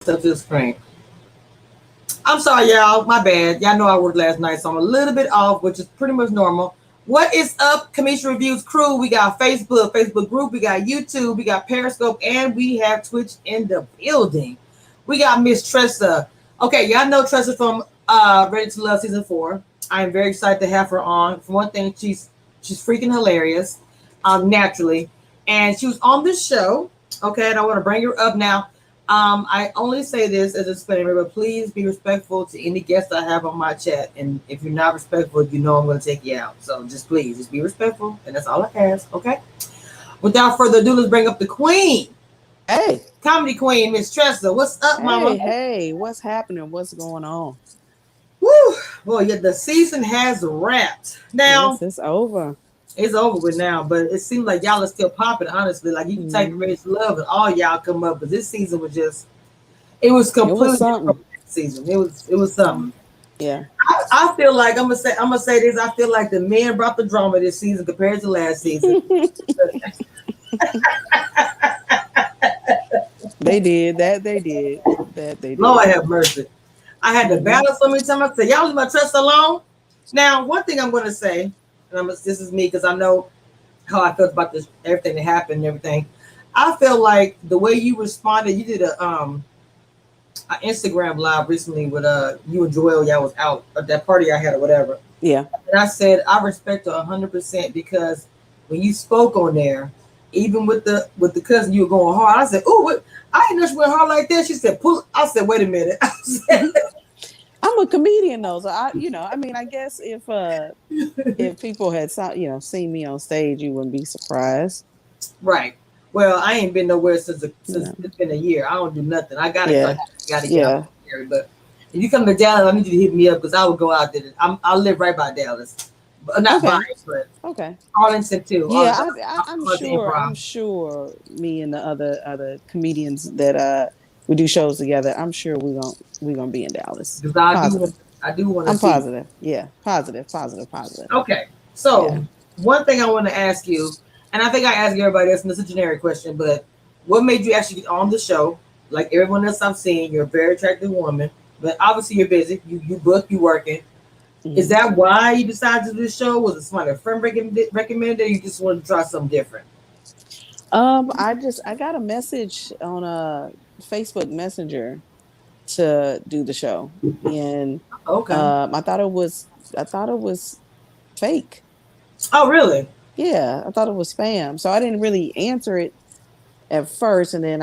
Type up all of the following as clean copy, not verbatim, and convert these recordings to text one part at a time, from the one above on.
Up to the screen. I'm sorry, y'all. My bad. Y'all know I worked last night, so I'm a little bit off, which is pretty much normal. What is up, Commission Reviews crew? We got Facebook group, we got YouTube, we got Periscope, and we have Twitch in the building. We got Miss Tressa. Okay, y'all know Tressa from Ready to Love season 4. I am very excited to have her on. For one thing, she's freaking hilarious, naturally, and she was on this show. Okay, and I want to bring her up now. I only say this as a disclaimer, but please be respectful to any guests I have on my chat. And if you're not respectful, you know I'm going to take you out. So just please, just be respectful, and that's all I ask. Okay. Without further ado, let's bring up the queen, Hey, comedy queen, Miss Tressa. What's up, Mama? hey, what's happening? What's going on? Woo! Well, yeah, the season has wrapped. Now Yes, it's over. it's over with now, but it seems like y'all are still popping. Honestly, like you can type in Mhm. Ready to Love, and all y'all come up. But this season was just, it was It was completely different something. from last season. It was something. Yeah. I feel like I'm gonna say this. I feel like the men brought the drama this season compared to last season. They did that. They did that. They Lord did. have mercy. I had to Hmm. battle so many times. I said, "Y'all leave my trust alone." Now, one thing I'm gonna say, and this is me because I know how I felt about this, everything that happened, and everything. I feel like the way you responded, you did a Instagram live recently with you and Joel. Y'all was out at that party I had or whatever. Yeah. And I said I respect her 100% because when you spoke on there, even with the cousin, you were going hard. I said, "Oh, what? I didn't know she went hard like that." She said, "Pull." I said, "Wait a minute." I said, I'm a comedian though, so I mean, I guess if people had seen me on stage, you wouldn't be surprised. "Right. Well, I ain't been nowhere since Yeah. it's been a year. I don't do nothing. Yeah. I gotta get out Yeah. there. But if you come to Dallas, I need you to hit me up because I will go out there. I live right by Dallas, but not by Okay. it, but Okay. Arlington too. Yeah, I'm Arlington sure. I'm Improv. sure me and the other comedians that we do shows together. I'm sure we gonna be in Dallas. Because Positive. I do want to I'm see. positive. Yeah, positive, positive, positive. Okay. So Yeah. one thing I want to ask you, and I think I asked everybody else, and it's a generic question, but what made you actually get on the show? Like everyone else I've seen, you're a very attractive woman, but obviously you're busy. You book, you working. Is Mhm. that why you decided to do this show? Was it somebody a friend recommended, or you just wanted to try something different? I got a message on a Facebook Messenger to do the show, and Okay. I thought it was fake. Oh, really? Yeah, I thought it was spam. So I didn't really answer it at first, and then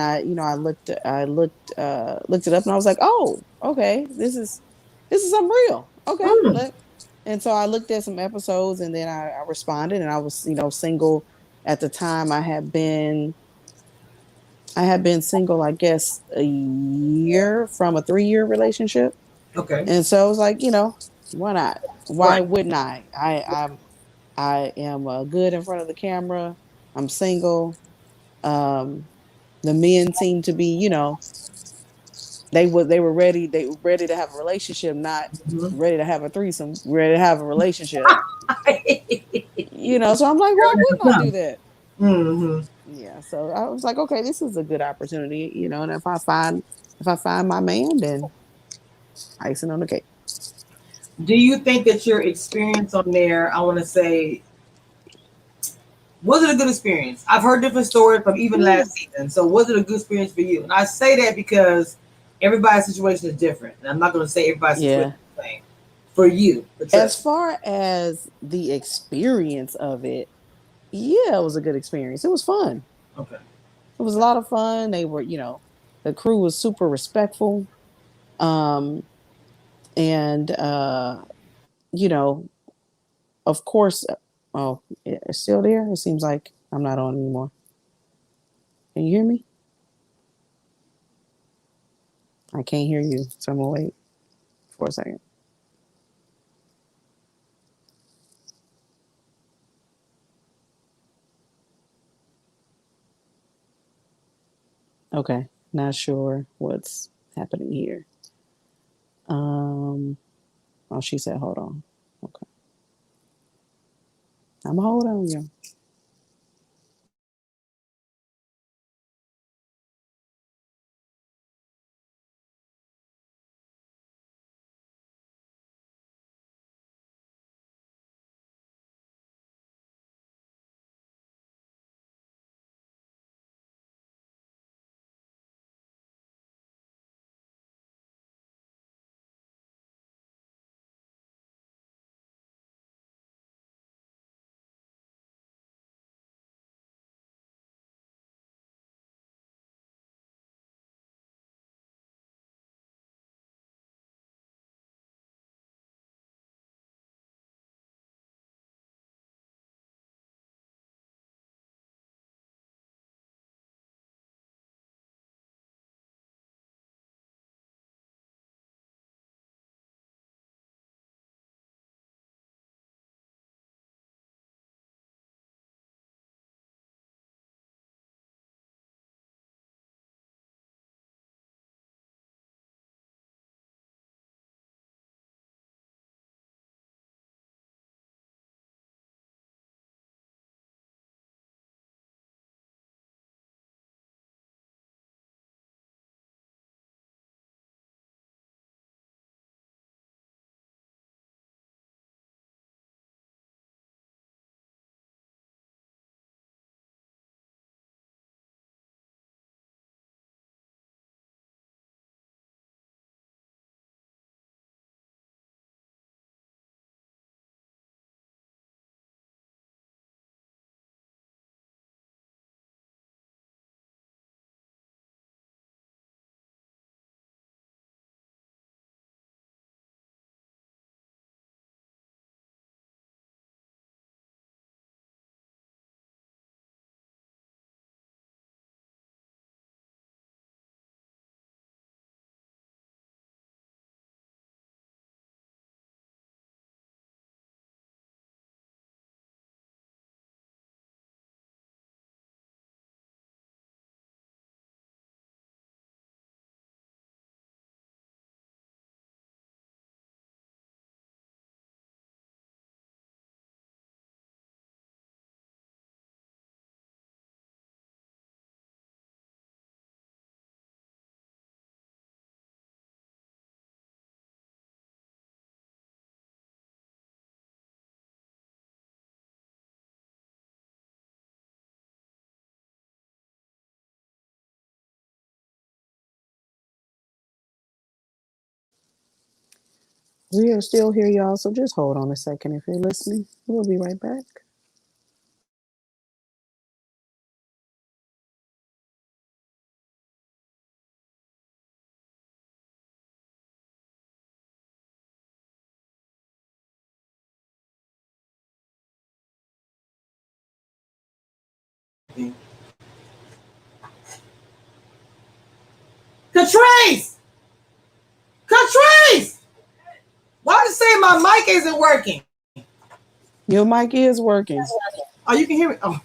looked it up, and I was like, oh, okay, this is something real. Okay, Mm, and so I looked at some episodes, and then I responded, and I was single at the time. I had been single, I guess, a year from a 3-year relationship, okay. and so I was like, why not? Why Right. wouldn't I? I am good in front of the camera. I'm single. Um, the men seem to be, they were ready to have a relationship, not Mm-hmm. ready to have a threesome, ready to have a relationship. So I'm like, why wouldn't I do that? Mm-hmm. Yeah. So I was like, okay, this is a good opportunity, and if I find my man, then icing on the cake. Do you think that your experience on there, I want to say, was it a good experience? I've heard different stories from even Yeah. last season. So was it a good experience for you? And I say that because everybody's situation is different. And I'm not going to say everybody's situation Yeah. is the same. For you, for As trust. far as the experience of it, yeah, it was a good experience. It was fun. Okay. It was a lot of fun. The crew was super respectful. Um, and you know, of course, oh, it's still there. It seems like I'm not on anymore. Can you hear me? I can't hear you. So I'm gonna wait for a second. Okay, not sure what's happening here. Um, oh, she said, hold on. Okay, I'm gonna hold on, you. We are still here, y'all. So just hold on a second if you're listening. We'll be right back. Catrice! Catrice! Why you say my mic isn't working? Your mic is working. Oh, you can hear me. Oh,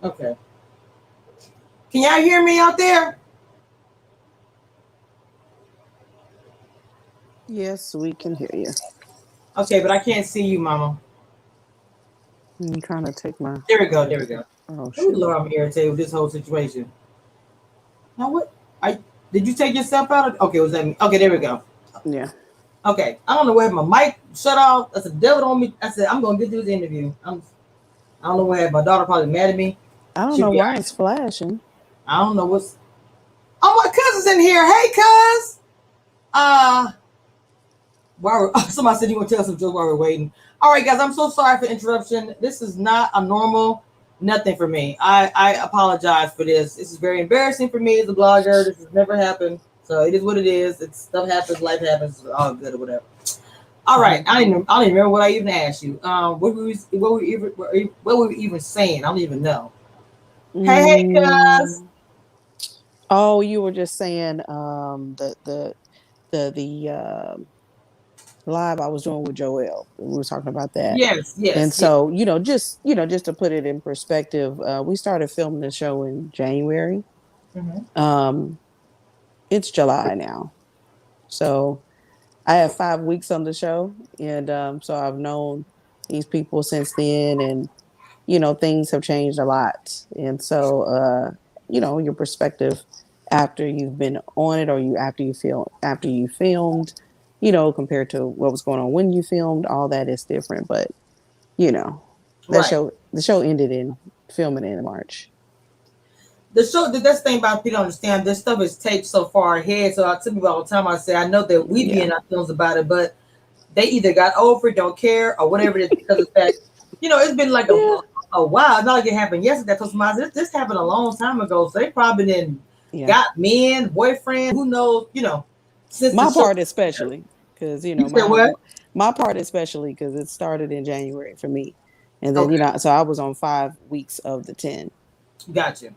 okay. Can y'all hear me out there? Yes, we can hear you. Okay, but I can't see you, Mama. I'm trying to take my. There we go. There we go. Oh, Oh shoot. Lord, I'm irritated with this whole situation. Now what? I did you take yourself out? Okay, was that me? Okay, there we go. Yeah. Okay, I don't know where my mic shut off. That's a devil on me. I said I'm gonna get through this interview. I don't know where my daughter probably mad at me. I don't She'll know be. why it's flashing. I don't know what's. Oh, my cousin's in here. Hey, cuz. Uh, while we're, somebody said you want to tell some jokes while we're waiting. All right, guys. I'm so sorry for interruption. This is not a normal nothing for me. I apologize for this. This is very embarrassing for me as a blogger. This has never happened. So it is what it is. It's stuff happens, life happens, all good or whatever. All right, I don't even remember what I even asked you. What were we even saying? I don't even know. Hey, cuz. Mm. Oh, you were just saying the live I was doing with Joel. We were talking about that. Yes, And yes, yes. so, just to put it in perspective, we started filming the show in January. Mm-hmm. Um, it's July now. So I have 5 weeks on the show, and so I've known these people since then, and things have changed a lot, and so your perspective after you've been on it, or after you filmed, compared to what was going on when you filmed, all that is different. But you know, Right. the show ended in filming in March. The show, the best thing about people don't understand, this stuff is taped so far ahead. So I tell people all the time, I say, I know that we be Yeah. in our films about it, but they either got over it, don't care, or whatever it is because of the fact It's been like Yeah. a while. It's not like it happened yesterday. Because this happened a long time ago. So they probably didn't Yeah. got men, boyfriend, who knows, since the My show. part especially, because You said what? my part especially because it started in January for me, and then Okay, so I was on 5 weeks of the 10. gotcha.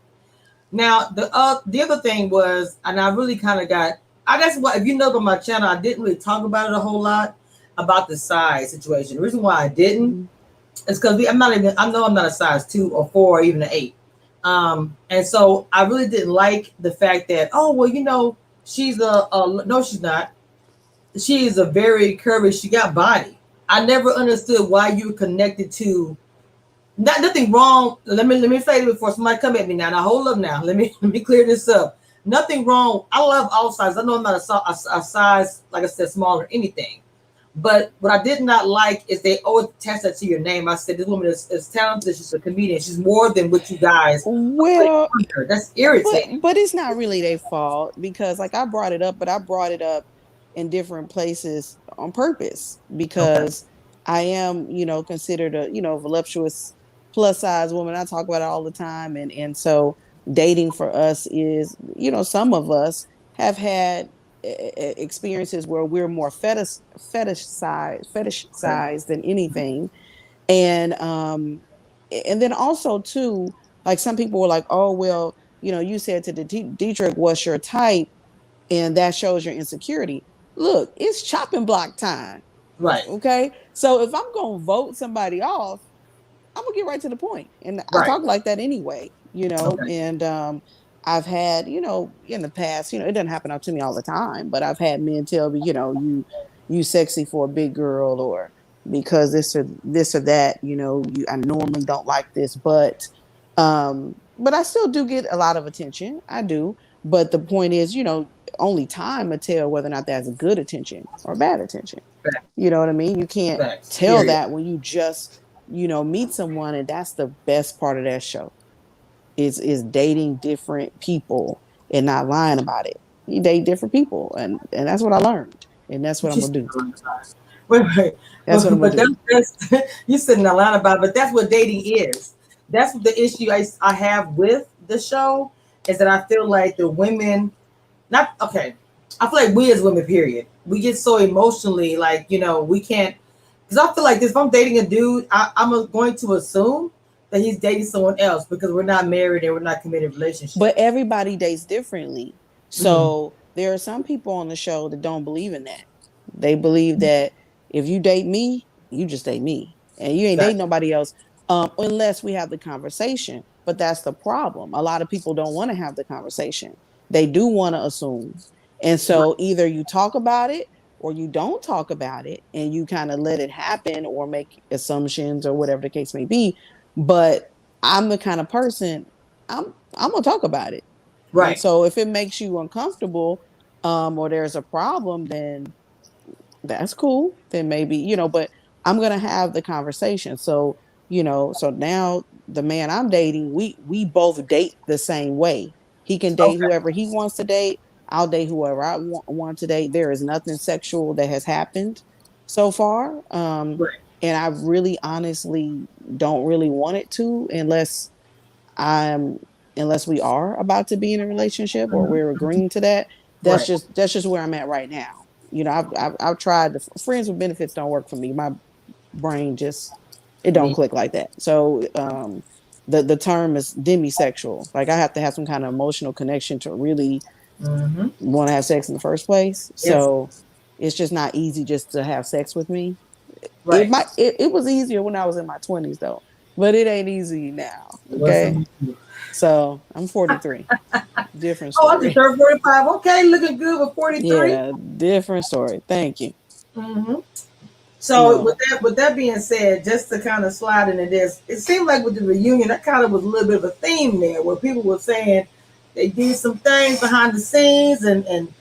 Now the other thing was, and I really kind of got. I guess what if you know on my channel, I didn't really talk about it a whole lot about the size situation. The reason why I didn't Mhm. is because I'm not even. I know I'm not a size 2 or 4 or even an 8. And so I really didn't like the fact that she's a no, she's not. She is a very curvy. She got body. I never understood why you were connected to. Nothing wrong. Let me say it before somebody come at me now. Now hold up now. Let me clear this up. Nothing wrong. I love all sizes. I know I'm not a size, like I said, smaller or anything. But what I did not like is they always attach that to your name. I said this woman is talented. She's a comedian. She's more than what you guys are putting Well, on her. That's irritating. but it's not really their fault because like I brought it up, but I brought it up in different places on purpose Okay. because I am, considered a, voluptuous plus size woman. I talk about it all the time. And so dating for us is, some of us have had experiences where we're more fetish Okay. size than anything. And then also too, like some people were like, oh well, you said to the Dietrich, what's your type, and that shows your insecurity. Look, it's chopping block time. Right. Okay, so if I'm gonna vote somebody off, I'm gonna get right to the point. And I Right. talk like that anyway, Okay. and I've had, in the past, it doesn't happen to me all the time, but I've had men tell me, you sexy for a big girl, or because this or that, I normally don't like this, but I still do get a lot of attention. I do. But the point is, only time will tell whether or not that's good attention or bad attention. Facts. You know what I mean? You can't Facts. tell Period. that when you just, meet someone, and that's the best part of that show is dating different people and not lying about it. You date different people, and that's what I learned, and that's what I'm She's gonna do. wait, wait. That's what I'm gonna But do. that's you sitting a lot about it, but that's what dating is. That's what the issue I have with the show is that I feel like the women not okay. I feel like we as women, period, we get so emotionally like, we can't because I feel like this if I'm dating a dude, I'm going to assume that he's dating someone else because we're not married and we're not committed relationship. But everybody dates differently. Mm-hmm. So there are some people on the show that don't believe in that. They believe that if you date me, you just date me, and you ain't dating Gotcha. nobody else, unless we have the conversation. But that's the problem. A lot of people don't want to have the conversation. They do want to assume, and Right. so either you talk about it or you don't talk about it, and you kind of let it happen or make assumptions or whatever the case may be. But I'm the kind of person, I'm gonna talk about it. And Right. so if it makes you uncomfortable, or there's a problem, then that's cool. Then maybe, but I'm gonna have the conversation. So, so now the man I'm dating, we both date the same way. He can date Okay. whoever he wants to date. I'll date whoever I want to date. There is nothing sexual that has happened so far. Right. And I really honestly don't really want it to I'm unless we are about to be in a relationship or we're Mm-hmm. agreeing to that. That's Right. just where I'm at right now. I've tried the friends with benefits don't work for me. My brain just it don't Me. click like that. So the term is demisexual. Like I have to have some kind of emotional connection to really Mm-hmm. want to have sex in the first place. Yes. So it's just not easy just to have sex with me. Right. It was easier when I was in my 20s though, but it ain't easy now. It Okay. wasn't. So I'm 43. Different Oh, I just story. turned 45. Okay, looking good with 43. Yeah, different story. Thank you. Mm-hmm. So No. with that being said, just to kind of slide into this, it seemed like with the reunion, that kind of was a little bit of a theme there, where people were saying they did some things behind the scenes, and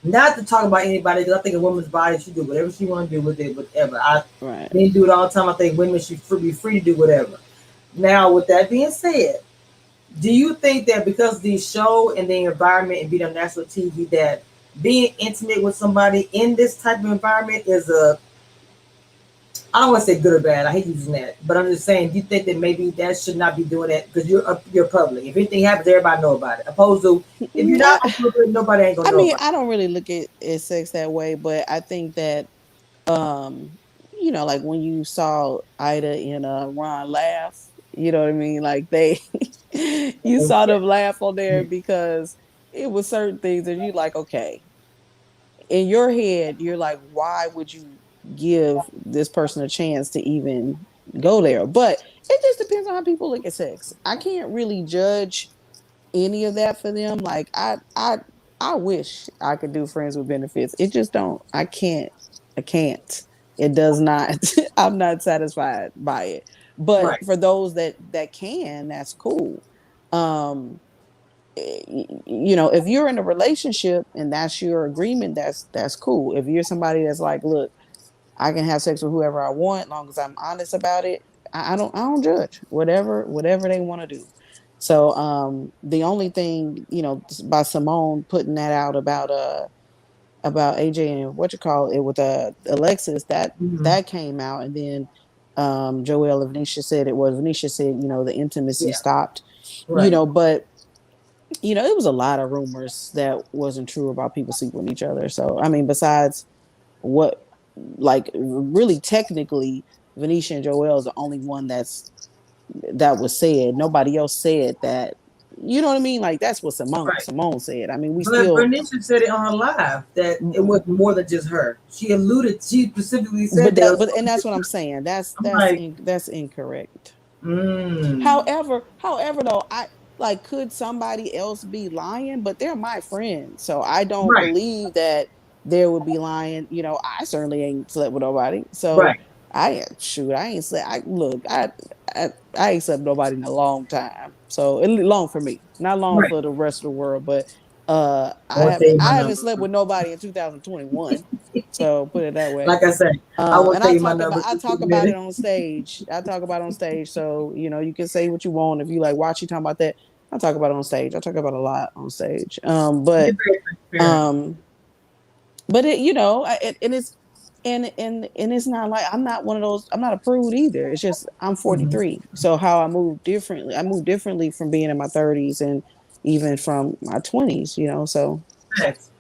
not to talk about anybody because I think a woman's body should do whatever she want to do with it, whatever. I Right. didn't do it all the time. I think women should be free to do whatever. Now, with that being said, do you think that because the show and the environment and being on national TV, that being intimate with somebody in this type of environment is I don't want to say good or bad. I hate using that, but I'm just saying. Do you think that maybe that should not be doing that because you're public? If anything happens, everybody know about it. Opposed to if you're not open, nobody ain't gonna I know mean, about I don't really look at sex that way, but I think that um, like when you saw Ida and Ron laugh, you know what I mean? Like they you it. saw them laugh on there Yeah. because it was certain things that you like, okay. In your head, you're like, why would you give this person a chance to even go there? But it just depends on how people look at sex. I can't really judge any of that for them. Like I wish I could do friends with benefits. It just don't. I can't. It does not. I'm not satisfied by it. But Right. for those that can, that's cool. Um if you're in a relationship and that's your agreement, that's cool. If you're somebody that's like, look, I can have sex with whoever I want, as long as I'm honest about it. I don't judge whatever they want to do. So the only thing, by Simone putting that out about AJ and what you call it with Alexis, Hmm. that came out, and then Joelle and Venetia said Venetia said, the intimacy Yeah. stopped, Right. but it was a lot of rumors that wasn't true about people sleeping with each other. So I mean, besides what, like, really technically, Venetia and Joel is the only one that was said. Nobody else said that. You know what I mean? Like that's what Right. Simone said. I mean, we But still, Bernicia said it on her live that it was more than just her. She alluded. She specifically said that. and that's what I'm saying. That's I'm like, that's incorrect. mm, However, though, I like, could somebody else be lying? But they're my friends, so I don't right, believe that there would be lying. I certainly ain't slept with nobody, so right. I ain't slept. I I ain't slept with nobody in a long time. So long for me, not long Right. for the rest of the world. But I will tell you my I haven't number. slept with nobody in 2021. So put it that way. Like I said, I will And tell you my number. I Just give talk me a about it minute. on stage. I talk about it on stage. So, you can say what you want. If you like watch you talking about that, I talk about it on stage. I talk about a lot on stage. You're very transparent. Um, but and it's and it's not like I'm not one of those. I'm not a prude either. It's just I'm Mhm. 43. So how I move differently. I move differently from being in my 30s and even from my 20s. So Facts.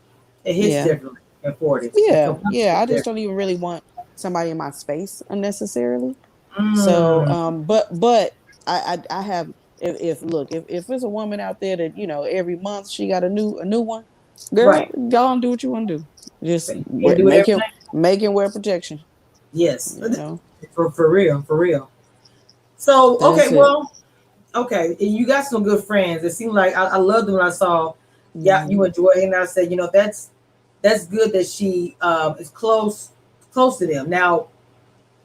It hits yeah. differently in 40s. It Yeah, yeah. completely I just different. don't even really want somebody in my space unnecessarily. So, Mm, but I have, if look, if there's a woman out there that every month she got a new one, girl, right. go on, do what you want to do. Just You can't do it make every him night. make him wear protection. Yes. You know, For real. For real. So, okay. that's it. Well, okay. You got some good friends. It seemed like I loved when I saw, yeah, you Mhm. enjoy it. And I said, that's good that she is close to them. Now,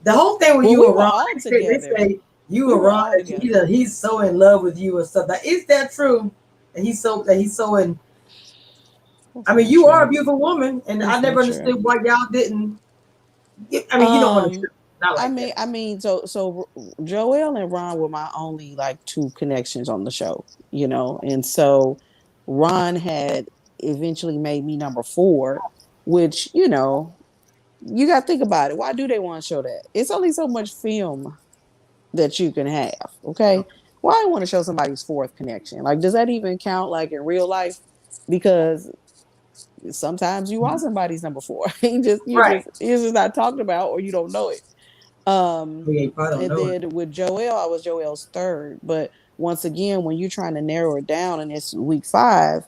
the whole thing with Well, you we and were Ron, all they together. say you We and were Ron, all together. he's so in love with you and stuff. Now, is that true? That he's so in. That's I mean, not you are a true. beautiful woman, and I That's never not true. understood why y'all didn't. I mean, you don't want to, Um, not I like mean, that. I mean, so Joel and Ron were my only like two connections on the show, and so Ron had eventually made me number four, which you got to think about it. Why do they want to show that? It's only so much film that you can have. Okay, why want to show somebody's fourth connection? Like, does that even count like in real life? Because sometimes you are somebody's number four. Right. You're just not talked about, or you don't know it. Oh, yeah, you probably don't And know it. then with Joel, I was Joel's third. But once again, when you're trying to narrow it down and it's week five,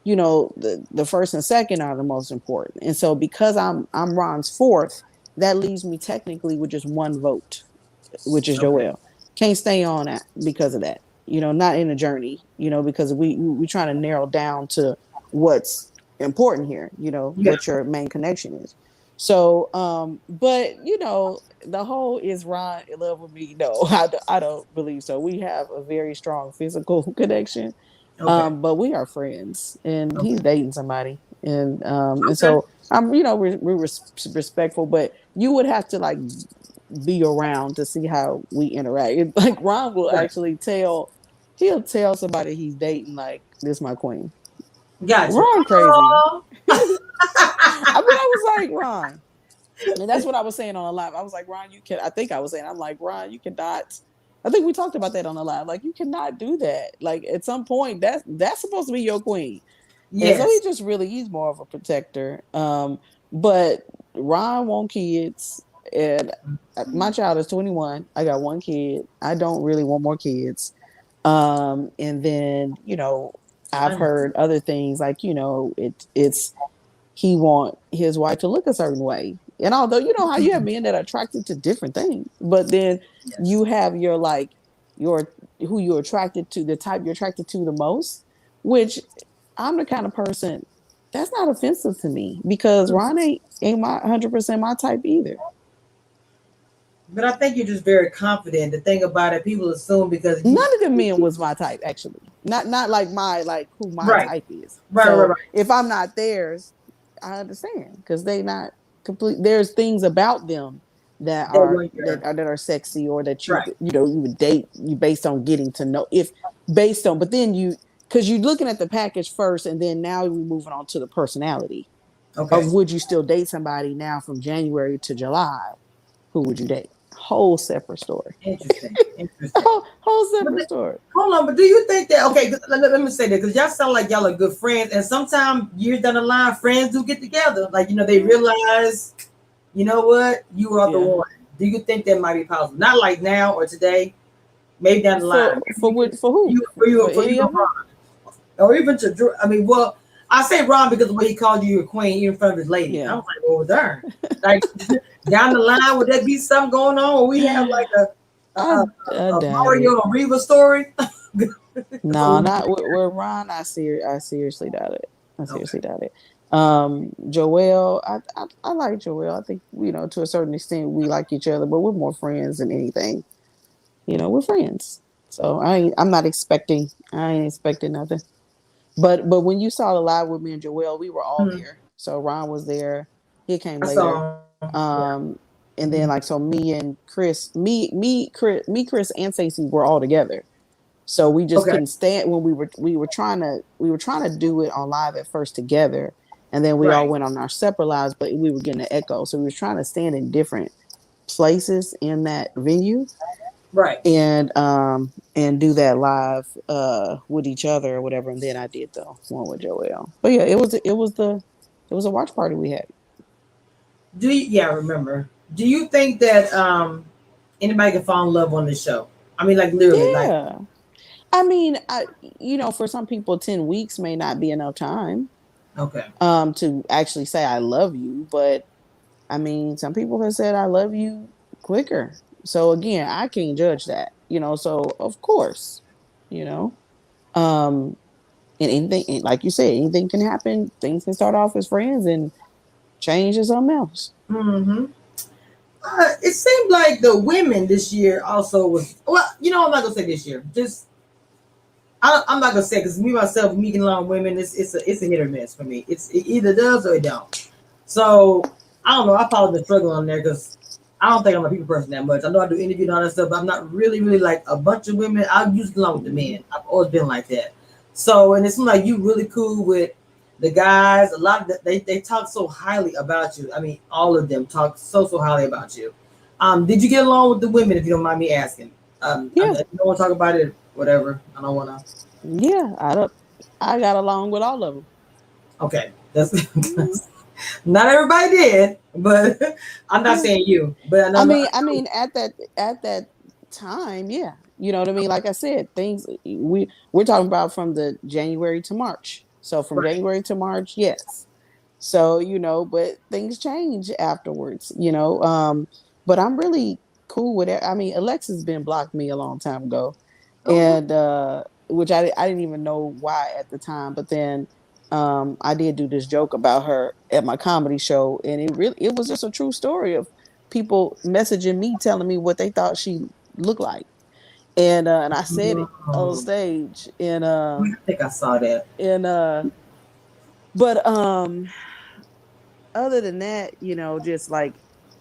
the first and second are the most important. And so because I'm Ron's fourth, that leaves me technically with just one vote, which is Okay. Joel. Can't stay on that because of that. Not in a journey, because we trying to narrow down to what's important here, Yeah. what your main connection is. So, but the whole is Ron in love with me. No, I don't believe so. We have a very strong physical connection, Okay. but we are friends, and Okay. he's dating somebody, and Okay. so we're respectful, but you would have to like be around to see how we interact. Like Ron will Right. actually he'll tell somebody he's dating, like, this my queen. Gotcha. Ron crazy. Oh. I was like, Ron. And that's what I was saying on the live. I was like, Ron, you can. I think I was saying, I'm like, Ron, you cannot. I think we talked about that on the live. Like, you cannot do that. Like, at some point, that's supposed to be your queen. And so he Yes. just really, he's more of a protector. But Ron want kids, and my child is 21. I got one kid. I don't really want more kids. And then, I've I heard other things like, it's he want his wife to look a certain way. And although you know how you have men that are attracted to different things, but then yes. you have your who you're attracted to, the type you're attracted to the most, which I'm the kind of person that's not offensive to me because Ron ain't my 100% my type either. But I think you're just very confident. The thing about it, people assume because None you of the men was my type actually. Not like like who my right, type is. right, So right. if I'm not theirs, I understand because they not complete. There's things about them That when you're that are sexy or that right. you would date you based on getting to know if based on, but then you because you're looking at the package first and then now we're moving on to the personality Okay. of would you still date somebody now from January to July? Who would you date? Whole separate story. Interesting. Interesting. Whole But separate story. hold on, but do you think that okay? Let me say that because y'all sound like y'all are good friends, and sometimes years down the line, friends do get together. Like they realize, you know what, you are the Yeah. one. Do you think that might be possible? Not like now or today, maybe down the line. For who? For For any you of and them? Ron, or even to Drew. I mean, well, I say Ron because the way he called you a queen even in front of his lady. I Yeah. was like, well, darn. Like down the line, would there be something going on? Or we have like I a doubt it. Mario and Reva story? No, So, not with Ron. I seriously doubt it. I okay. seriously doubt it. Joel, I like Joel. I think to a certain extent we like each other, but we're more friends than anything. We're friends. So I'm not expecting. I ain't expecting nothing. But when you saw the live with me and Joel, we were all Hmm. there. So Ron was there. He came I later. saw. Yeah. And then like so me and Chris, Chris and Stacey were all together. So we just Okay. couldn't stand when we were trying to do it on live at first together, and then we all Right. went on our separate lives, but we were getting an echo. So we were trying to stand in different places in that venue Right. and do that live with each other or whatever. And then I did the one with Joel. But yeah, it was a watch party we had. Do you? Yeah, I remember. Do you think that anybody can fall in love on this show? I mean, like literally, like Yeah. I mean, for some people 10 weeks may not be enough time okay, to actually say I love you, but I mean, some people have said I love you quicker. So again, I can't judge that, so of course, you know. Um and anything like you said, anything can happen. Things can start off as friends and change to something else. mm-hmm. It seemed like the women this year also was well. I'm not gonna say this year. Just I'm not gonna say because me myself, me getting along with women, it's a hit or miss for me. It either does or it don't. So I don't know. I probably been struggling on there because I don't think I'm a people person that much. I know I do interview and all that stuff, but I'm not really like a bunch of women. I usually along with the men. I've always been like that. So and it seems like you really cool with the guys. A lot of they talk so highly about you. I mean, all of them talk so highly about you. Did you get along with the women? If you don't mind me asking. I Yeah, don't want to talk about it. Whatever. I don't want to. yeah. I got along with all of them. Okay, that's not everybody did, but I'm not Yeah. saying you. But I know, I mean, at that time, yeah. You know what I mean? Like I said, things we're talking about from the January to March. So from right. January to March, yes. So, but things change afterwards, but I'm really cool with it. I mean, Alexa's been blocked me a long time ago. Oh, And which I didn't even know why at the time, but then I did do this joke about her at my comedy show, and it was just a true story of people messaging me telling me what they thought she looked like, and I said it on oh, stage, I think I saw that. and but other than that, just like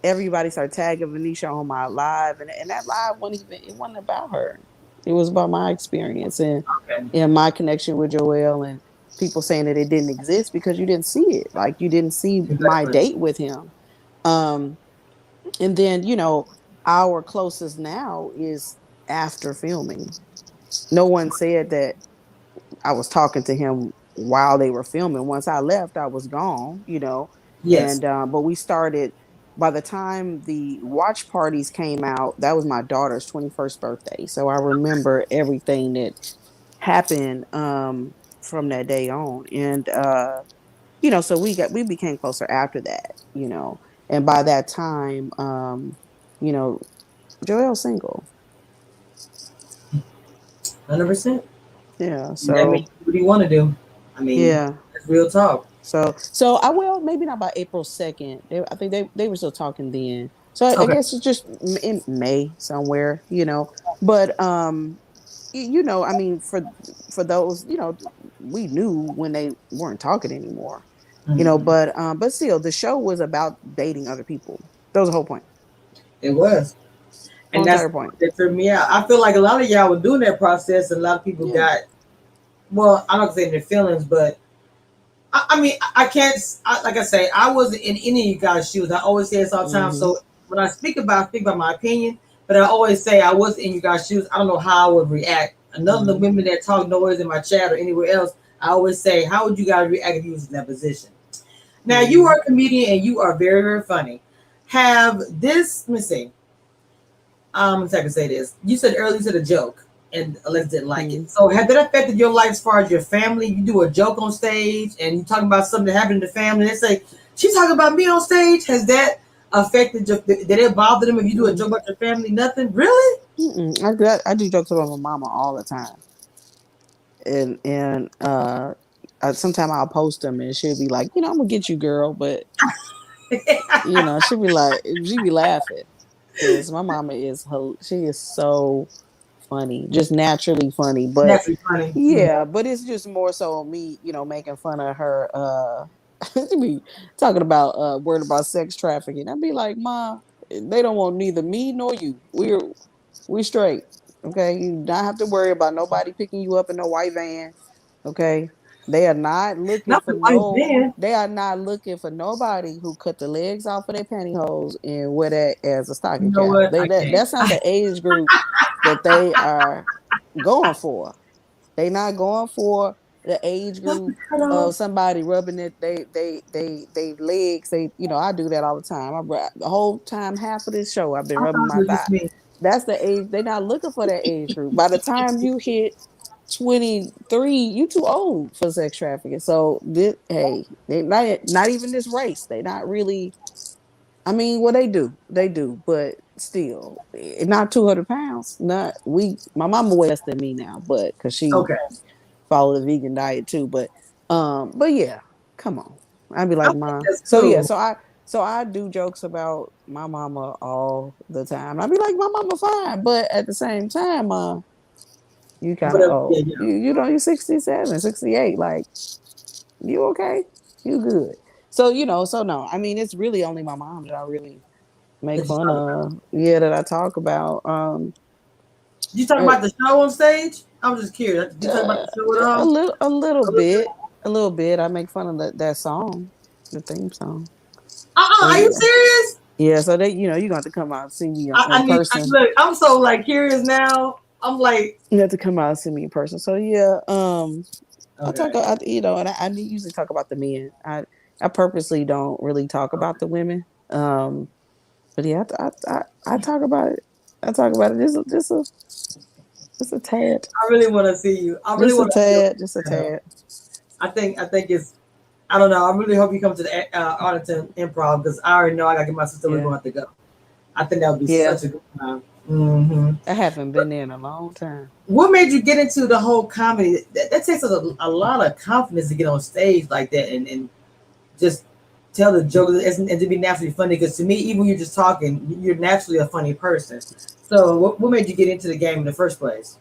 everybody started tagging Venetia on my live, and that live it wasn't about her. It was about my experience Okay, and my connection with Joel and people saying that it didn't exist because you didn't see it. Like you didn't see my exactly. date with him. Um, and then, our closest now is after filming. No one said that I was talking to him while they were filming. Once I left, I was gone. Yes. And but we started by the time the watch parties came out, that was my daughter's 21st birthday. So I remember everything that happened from that day on. And so we became closer after that. And by that time, you know, Joel's single. 100%. Yeah. That means So what do you want to do? I mean, yeah. that's real talk. So I will maybe not by April 2nd. I think they were still talking then. So I Okay. guess it's just in May somewhere. But I mean, for those, we knew when they weren't talking anymore. Mhm. But still, the show was about dating other people. That was the whole point. It was. Whole And that's entire the part point. that threw me out. I feel like a lot of y'all were doing that process, and a lot of people Yeah. got, well, I'm not saying their feelings, but I mean, I can't, like I say, I wasn't in any of you guys' shoes. I always say this all the time. Mm-hmm. So when I speak about my opinion, but I always say I wasn't in you guys' shoes. I don't know how I would react. None of the Mm-hmm. women that talk noise in my chat or anywhere else, I always say, how would you guys react if you was in that position? Now, you Mm-hmm. are a comedian and you are very, very funny. Have this, let me see. So I can say this. You said earlier, you said a joke, and Alexa didn't like it. Mm-hmm. So, have that affected your life as far as your family? You do a joke on stage, and you talking about something that happened in the family. They say she's talking about me on stage. Has that affected your? Did it bother them if you do a Mm-hmm. joke about your family? Nothing, really. I do jokes about my mama all the time, and sometimes I'll post them and she'll be like, I'm gonna get you, girl, but she'll be laughing because my mama she is so funny, just naturally funny. But Naturally funny. Mhm. yeah, but it's just more so me, making fun of her. To be talking about word about sex trafficking. I'd be like, Ma, they don't want neither me nor you. We straight. Okay, you don't have to worry about nobody picking you up in no white van. Okay, they are not looking Not for the white no. man. They are not looking for nobody who cut the legs off of their pantyhose and wear that as a You stocking know cap. what? They I that can't. that's not the age group that they are going for. They not going for the age What's the group of cutoff? somebody rubbing it they legs. I do that all the time. The whole time half of this show I've been I rubbing thought it my was thigh. just me. That's the age. They're not looking for that age group. By the time you hit 23, you too old for sex trafficking. So hey, they not even this race. They not really. I mean, well, they do, but still, not 200 pounds. Not we. My mama weighs less than me now, but because she Okay. follow the vegan diet too. But yeah, come on. I'd be I like, think Ma. that's So yeah, cool. so I do jokes about my mama all the time. I'd be like, my mama fine, but at the same time, you kind of Whatever. Yeah, old. yeah. You're 67, 68. Like, you okay? You good. So no, I mean, it's really only my mom that I really make That you fun talk about. of. Yeah, that I talk about. You talk Uh, about the show on stage? I'm just curious. Did you talk about the show at a all? little, a little A little bit. bit, a little bit. I make fun of that song, the theme song. So Are you yeah, serious? yeah. So you gonna have to come out and see me in I need. person. Look, I'm so like curious now. I'm like, You have to come out and see me in person. So yeah, I talk, okay, and I usually talk about the men. I purposely don't really talk about the women. But yeah, I talk about it. I talk about it just a tad, I really want to see you. I really just a want to see tad, just a you. tad. I think it's. I don't know. I really hope you come to the Arlington Improv because I already know I gotta get my sister. We're Yeah, going to have to go. I think that would be yeah. such a good time. Hmm. I haven't been there in a long time. What made you get into the whole comedy? That takes us a lot of confidence to get on stage like that and just tell the joke and to be naturally funny. Because to me, even when you're just talking, you're naturally a funny person. So, what made you get into the game in the first place?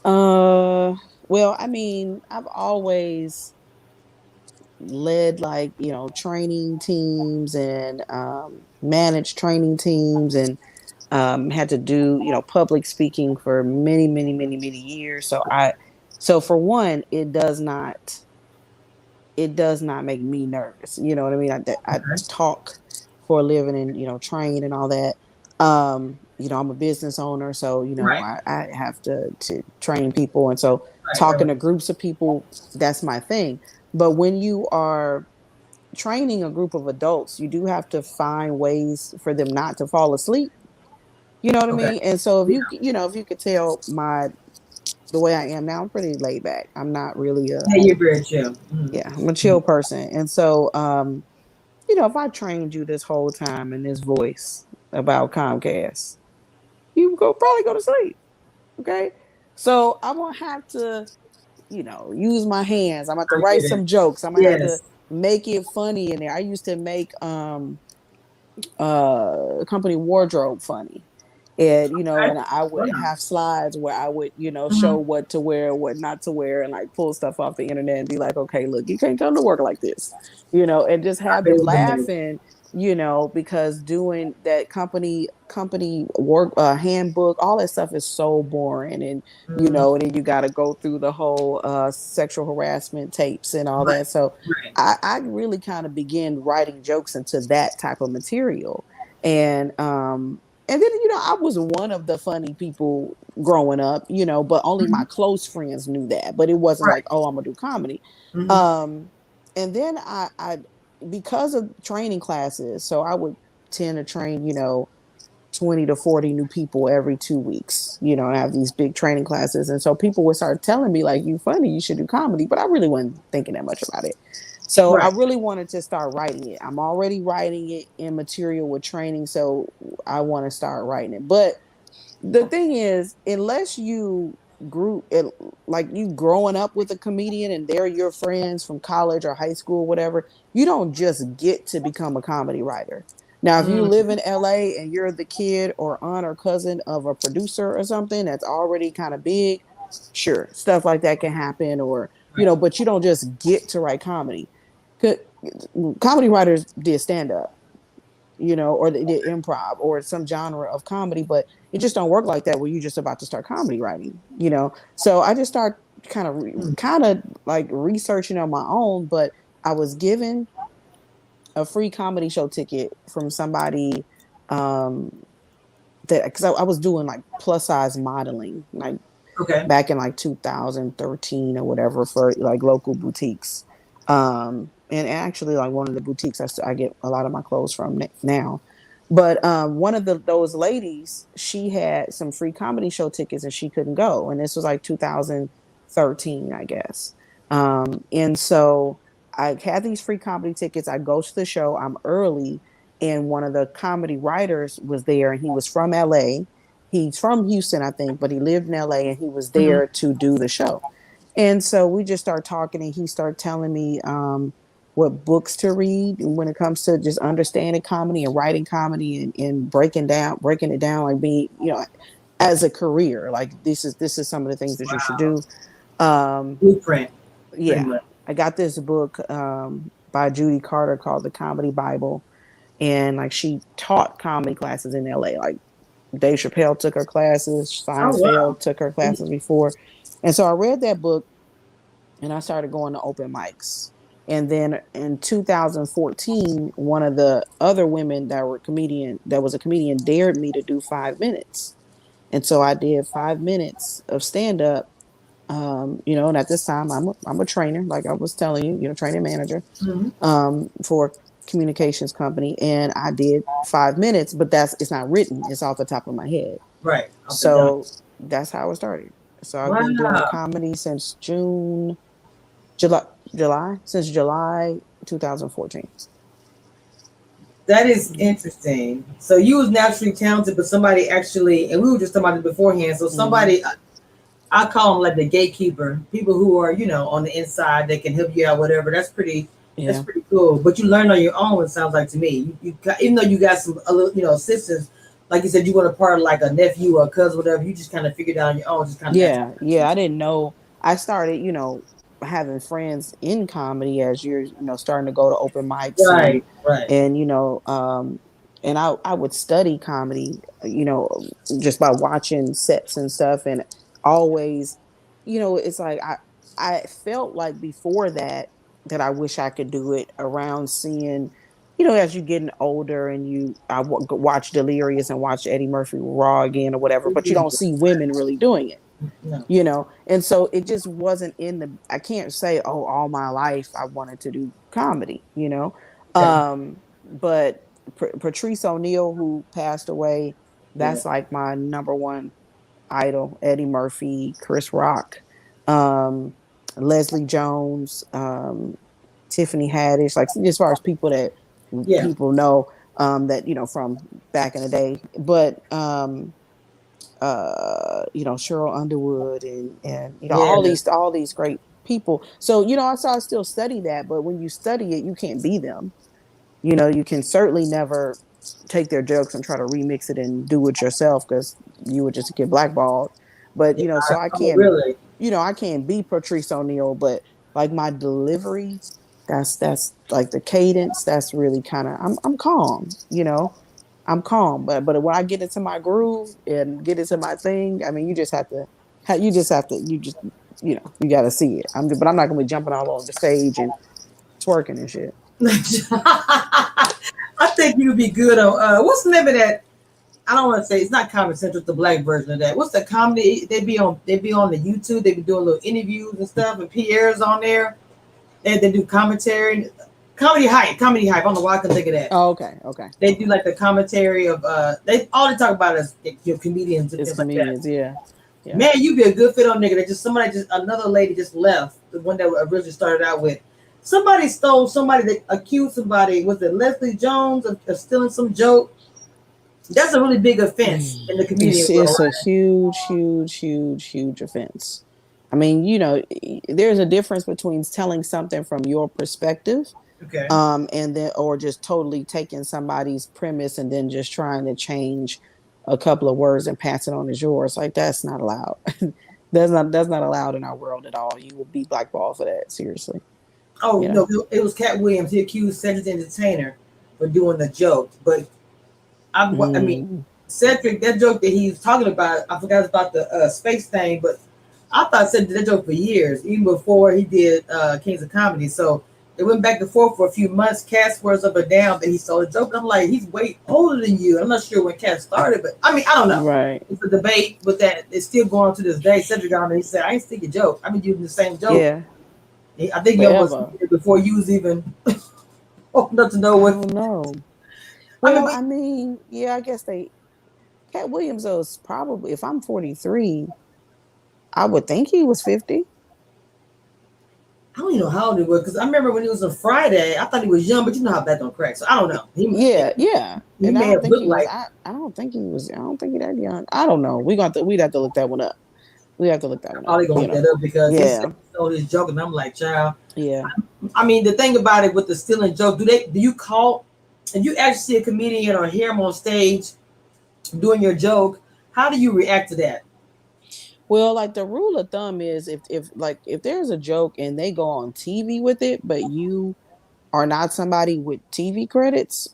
Uh, well, I mean, I've always led like training teams and managed training teams and had to do public speaking for many many years. So for one, it does not make me nervous. You know what I mean? I Okay. talk for a living and, train and all that. I'm a business owner, so, Right. I have to train people. And so Right. Right. talking Right. to groups of people, that's my thing. But when you are training a group of adults, you do have to find ways for them not to fall asleep. You know what I Okay. mean? And so Yeah. if you could tell the way I am now, I'm pretty laid back. I'm not really Yeah, you're very chill. yeah, I'm a chill person. And so, if I trained you this whole time in this voice about Comcast, you probably go to sleep. Okay. So I'm gonna have to, use my hands. I'm gonna have to I write get it. some jokes. I'm gonna have to Yes. make it funny in there. I used to make company wardrobe funny. And Okay. and I would Wow. have slides where I would show Mm-hmm. what to wear, what not to wear, and like pull stuff off the internet and be like, okay, look, you can't come to work like this, and just I have bet them it does. laughing, because doing that company work, handbook, all that stuff is so boring. And Mm-hmm. and then you got to go through the whole sexual harassment tapes and all Right. that. So Right. I really kind of began writing jokes into that type of material. And then, I was one of the funny people growing up, but only Mm-hmm. my close friends knew that. But it wasn't Right. like, oh, I'm gonna do comedy. Mm-hmm. Um, and then I because of training classes, so I would tend to train, 20 to 40 new people every 2 weeks, I have these big training classes. And so people would start telling me, like, you funny, you should do comedy. But I really wasn't thinking that much about it. So I Right. really wanted to start writing it. I'm already writing it in material with training. So I want to start writing it. But the thing is, unless you grew it, like you growing up with a comedian and they're your friends from college or high school, whatever, you don't just get to become a comedy writer. Now, if you live Mm-hmm. in LA and you're the kid or aunt or cousin of a producer or something that's already kind of big, sure, stuff like that can happen. Or, Right. but you don't just get to write comedy. Comedy writers did stand up, or they did improv or some genre of comedy, but it just don't work like that where you're just about to start comedy writing. So I just start kind of like researching on my own. But I was given a free comedy show ticket from somebody, um, that because I was doing like plus size modeling, like Okay. back in like 2013 or whatever, for like local boutiques. And actually, like one of the boutiques I get a lot of my clothes from now. But one of those ladies, she had some free comedy show tickets and she couldn't go. And this was like 2013, I guess. And so I had these free comedy tickets. I go to the show, I'm early, and one of the comedy writers was there, and he was from LA. He's from Houston, I think, but he lived in LA, and he was Mm-hmm. there to do the show. And so we just started talking, and he started telling me what books to read when it comes to just understanding comedy and writing comedy, and breaking it down, like being, as a career. Like this is some of the things that you should Wow. do. Um, Blueprint, pretty yeah, much. I got this book by Judy Carter called The Comedy Bible, and like she taught comedy classes in LA. Like Dave Chappelle took her classes, Oh wow. Seinfeld took her classes before. And so I read that book and I started going to open mics. And then in 2014, one of the other women that was a comedian dared me to do 5 minutes. And so I did 5 minutes of stand up. And at this time I'm a trainer, like I was telling you, training manager Mm-hmm. for communications company. And I did 5 minutes, but it's not written, it's off the top of my head. Right. Off the dome. So that's how it started. So I've been doing Wow. comedy since July, since July 2014. That is interesting. So you was naturally talented, but somebody actually, and we were just talking about it beforehand. So Mm-hmm. somebody, I call them like the gatekeeper, people who are, on the inside that can help you out, whatever. That's Yeah. pretty cool. But you learn on your own. It sounds like to me. Even though you got some, a little, assistance, like you said, you want a part of like a nephew or a cousin, whatever. You just kind of figured out on your own, just kind of naturally. Yeah. I didn't know. I started, having friends in comedy as you're, starting to go to open mics, and Right. Right. and and I would study comedy, just by watching sets and stuff. And always, it's like I felt like before that I wish I could do it around seeing as you getting older and watch Delirious and watch Eddie Murphy Raw again or whatever, but you don't see women really doing it, No. and so it just wasn't in the. I can't say, oh, all my life I wanted to do comedy, Okay. but Patrice O'Neal, who passed away, Yeah. that's like my number one idol. Eddie Murphy, Chris Rock, um, Leslie Jones, Tiffany Haddish, like as far as people that Yeah. people know, that from back in the day, but Cheryl Underwood and Yeah. all these great people. So I still study that, but when you study it, you can't be them. You can certainly never take their jokes and try to remix it and do it yourself, because you would just get blackballed. But Yeah. so I Oh, can't, really? I can't be Patrice O'Neal, but like my delivery, that's like the cadence. That's really kind of I'm calm, I'm calm. But when I get into my groove and get into my thing, I mean, you just have to, you got to see it. But I'm not gonna be jumping all over the stage and twerking and shit. I think you'd be good on what's the name of that? I don't want to say it's not Comedy Central, it's the black version of that. What's the comedy? They be on the YouTube. They be doing little interviews and stuff, and Pierre's on there. They do commentary, comedy hype. I don't know why I couldn't think of that. Oh, okay, okay. They do like the commentary of they all they talk about is comedians and It's things like that. comedians, yeah. Yeah. Man, you'd be a good fit on nigga. That just another lady just left. The one that originally started out with. Somebody stole somebody that accused somebody, was it Leslie Jones of stealing some joke? That's a really big offense in the comedian world, It's a right? huge, huge, huge, huge offense. I mean, there's a difference between telling something from your perspective, Okay. and then or just totally taking somebody's premise and then just trying to change a couple of words and pass it on as yours. Like, that's not allowed. That's not allowed in our world at all. You will be blackballed for that. Seriously. Oh You no, know. it was Cat Williams. He accused Cedric the Entertainer for doing the joke, but I mean, Mm. Cedric, that joke that he was talking about, I forgot about the space thing, but I thought Cedric did that joke for years, even before he did Kings of Comedy. So it went back and forth for a few months. Cat swears up and down that he stole a joke. I'm like, he's way older than you. I'm not sure when Cat started, but I mean, I don't know. Right. It's a debate, but that it's still going on to this day. Cedric on there, he said, I ain't steal your joke. I've been using the same joke. Yeah. I think he almost Forever. did it before you was even old enough to know I what. don't know. I mean, Well, I mean, yeah, I guess Cat Williams was probably, if I'm 43, I would think he was 50. I don't even know how old he was because I remember when he was on Friday, I thought he was young, but you know how that don't crack. So I don't know. Yeah, yeah. He And I may don't have think looked he was. like. I don't think he was. I don't think he that young. I don't know. We'd have to look that one up. We have to look that I'm one up. probably gonna look that up because he said Yeah, he stole his joke, and I'm like, child. yeah. I mean, the thing about it with the stealing joke, do you call if you actually see a comedian or hear him on stage doing your joke? How do you react to that? Well, like the rule of thumb is, if there's a joke and they go on TV with it, but you are not somebody with TV credits,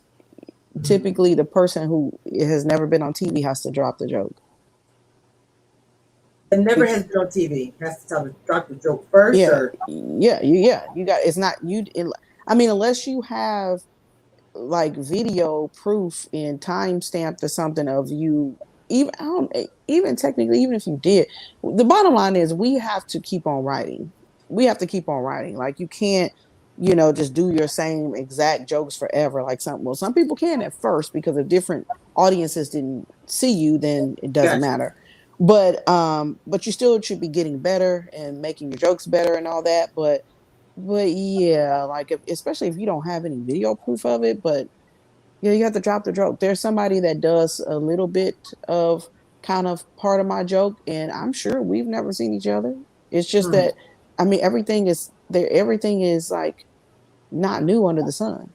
Mhm. typically the person who has never been on TV has to drop the joke. It never Bec- has been on TV. Has to tell the drop the joke first, yeah, or you got, it's not you. I mean, unless you have like video proof and time stamped or something of you, even I don't, even technically, even if you did, the bottom line is we have to keep on writing. We have to keep on writing. Like, you can't, just do your same exact jokes forever. Like, some people can at first, because if different audiences didn't see you, then it doesn't gotcha. matter. But you still should be getting better and making your jokes better and all that. But yeah, like, especially if you don't have any video proof of it, but yeah, you have to drop the joke. There's somebody that does a little bit of kind of part of my joke, and I'm sure we've never seen each other. It's just Hmm. that, I mean, everything is there. Everything is like not new under the sun.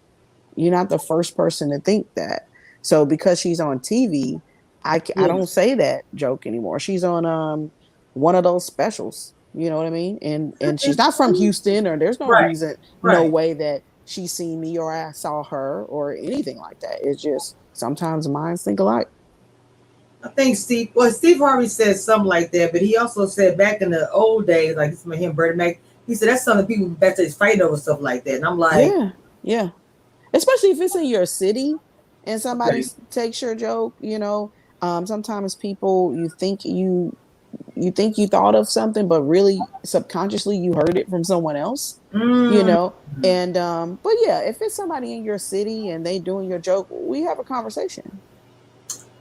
You're not the first person to think that. So because she's on TV, I don't Yes. say that joke anymore. She's on one of those specials. You know what I mean? And she's not from Houston, or there's no Right. reason, no Right. way that she's seen me or I saw her or anything like that. It's just sometimes minds think alike. I think Steve Harvey said something like that, but he also said back in the old days, like this him, Bernie Mac, he said that's something people backstage fighting over stuff like that. And I'm like, Yeah, yeah. especially if it's in your city and somebody Okay. takes your joke. Sometimes people you think you thought of something, but really subconsciously you heard it from someone else. You Mm, know, and but yeah, if it's somebody in your city and they doing your joke, we have a conversation.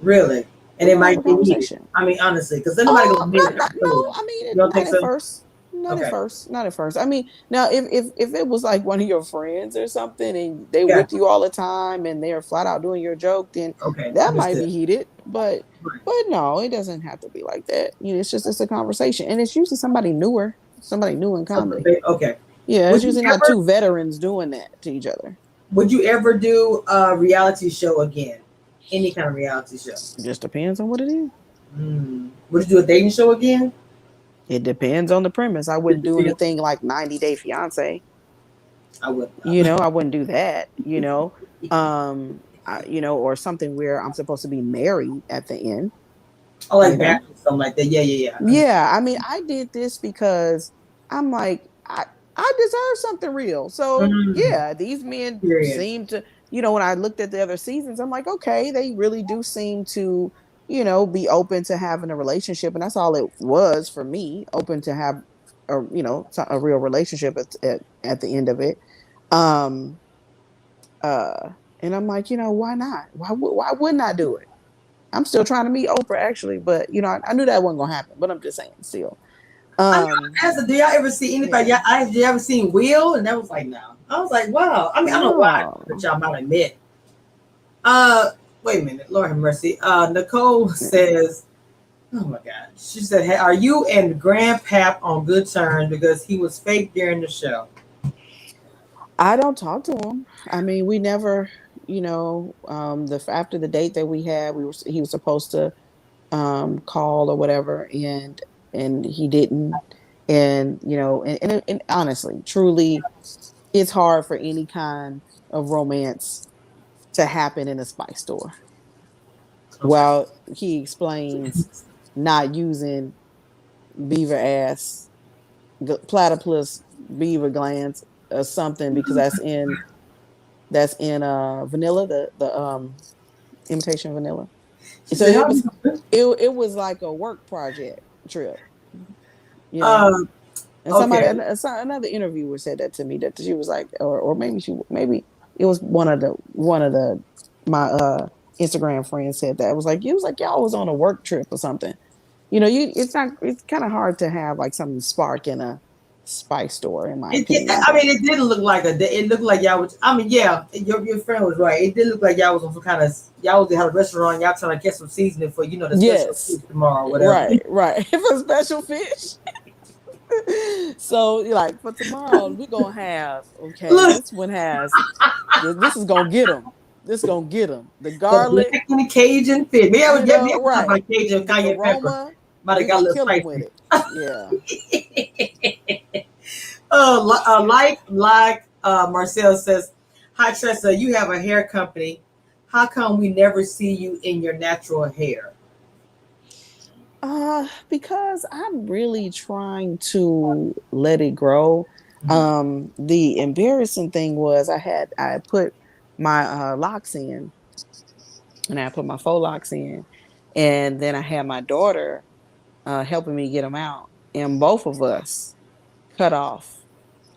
really? And We're it gonna have might a get heated. I I mean, honestly, because then nobody gonna hear it. No, So, I mean you don't not think at so? first. Not at Okay. first. Not at first. I mean, now if it was like one of your friends or something and they Yeah. with you all the time and they're flat out doing your joke, then Okay. that might Understood. be heated. Right. But no, it doesn't have to be like that. It's a conversation. And it's usually somebody newer, somebody new in comedy. Okay. Yeah, it's Would you usually not ever? two veterans doing that to each other. Would you ever do a reality show again? Any kind of reality show? Just depends on what it is. Would you do a dating show again? It depends on the premise. I Did wouldn't you do feel? anything like 90 Day Fiance. I would. I would. I wouldn't do that, or something where I'm supposed to be married at the end, I you like know. Bachelor, something like that. Yeah, yeah, yeah. Understand. Yeah, I mean, I did this because I'm like, I deserve something real. So Mm, yeah, these men period. seem to, when I looked at the other seasons, I'm like, okay, they really do seem to, be open to having a relationship, and that's all it was for me, open to have a real relationship at the end of it. Um, and I'm like, why not? Why wouldn't I do it? I'm still trying to meet Oprah actually, but I knew that wasn't gonna happen. But I'm just saying, still. I know. Um, As a, do y'all ever see anybody? yeah. Did you ever seen Will? And that was like, no. I was like, wow. I mean, I don't know why, but Oh, y'all might admit. Uh, wait a minute. Lord have mercy. Nicole says, oh my God. She said, hey, are you and Grandpap on good terms because he was fake during the show? I don't talk to him. I mean, we never, the after the date that we had, he was supposed to call or whatever, and he didn't. And and honestly, truly, it's hard for any kind of romance to happen in a spice store. Okay. While he explains not using beaver ass, platypus beaver glands or something because that's in vanilla, the imitation vanilla. She So said, how it do was you? it was like a work project trip, you know. Um, And okay. another interviewer said that to me, that she was like, or maybe it was one of the my Instagram friends said that. It was like y'all was on a work trip or something. It's kind of hard to have like something spark in a spice store, in my opinion. I mean, it didn't look like a. It looked like y'all was. I mean, yeah, your friend was right. It did look like y'all was on some kind of. Y'all was at a restaurant. Y'all trying to get some seasoning for the special Yes, food tomorrow or whatever. right. For special fish. So like for tomorrow, we're gonna have, okay, Look, this one has this is gonna get them. This gonna get them. The the garlic, black and the Cajun fish. Maybe I was yeah, maybe I right? about Cajun The cayenne pepper. aroma, Might have we're got a gonna little kill them with spicy. it. Yeah. Marcel says, "Hi Tressa, you have a hair company. How come we never see you in your natural hair?" Because I'm really trying to let it grow. The embarrassing thing was I put my locks in, and I put my faux locks in, and then I had my daughter helping me get them out, and both of us cut off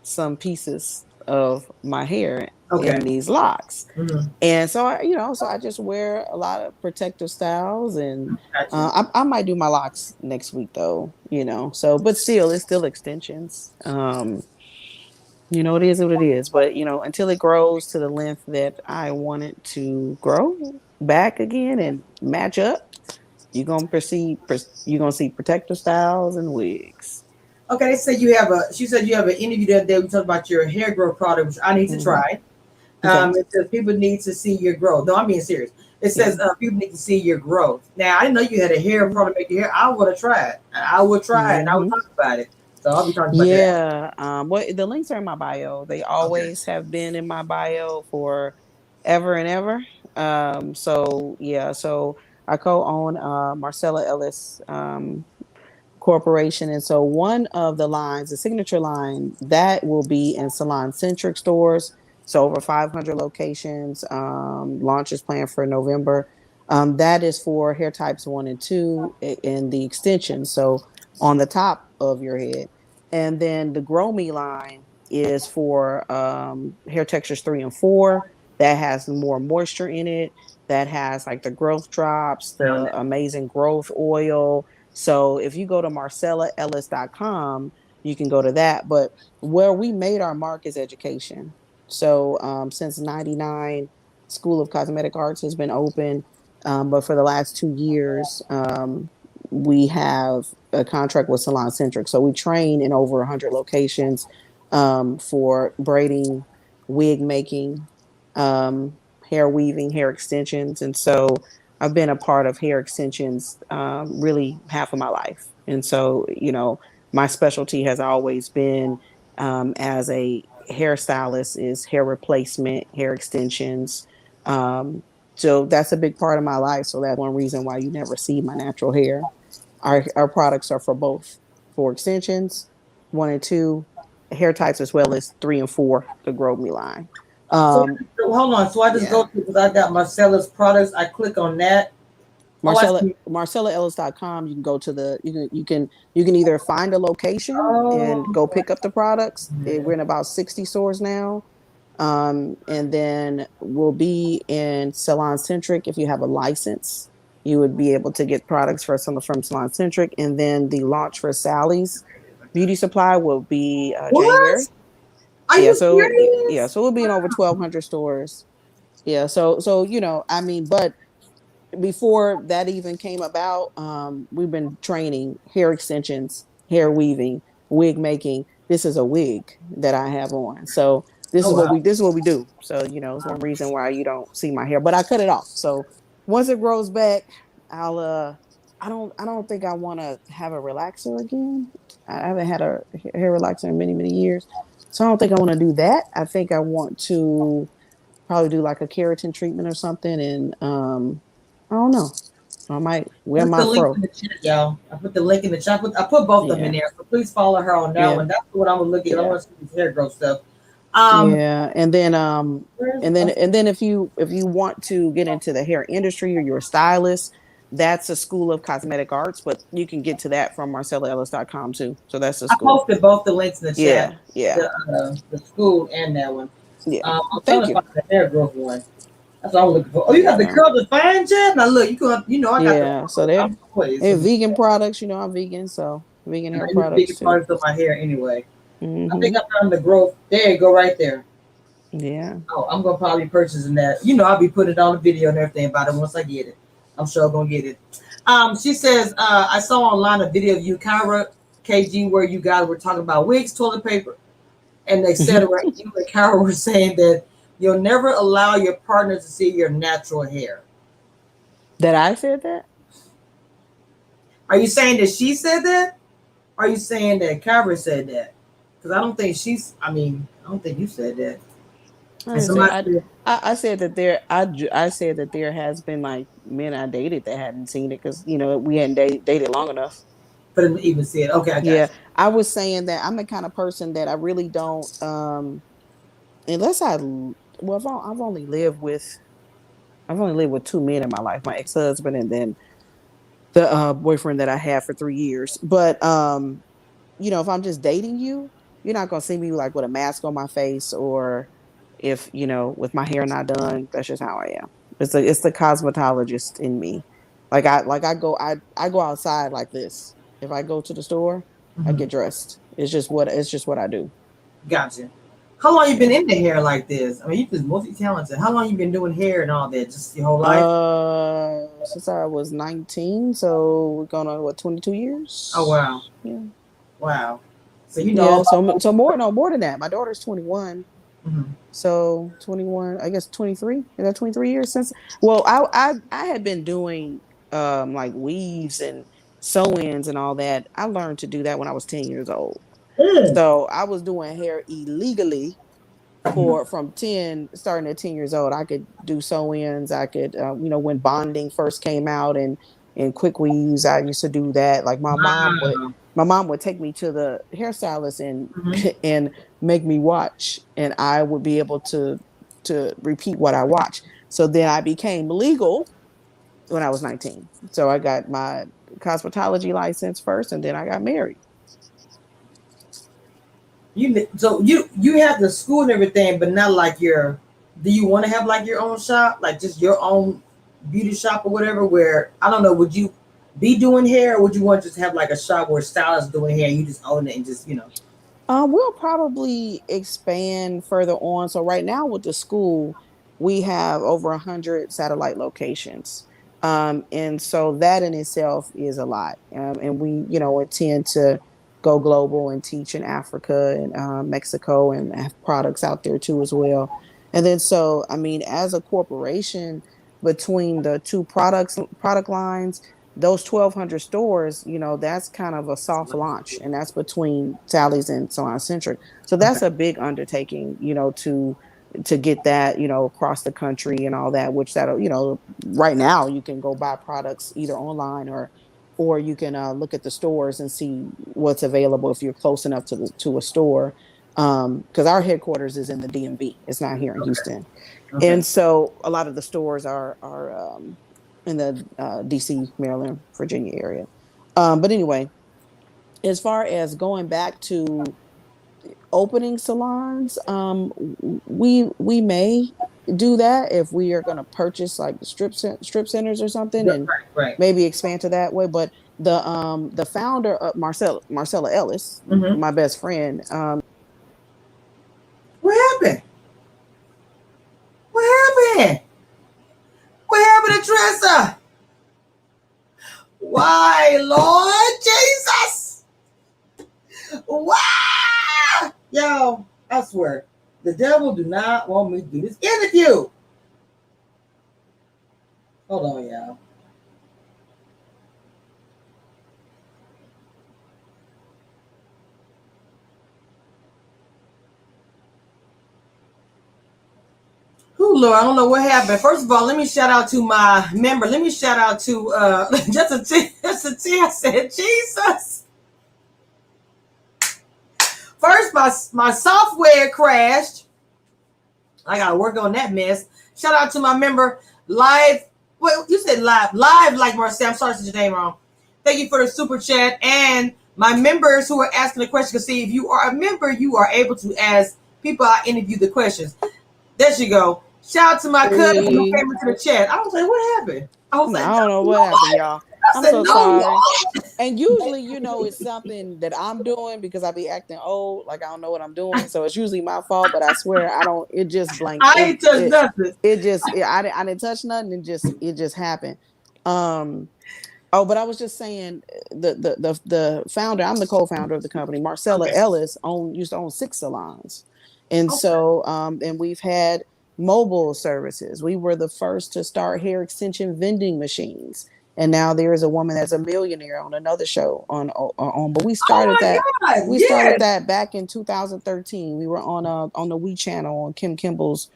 some pieces of my hair in Okay. these locks. Mm-hmm. And so I just wear a lot of protective styles, and Gotcha. I might do my locks next week though, So, but still, it's still extensions. It is what it is. But until it grows to the length that I want it to grow back again and match up, you're gonna see protective styles and wigs. Okay, they said you have a. She said you have an interview the other day. We talked about your hair growth product, which I need to Hmm. try. Okay. It says people need to see your growth. No, I'm being serious. It Yeah. says people need to see your growth. Now, I didn't know you had a hair Mm-hmm. product make your hair. I would have tried. I would try it, and I would Mm-hmm. talk about it. So I'll be talking about that. Yeah. Well, the links are in my bio. They Okay. always have been in my bio for ever and ever. So yeah. So I co-own Marcella Ellis Corporation, and so one of the lines, the signature line, that will be in Salon Centric stores. So over 500 locations. Launch is planned for November. That is for hair types 1 and 2 in the extension. So on the top of your head. And then the Grow Me line is for hair textures 3 and 4 that has more moisture in it, that has like the growth drops, Found the that. amazing growth oil. So if you go to marcellaellis.com, you can go to that. But where we made our mark is education. So since 99, School of Cosmetic Arts has been open. But for the last 2 years, we have a contract with Salon Centric. So we train in over 100 locations for braiding, wig making, hair weaving, hair extensions. And so I've been a part of hair extensions really half of my life. And so, my specialty has always been as a hairstylist is hair replacement, hair extensions. So that's a big part of my life. So that's one reason why you never see my natural hair. Our products are for both, for extensions, 1 and 2, hair types, as well as 3 and 4, the Grow Me line. So Um, hold on. So I just go yeah. to because I got Marcella's products. I click on that. Oh, I Marcella see. MarcellaEllis.com, you can go to the you can either find a location and Oh, go pick up the products. mhm. We're in about 60 stores now. And then we'll be in Salon Centric. If you have a license, you would be able to get products from Salon Centric. And then the launch for Sally's Beauty Supply will be January. What? Are Yeah, you so yeah, serious? so we'll be in over 1,200 stores. Yeah, so I mean, but before that even came about, we've been training hair extensions, hair weaving, wig making. This is a wig that I have on. So Oh wow. this is what we do. So, it's one reason why you don't see my hair, but I cut it off. So once it grows back, I'll I don't think I want to have a relaxer again. I haven't had a hair relaxer in many, many years. So I don't think I want to do that. I think I want to probably do like a keratin treatment or something. And I don't know. I might wear Put my the link fro. in the chat, y'all. I put the link in the chat. I put both of them in Yeah, there. So please follow her on that yeah, one. That's what I'm gonna look at. I yeah, want to see this hair growth stuff. Um, yeah. And then where's if you want to get into the hair industry or you're a stylist, that's a School of Cosmetic Arts, but you can get to that from marcellaellis.com too. So that's the I school. posted both the links in the chat, Yeah, yeah, the school and that one. yeah. I'm trying Thank to you. find the hair growth one. That's what I'm looking for. Oh, you got the Yeah. curl define chat? Now look, I got the Yeah. So they're I'm always they're some vegan products, I'm vegan, so vegan and hair I use bigger products too. parts of my hair anyway. I think Hmm. I found the growth. There you go, right there. Yeah. Oh, I'm gonna probably be purchasing that. I'll be putting it on the video and everything about it once I get it. I'm sure I'm gonna get it. She says, I saw online a video of you, Kyra KG, where you guys were talking about wigs, toilet paper, and etc. You and Kyra were saying that you'll never allow your partner to see your natural hair. That I said that? Are you saying that she said that? Are you saying that Kyra said that? Because I don't think I don't think you said that. I And didn't say somebody I. said, I said that I said that there has been like men I dated that hadn't seen it because we hadn't dated long enough. but it even said, okay, I got Yeah, you. I was saying that I'm the kind of person that I really don't unless I've only lived with 2 men in my life, my ex-husband and then the boyfriend that I had for 3 years. But if I'm just dating you, you're not gonna see me like with a mask on my face or if with my hair not done. That's just how I am. It's the cosmetologist in me. I go outside like this. If I go to the store, I Mhm. get dressed. It's just what I do. Gotcha. How long you been Yeah. in the hair like this? I mean, you just multi-talented. How long you been doing hair and all that? Just your whole life? Since I was 19, so we're going on what, 22 Oh wow, years? Yeah. wow. So you know all Yeah, so about. so more no more than that. My daughter's 21. Mhm. So 21, I guess 23. Is that 23 years since? Well, I had been doing like weaves and sew-ins and all that. I learned to do that when I was 10 years old. Mm. So I was doing hair illegally Mhm. from 10, starting at 10 years old. I could do sew-ins. I could when bonding first came out and quick weaves, I used to do that. Like Wow. my mom would take me to the hairstylist and Hmm. and make me watch, and I would be able to repeat what I watched. So then I became legal when I was 19. So I got my cosmetology license first, and then I got married. So you have the school and everything, but not like your. Do you want to have like your own shop, like just your own beauty shop or whatever? Where I don't know, would you be doing hair, or would you want to just have like a shop where stylists doing hair, and you just own it and just We'll probably expand further on. So right now with the school, we have over 100 satellite locations. And so that in itself is a lot. And we, intend to go global and teach in Africa and Mexico, and have products out there too as well. And then so, I mean, as a corporation, between the two product lines, those 1,200 stores, that's kind of a soft launch, and that's between Sally's and Salon Centric. So okay, that's a big undertaking, to get that, across the country and all that, which that'll, right now you can go buy products either online, or you can look at the stores and see what's available if you're close enough to a store. Because our headquarters is in the DMV. It's not here in okay, Houston. okay. And so a lot of the stores are in the DC, Maryland, Virginia area. But anyway, as far as going back to opening salons, we may do that if we are going to purchase like strip centers or something, and Right, right. maybe expand to that way. But the founder of Marcella Ellis, Mm-hmm. my best friend, What happened? What happened? What happened to Tressa? Why, Lord Jesus? Why? Yo, I swear, the devil do not want me to do this interview. Hold on, y'all. Who, Lord, I don't know what happened. First of all, let me shout out to my member. Let me shout out to just a T. I said, Jesus. First, my software crashed. I gotta work on that mess. Shout out to my member live. Well, you said live like Marcel. I'm sorry, I said your name wrong. Thank you for the super chat, and my members who are asking the question. Cause see, if you are a member, you are able to ask people I interview the questions. There you go. Shout out to my cousin who we came into the chat. I was like, what happened? I was no, like, I no, don't know what happened, Lord. y'all. I I'm said, so no, sorry. Lord. And usually, it's something that I'm doing because I be acting old, like I don't know what I'm doing. So it's usually my fault. But I swear, I don't. It just blank. I It ain't touched it nothing. it just. I didn't touch nothing. It just happened. Um. Oh, but I was just saying, the founder. I'm the co-founder of the company. Marcella Okay. Ellis used to own 6 salons, and Okay. so and we've had mobile services. We were the first to start hair extension vending machines, and now there is a woman that's a millionaire on another show on. But we Oh started that. my God. We started Yes. that back in 2013. We were on the We channel on Kim Kimball's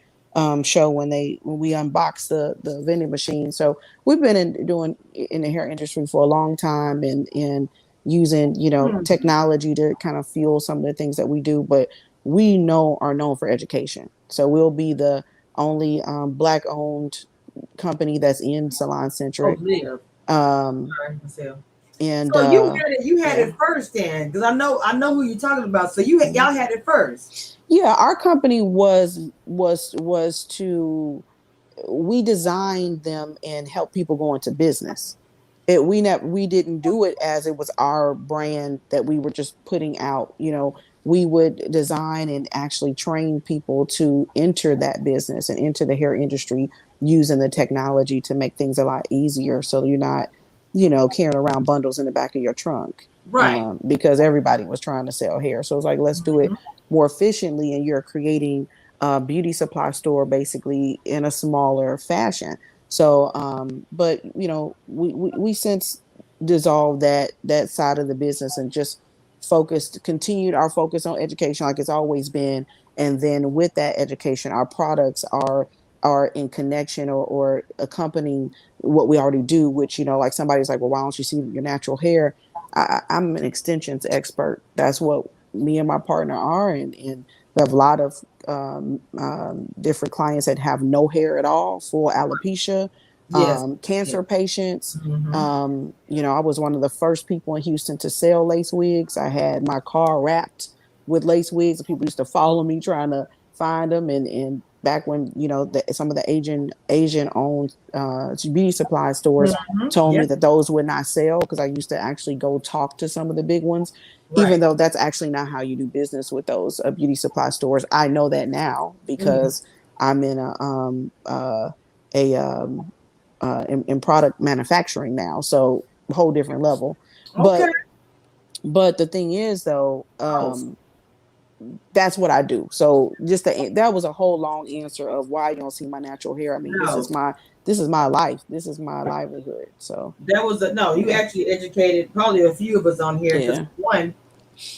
show when we unboxed the vending machine. So we've been doing in the hair industry for a long time, and using Hmm. technology to kind of fuel some of the things that we do. But we are known for education. So we'll be the only black owned company that's in Salon Oh, Centric. live. Um, Sorry, myself. and So you had yeah. it first then, because I know who you're talking about. So Mhm. y'all had it first. Yeah, our company was to we designed them and help people go into business. We didn't do it as it was our brand that we were just putting out. We would design and actually train people to enter that business and enter the hair industry using the technology to make things a lot easier, so you're not carrying around bundles in the back of your trunk, Right. because everybody was trying to sell hair. So it's like, let's do it Mhm. more efficiently, and you're creating a beauty supply store basically in a smaller fashion. So, but we since dissolved that side of the business, and just continued our focus on education like it's always been. And then with that education, our products are in connection, or accompanying what we already do, which, like somebody's like, well, why don't you see your natural hair? I'm an extensions expert. That's what me and my partner are, and we have a lot of different clients that have no hair at all, full alopecia, Yes. Yes. cancer patients. Mm-hmm. I was one of the first people in Houston to sell lace wigs. I had my car wrapped with lace wigs, and people used to follow me trying to find them. And back when some of the Asian owned beauty supply stores Mm-hmm. told me Yep. that those would not sell because I used to actually go talk to some of the big ones, even Right. though that's actually not how you do business with those beauty supply stores. I know that now Mm. because I'm in a in product manufacturing now, so whole different level. Okay. But the thing is though, Oh, that's what I do. So that was a whole long answer of why you don't see my natural hair. I mean, no. this is my life. This is my livelihood. So That was a no. You yeah, actually educated probably a few of us on here because yeah. one,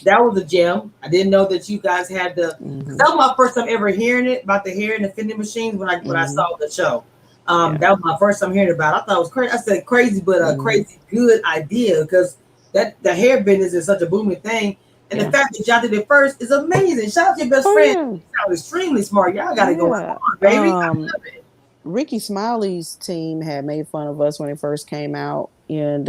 that was a gem. I didn't know that you guys had the. Cause Hmm. that was my first time ever hearing it about the hair and the fitting machines when I Hmm. saw the show. Yeah. That was my first time hearing about it. I thought it was crazy. I said crazy, but a Hmm. crazy good idea because that the hair business is such a booming thing, and the Yeah. fact that y'all did it first is amazing. Shout out to your best Oh friend. yeah. You sound extremely smart. Y'all got to go Yeah. on, baby. I love it. Ricky Smiley's team had made fun of us when it first came out, and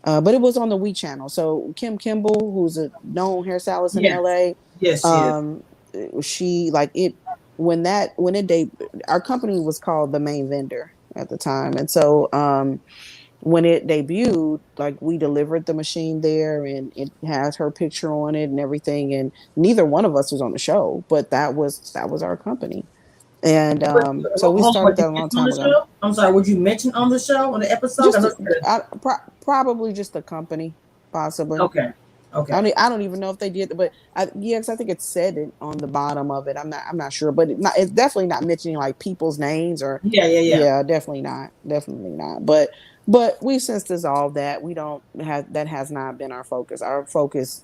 but it was on the We channel. So Kim Kimball, who's a known hairstylist in Yes, LA, yes, she is. um, she like it when it our company was called The Main Vendor at the time, and so when it debuted, like we delivered the machine there, and it has her picture on it and everything, and neither one of us was on the show, but that was our company, and so we Hold on, started would you that a long mention on time the ago. show? I'm sorry, would you mention on the show on the episode? I Just know you said probably just the company, possibly. okay, okay, I don't even know if they did, but yeah, 'cause I think it said it on the bottom of it. I'm not sure, but it's definitely not mentioning like people's names or, yeah, yeah, yeah. yeah, definitely not. But we since dissolved that. We don't have that has not been our focus. Our focus,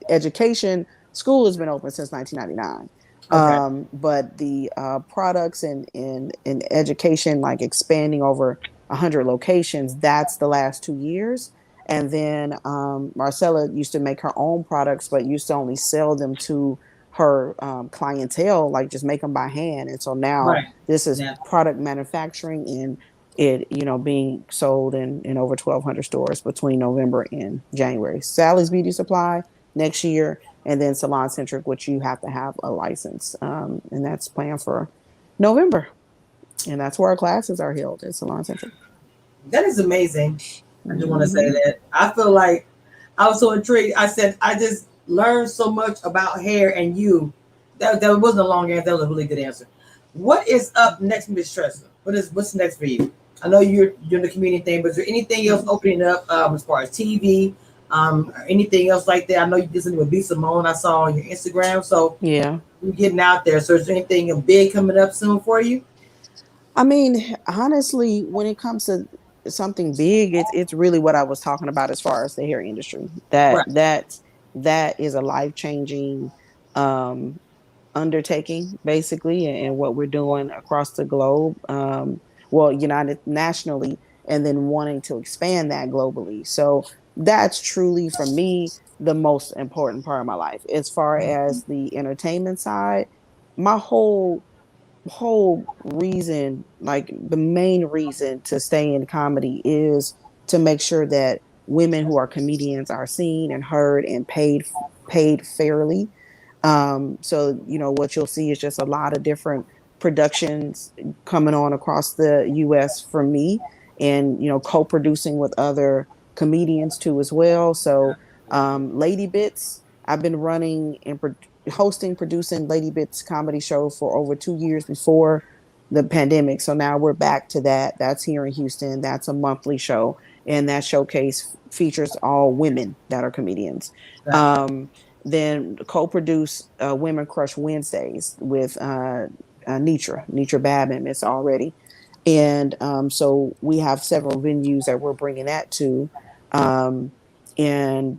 education, school has been open since 1999. Okay, But the products and education, like expanding over 100 locations, that's the last 2 years. And then Marcella used to make her own products, but used to only sell them to her clientele, like just make them by hand. And so now right. this is Now, product manufacturing, and it being sold in over 1,200 stores between November and January. Sally's Beauty Supply next year, and then Salon Centric, which you have to have a license, and that's planned for November. And that's where our classes are held at Salon Centric. that is amazing. I just want to say Mm-hmm. that I feel like I was so intrigued. I said I just learned so much about hair and you. That wasn't a long answer. That was a really good answer. What is up next, Miss Tressa? What's next for you? I know you're doing the comedian thing, but is there anything else opening up as far as TV, or anything else like that? I know you did something with B Simone. I saw on your Instagram, so Yeah. you're getting out there. So is there anything big coming up soon for you? I mean, honestly, when it comes to something big, it's really what I was talking about as far as the hair industry. Right. That is a life changing um, undertaking, basically, and what we're doing across the globe. Well, united nationally, and then wanting to expand that globally. So that's truly for me the most important part of my life. As far as the entertainment side, my whole reason, like the main reason to stay in comedy is to make sure that women who are comedians are seen and heard and paid fairly. So what you'll see is just a lot of different productions coming on across the US for me, and co-producing with other comedians too as well. So Lady Bits, I've been running and hosting, producing Lady Bits comedy show for over 2 years before the pandemic. So now we're back to that. That's here in Houston. That's a monthly show, and that showcase features all women that are comedians. Gotcha. Um, then co-produce Women Crush Wednesdays with Nitra Babin. It's already, and so we have several venues that we're bringing that to, and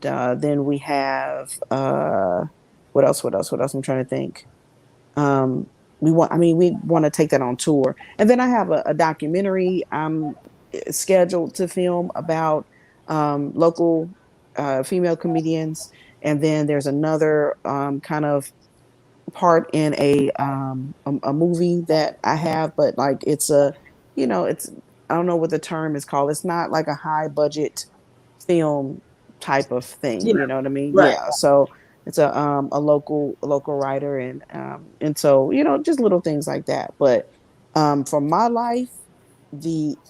then we have what else? What else? What else? I'm trying to think. Um, we want to take that on tour, and then I have a documentary I'm scheduled to film about local female comedians, and then there's another kind of part in a movie that I have, but like it's a, it's, I don't know what the term is called. It's not like a high budget film type of thing. Yeah. You know what I mean? Right. Yeah. So it's a local writer, and so just little things like that. But for my life,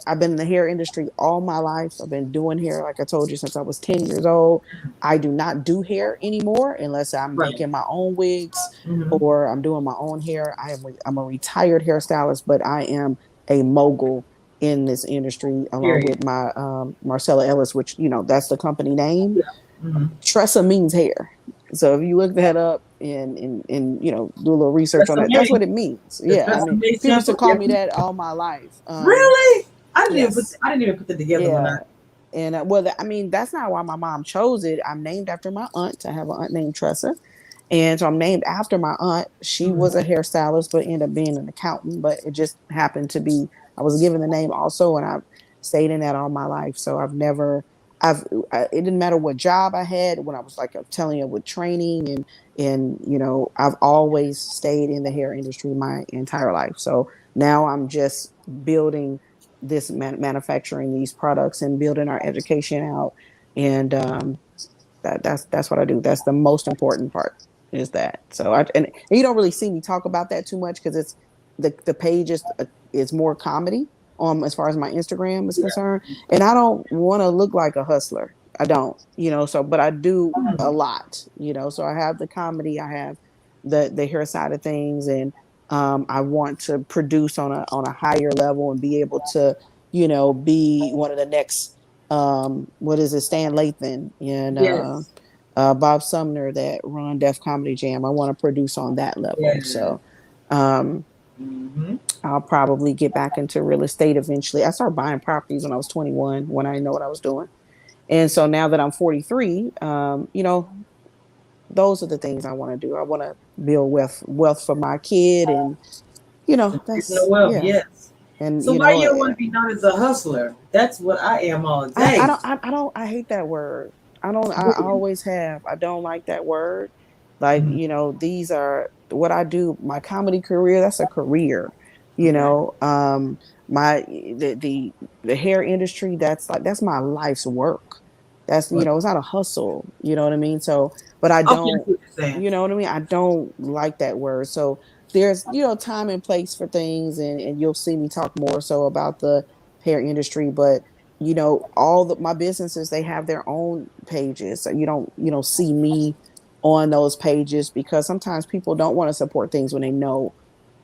I've been in the hair industry all my life. I've been doing hair, like I told you, since I was 10 years old. I do not do hair anymore unless I'm Right. making my own wigs Mm-hmm. or I'm doing my own hair. I'm a retired hairstylist, but I am a mogul in this industry along Period. with my Marcella Ellis, which that's the company name. Yeah. Mm-hmm. Tressa means hair. So if you look that up and do a little research That's on that, that's what amazing. it means. The Yeah, I mean, Sesame people used to Simple. call me that all my life. Really? Yes, I didn't even put that together when I. yeah. And well, I mean, that's not why my mom chose it. I'm named after my aunt. I have an aunt named Tressa. And so I'm named after my aunt. She Mhm. was a hairstylist, but ended up being an accountant. But it just happened to be, I was given the name also, and I've stayed in that all my life. So it didn't matter what job I had when I was like, I'm telling you, with training and I've always stayed in the hair industry my entire life. So now I'm just building this manufacturing these products and building our education out. And that's what I do. That's the most important part is that. So and you don't really see me talk about that too much because it's the page is more comedy as far as my Instagram is Yeah. concerned, and I don't want to look like a hustler. I don't, so but I do a Mhm. lot, so I have the comedy, I have the hair side of things, and I want to produce on a higher level and be able to be one of the next what is it, Stan Lathan and Yes. Bob Sumner that run Def Comedy Jam. I want to produce on that level. Yeah. So um, Mm-hmm. I'll probably get back into real estate eventually. I started buying properties when I was 21, when I didn't know what I was doing. And so now that I'm 43, those are the things I want to do. I want to build wealth for my kid, and Generational that's wealth. yeah. Yes. And So why you don't want to be known as a hustler? That's what I am all day. I hate that word. I always have. I don't like that word. Like, Mhm. these are what I do, my comedy career, that's a career. You Okay. know, my the hair industry, that's my life's work. That's, Right. it's not a hustle, you know what I mean? So, but I Okay, I see don't, what you're saying. you know what I mean? I don't like that word. So there's, time and place for things, and you'll see me talk more so about the hair industry, but all my businesses, they have their own pages, so you don't see me on those pages because sometimes people don't want to support things when they know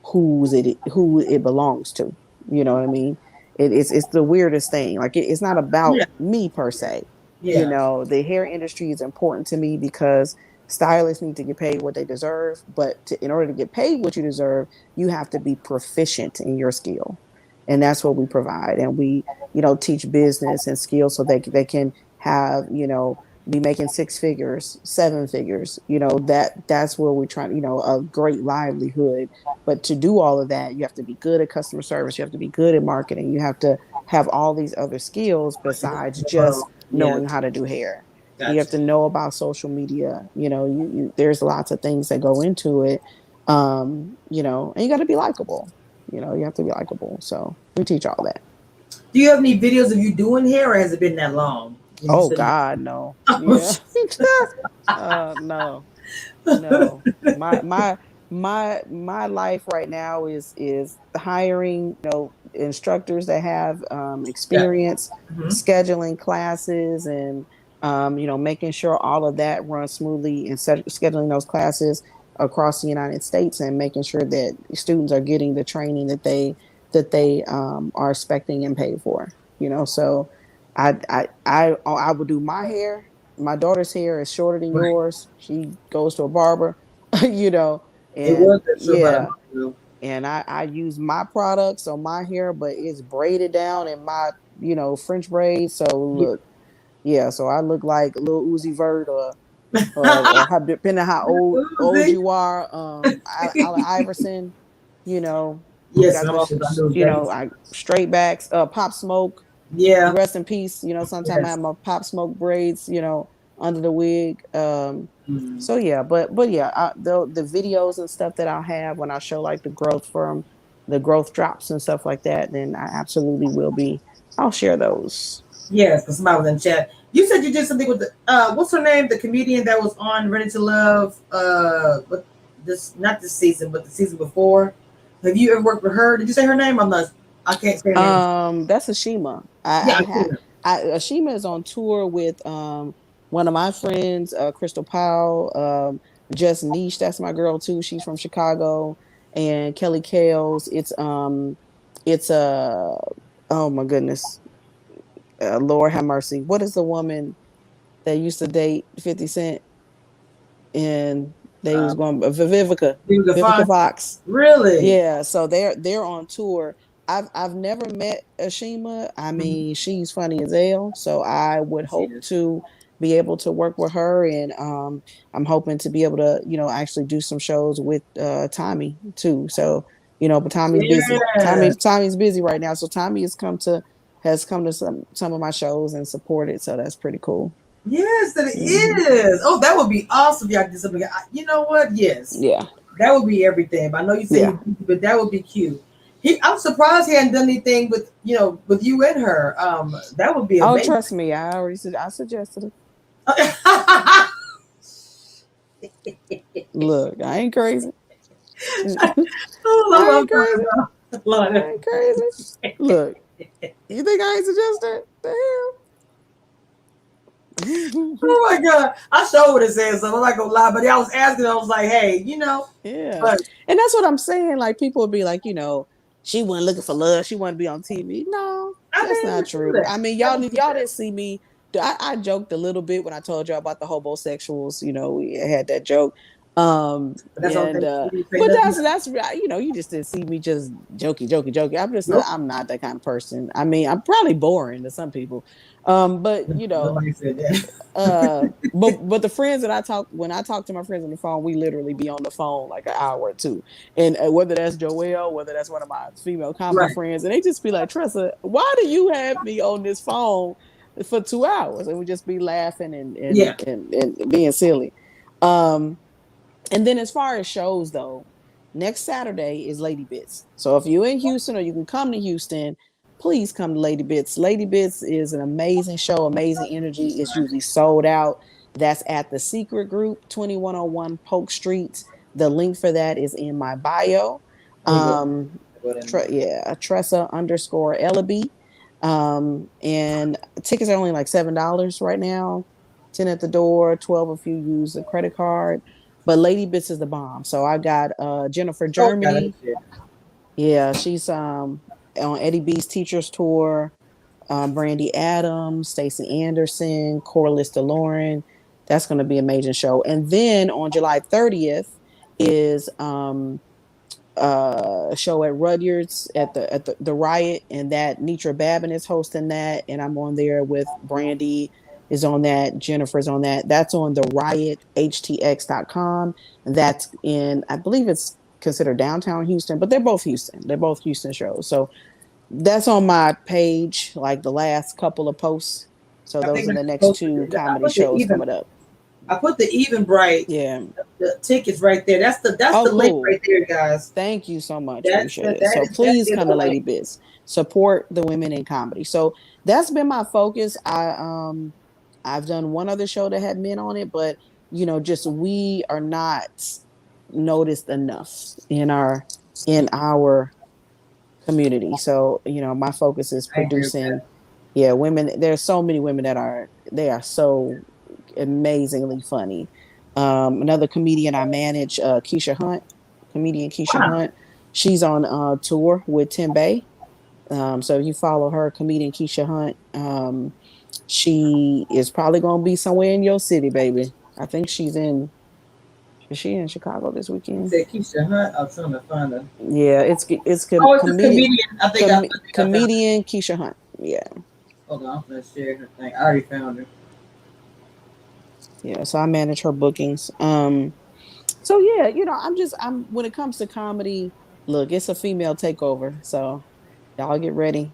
who it belongs to. You know what I mean? It's the weirdest thing. Like it's not about Yeah. me per se. Yeah. The hair industry is important to me because stylists need to get paid what they deserve, but in order to get paid what you deserve, you have to be proficient in your skill, and that's what we provide. And we teach business and skills so they can have be making six figures, seven figures. That's where we're trying, a great livelihood. But to do all of that, you have to be good at customer service, you have to be good at marketing, you have to have all these other skills besides just Well, yes. knowing how to do hair. You have Gotcha. to know about social media. There's lots of things that go into it. And you got to be likable. You have to be likable. So we teach all that. Do you have any videos of you doing hair, or has it been that long? And you Oh said, God, no. oh, Yeah. No. No. My life right now is hiring, instructors that have yeah. experience, Hmm. scheduling classes, and making sure all of that runs smoothly, and scheduling those classes across the United States, and making sure that students are getting the training that they are expecting and paid for. So I would do my hair. My daughter's hair is shorter than Right. yours. She goes to a barber, you know, It was and that show about a yeah, month ago. and I use my products on my hair, but it's braided down in my, French braids. So Yeah. look, yeah, so I look like Lil Uzi Vert or how, depending on how old Uzi. you are, Allen Iverson, Yes, got I'm the also I know days. I straight backs, Pop Smoke, Yeah. rest in peace. Sometimes I have Yes. my Pop Smoke braids, under the wig. So yeah, but yeah, the videos and stuff that I'll have when I show like the growth from the growth drops and stuff like that, then I absolutely will be. I'll share those. Yes, because somebody was in chat. You said you did something with the what's her name? The comedian that was on Ready to Love. But this not this season, but the season before. Have you ever worked with her? Did you say her name? I'm not. I can't say her name. That's Ashima. Yeah, I I had seen her. Ashima is on tour with one of my friends, Crystal Powell, Just Niche. That's my girl too. She's from Chicago, and Kelly Kales. It's oh my goodness, Lord have mercy. What is the woman that used to date 50 Cent and they was Um, going Vivica, Vivica Vivica Fox. Fox. Really? Yeah, so they're on tour. I've never met Ashima. I Mhm. mean, she's funny as hell. So I would She hope is. to be able to work with her, and I'm hoping to be able to, actually do some shows with Tommy too. So, but Tommy's busy. Yeah. Tommy's busy right now. So Tommy has come to some of my shows and supported. So that's pretty cool. Yes, that it Hmm. is. Oh, that would be awesome if y'all did something. You know what? Yes, Yeah, that would be everything. But I know you say yeah. he, but that would be cute. I'm surprised he hadn't done anything with with you and her. That would be Oh, amazing. trust me, I suggested it. Look, I ain't crazy. Oh, I I ain't crazy. love I ain't crazy. Look, you think I ain't suggest that? The hell? Oh my god, I sure would have said something. I'm not gonna lie, but I was asking. I was like, hey, Yeah. but And that's what I'm saying. Like people would be like, she wasn't looking for love. She wanted to be on TV. No, I that's didn't not even see true. that. I mean, I didn't see y'all that. didn't see me. I joked a little bit when I told y'all about the homosexuals. We had that joke. But that's the only And thing. You didn't say but nothing. that's you just didn't see me just jokey. Nope. I'm not that kind of person. I mean, I'm probably boring to some people. But Nobody said that. but the friends that I talk when I talk to my friends on the phone, we literally be on the phone like an hour or two, and whether that's Joelle, whether that's one of my female comedy Right. friends, and they just be like, Tressa, why do you have me on this phone for 2 hours? And we just be laughing Yeah. and being silly. Um, and then as far as shows though, next Saturday is Lady Bits. So if you're in Houston or you can come to Houston, please come to Lady Bits. Lady Bits is an amazing show, amazing energy. It's usually sold out. That's at the Secret Group, 2101 Polk Street. The link for that is in my bio. Let me go. Go there now. Yeah, Tressa underscore Ellaby. And tickets are only like $7 right now. 10 at the door, 12 if you use a credit card. But Lady Bits is the bomb. So I got Jennifer Oh, yeah, let me Germany. see. Yeah, she's on Eddie B's Teachers Tour. Brandy Adams, Stacey Anderson, Corliss DeLauren. That's going to be a major show. And then on July 30th is a show at Rudyard's at the Riot, and that Nitra Babin is hosting that, and I'm on there with Brandy is on that, Jennifer's on that. That's on the riothtx.com. That's in, I believe it's considered downtown Houston, but they're both Houston. They're both Houston shows. So that's on my page, like the last couple of posts. So I those think are I the next posted two it. I comedy put the shows even. coming up. I put the even bright Yeah. the tickets right there. That's Oh, the link cool. right there, guys. Thank you so much. That's Appreciate the it. So that please is come the to Lady link. Biz. Support the women in comedy. So that's been my focus. I've done one other show that had men on it, but just we are not noticed enough in our community. So, my focus is I agree with producing, that. yeah, women. There's so many women they are so amazingly funny. Another comedian I manage, Keisha Hunt, comedian Keisha Wow. Hunt. She's on tour with Tim Bay. So if you follow her, comedian Keisha Hunt, she is probably gonna be somewhere in your city, baby. I think is she in Chicago this You weekend? said Keisha Hunt. I'm trying to find her. Yeah, it's Oh, it's this comedian comedian. I think I found her. comedian Keisha Hunt. Yeah. Hold on, I'm gonna share her thing. I already found her. Yeah, so I manage her bookings. So yeah, I'm when it comes to comedy, look, it's a female takeover. So y'all get ready.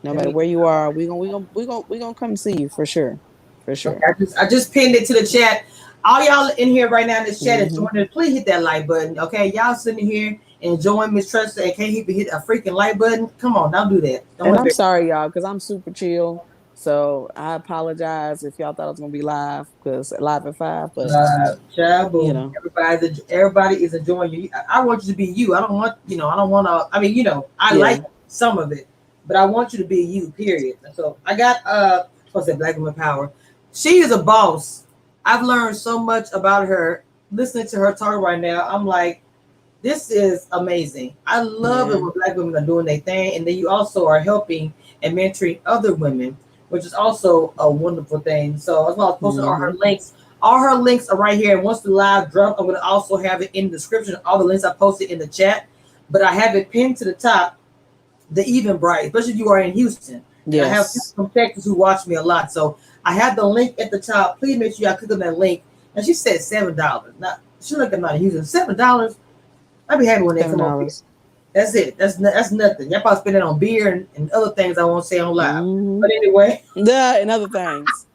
No Let matter me. where you are, we gonna come see you for sure. for Okay, sure. I just pinned it to the chat. All y'all in here right now in this chat is Hmm. joining. Please hit that like button. Okay, y'all sitting here enjoying Miss Tressa and can't even hit a freaking like button. Come on, don't do that. Don't And I'm embarrass. sorry, y'all, because I'm super chill. So I apologize if y'all thought I was gonna be live, because live at 5, but Child, you boom. know, Everybody is enjoying you. I want you to be you. I don't want, I don't want to. I mean, I like yeah. some of it, but I want you to be you. Period. So I got what's that? Black woman power. She is a boss. I've learned so much about her listening to her talk right now. I'm like, this is amazing. I love it Yeah. when Black women are doing their thing, and then you also are helping and mentoring other women, which is also a wonderful thing. So as well as posting all her Hmm. links. All her links are right here. And once the live drop, I'm gonna also have it in the description. All the links I posted in the chat, but I have it pinned to the top. The Even Bright, especially if you are in Houston, and I have people Yes. from Texas who watch me a lot. So I have the link at the top. Please make sure y'all click on that link. And she said $7. Now she looked at my Houston. $7. I'd be happy when they Seven come over here. dollars. That's it. That's nothing. Y'all probably spend it on beer and other things I won't say on live. Mm-hmm. But anyway, Yeah, and other things.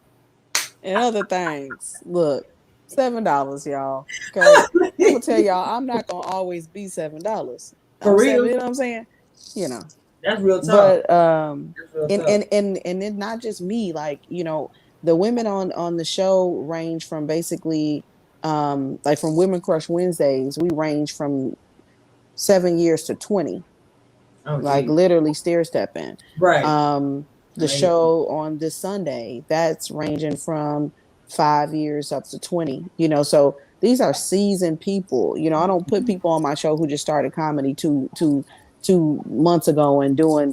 And other things. Look, $7, y'all. Okay. I'm gonna tell y'all, I'm not gonna always be $7. for I'm seven, real, you know what I'm saying? You know. that's real talk. But That's real and talk. and and and it's not just me, like, the women on the show range from basically, like from Women Crush Wednesdays, we range from 7 years to 20, Oh, like geez. literally stair stepping. Right. Um, the Amazing. show on this Sunday, that's ranging from 5 years up to 20. So these are seasoned people. I don't put people on my show who just started comedy two months ago and doing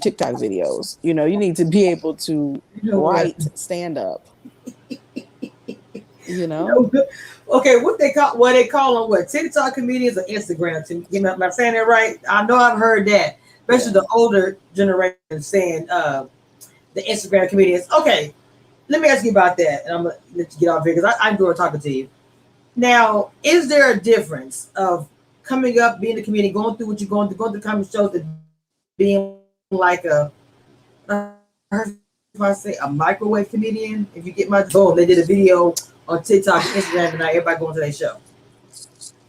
TikTok videos. You need to be able to You know what? write stand up. You You know, know, okay, what they call them, what, TikTok comedians or Instagram? Am I saying that right? I know I've heard that, especially yeah. the older generation saying the Instagram comedians. Okay, let me ask you about that, and I'm gonna let you get off here because I enjoy talking to you. Now, is there a difference of coming up, being a comedian, going through what you're going through comedy shows, and being like I heard if I say a microwave comedian, if you get my boom, they did a video on TikTok and Instagram, and now everybody going to their show.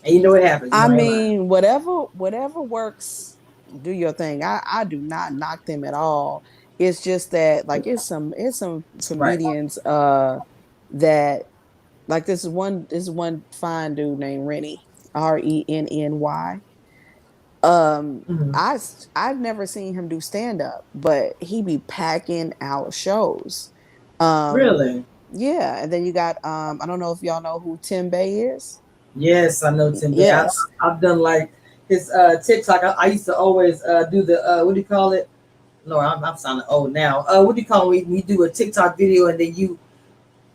And you know what happens. You I know, I ain't lying. mean, whatever works, do your thing. I do not knock them at all. It's just that, like, it's some Right. comedians that, like, this is one fine dude named Rennie, Renny. Mm-hmm. I've never seen him do stand up, but he be packing out shows. Um Really? yeah, and then you got, I don't know if y'all know who Tim Bay is. Yes, I know Tim Bay. Yes. I've done like his TikTok. I used to always do the what do you call it? No, I'm sounding old now. What do you call it when you do a TikTok video and then you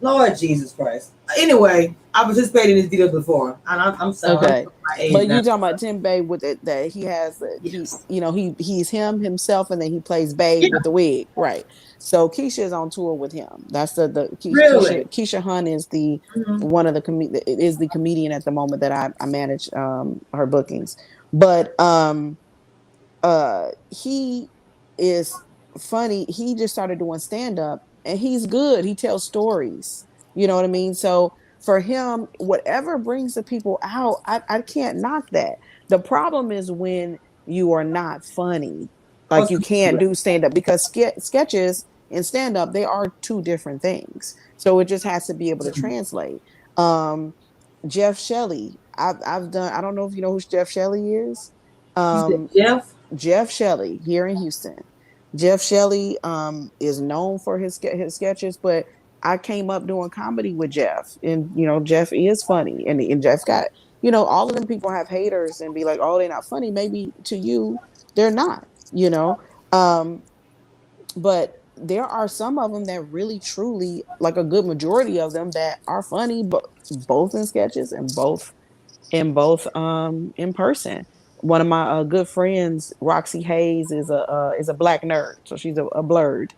Lord Jesus Christ. Anyway, I participated in this video before, and I'm sorry, I'm Okay. showing my age But now. you talking about Tim Bay with it, that he has, Yes. he's him himself, and then he plays Bay Yeah. with the wig, right? So Keisha is on tour with him. That's the Really. Keisha Hunt is the Mm-hmm. one of the is the comedian at the moment that I manage her bookings. But he is funny. He just started doing stand up, and he's good. He tells stories. You know what I mean? So for him, whatever brings the people out, I can't knock that. The problem is when you are not funny, I like was you can't do stand up, because sketches and stand up, they are two different things. So it just has to be able to translate. Um, Jeff Shelley, I've done. I don't know if you know who Jeff Shelley is. You said Um, Jeff? Jeff Shelley here in Houston. Jeff Shelley is known for his sketches, but I came up doing comedy with Jeff, and Jeff is funny, and Jeff got, all of them people have haters and be like, oh, they're not funny. Maybe to you they're not, um, but there are some of them that really truly, like a good majority of them, that are funny, but both in sketches and both in person. One of my good friends, Roxy Hayes, is a black nerd, so she's a blurred,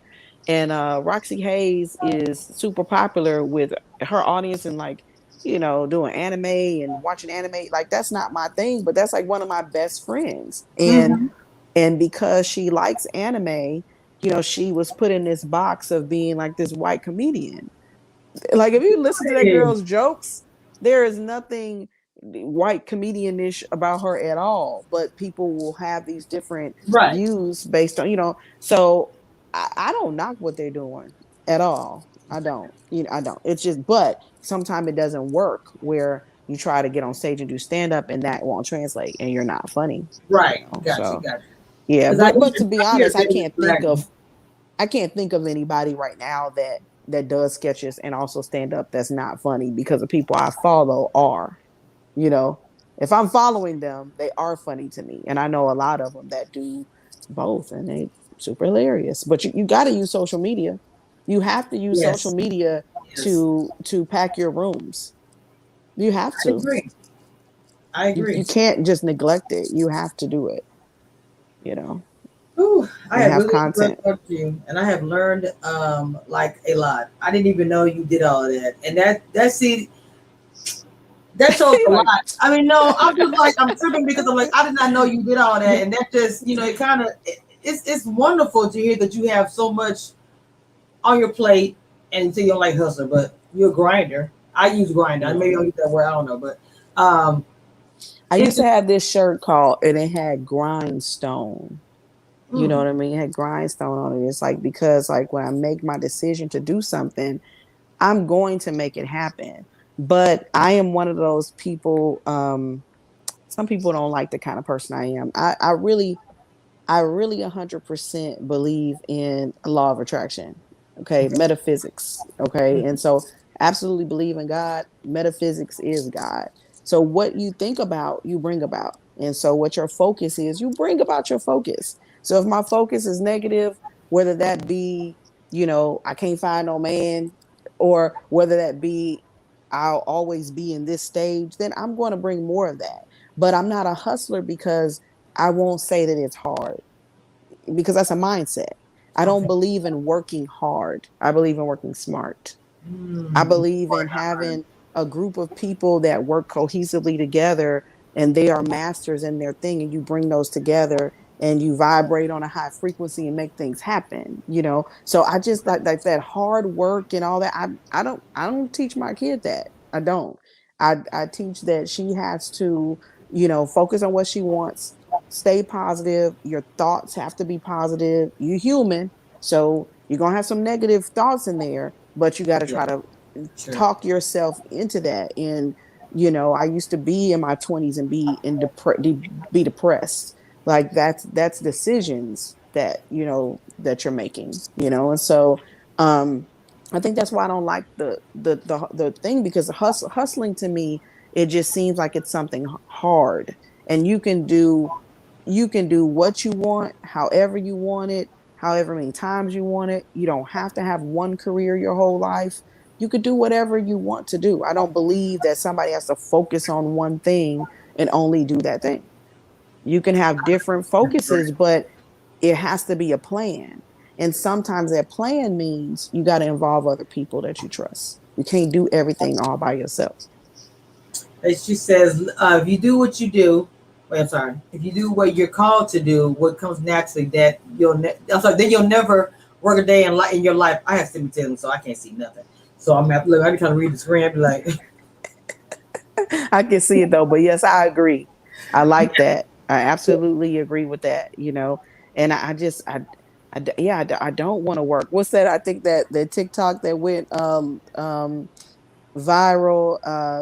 and Roxy Hayes is super popular with her audience, and, like, doing anime and watching anime. Like, that's not my thing, but that's like one of my best friends, and Mm-hmm. and because she likes anime, she was put in this box of being like this white comedian. Like, if you listen to that Right. girl's jokes, there is nothing white comedian-ish about her at all. But people will have these different Right. views based on, So I don't knock what they're doing at all. I don't. I don't. It's just, but sometimes it doesn't work where you try to get on stage and do stand up and that won't translate and you're not funny. Right. Got you. So Got you. yeah, Because but to be I hear honest, David Blackman. I can't think of anybody right now that does sketches and also stand up that's not funny, because the people I follow are, you know, if I'm following them, they are funny to me. And I know a lot of them that do both and they super hilarious. But you got to use social media. You have to use social Yes. media Yes. to pack your rooms. You have I to. agree. I You agree. can't just neglect it. You have to do it, you know, Whew, I and have have really enjoyed content. talking to you, and I have learned like a lot. I didn't even know you did all that, and that shows a lot. Like, I mean, no, I'm just like I'm tripping because I'm like I did not know you did all that, and that just it kind of it's wonderful to hear that you have so much on your plate, and you say you don't like hustler, but you're a grinder. I use grinder. I maybe no. don't use that word. I don't know, but um, I it used to just have this shirt called, and it had grindstone. You know mm, what I mean? It had grindstone on it. It's like, because like when I make my decision to do something, I'm going to make it happen. But I am one of those people. Some people don't like the kind of person I am. I really 100% believe in law of attraction. Okay. okay. Metaphysics. Okay. And so absolutely believe in God. Metaphysics is God. So what you think about, you bring about. And so what your focus is, you bring about your focus. So if my focus is negative, whether that be, I can't find no man, or whether that be I'll always be in this stage, then I'm going to bring more of that. But I'm not a hustler because I won't say that it's hard, because that's a mindset. I don't Okay. believe in working hard. I believe in working smart. I Mm, believe in having a group of people that work cohesively together and they are masters in their thing, and you bring those together and you vibrate on a high frequency and make things happen. So I just like that hard work and all that. I don't teach my kid that. I don't. I teach that she has to, focus on what she wants, stay positive. Your thoughts have to be positive. You're human, so you're gonna have some negative thoughts in there, but you got to yeah, try to sure. talk yourself into that. And I used to be in my 20s and be depressed. Like, that's decisions that you're making. And so I think that's why I don't like the thing, because hustling to me, it just seems like it's something hard. And you can do what you want, however you want it, however many times you want it. You don't have to have one career your whole life. You could do whatever you want to do. I don't believe that somebody has to focus on one thing and only do that thing. You can have different That's focuses, correct. but it has to be a plan. And sometimes that plan means you got to involve other people that you trust. You can't do everything all by yourself. And she says, if you do what you do, wait, I'm sorry. If you do what you're called to do, what comes naturally, that I'm sorry, then you'll never work a day in your life. I have stigmatism, so I can't see nothing. So I'm have, look. I be trying to read the screen. I be like, I can see it though, but yes, I agree. I like that. I absolutely agree with that. And I just, yeah, I don't want to work. What's that? I think that the TikTok that went viral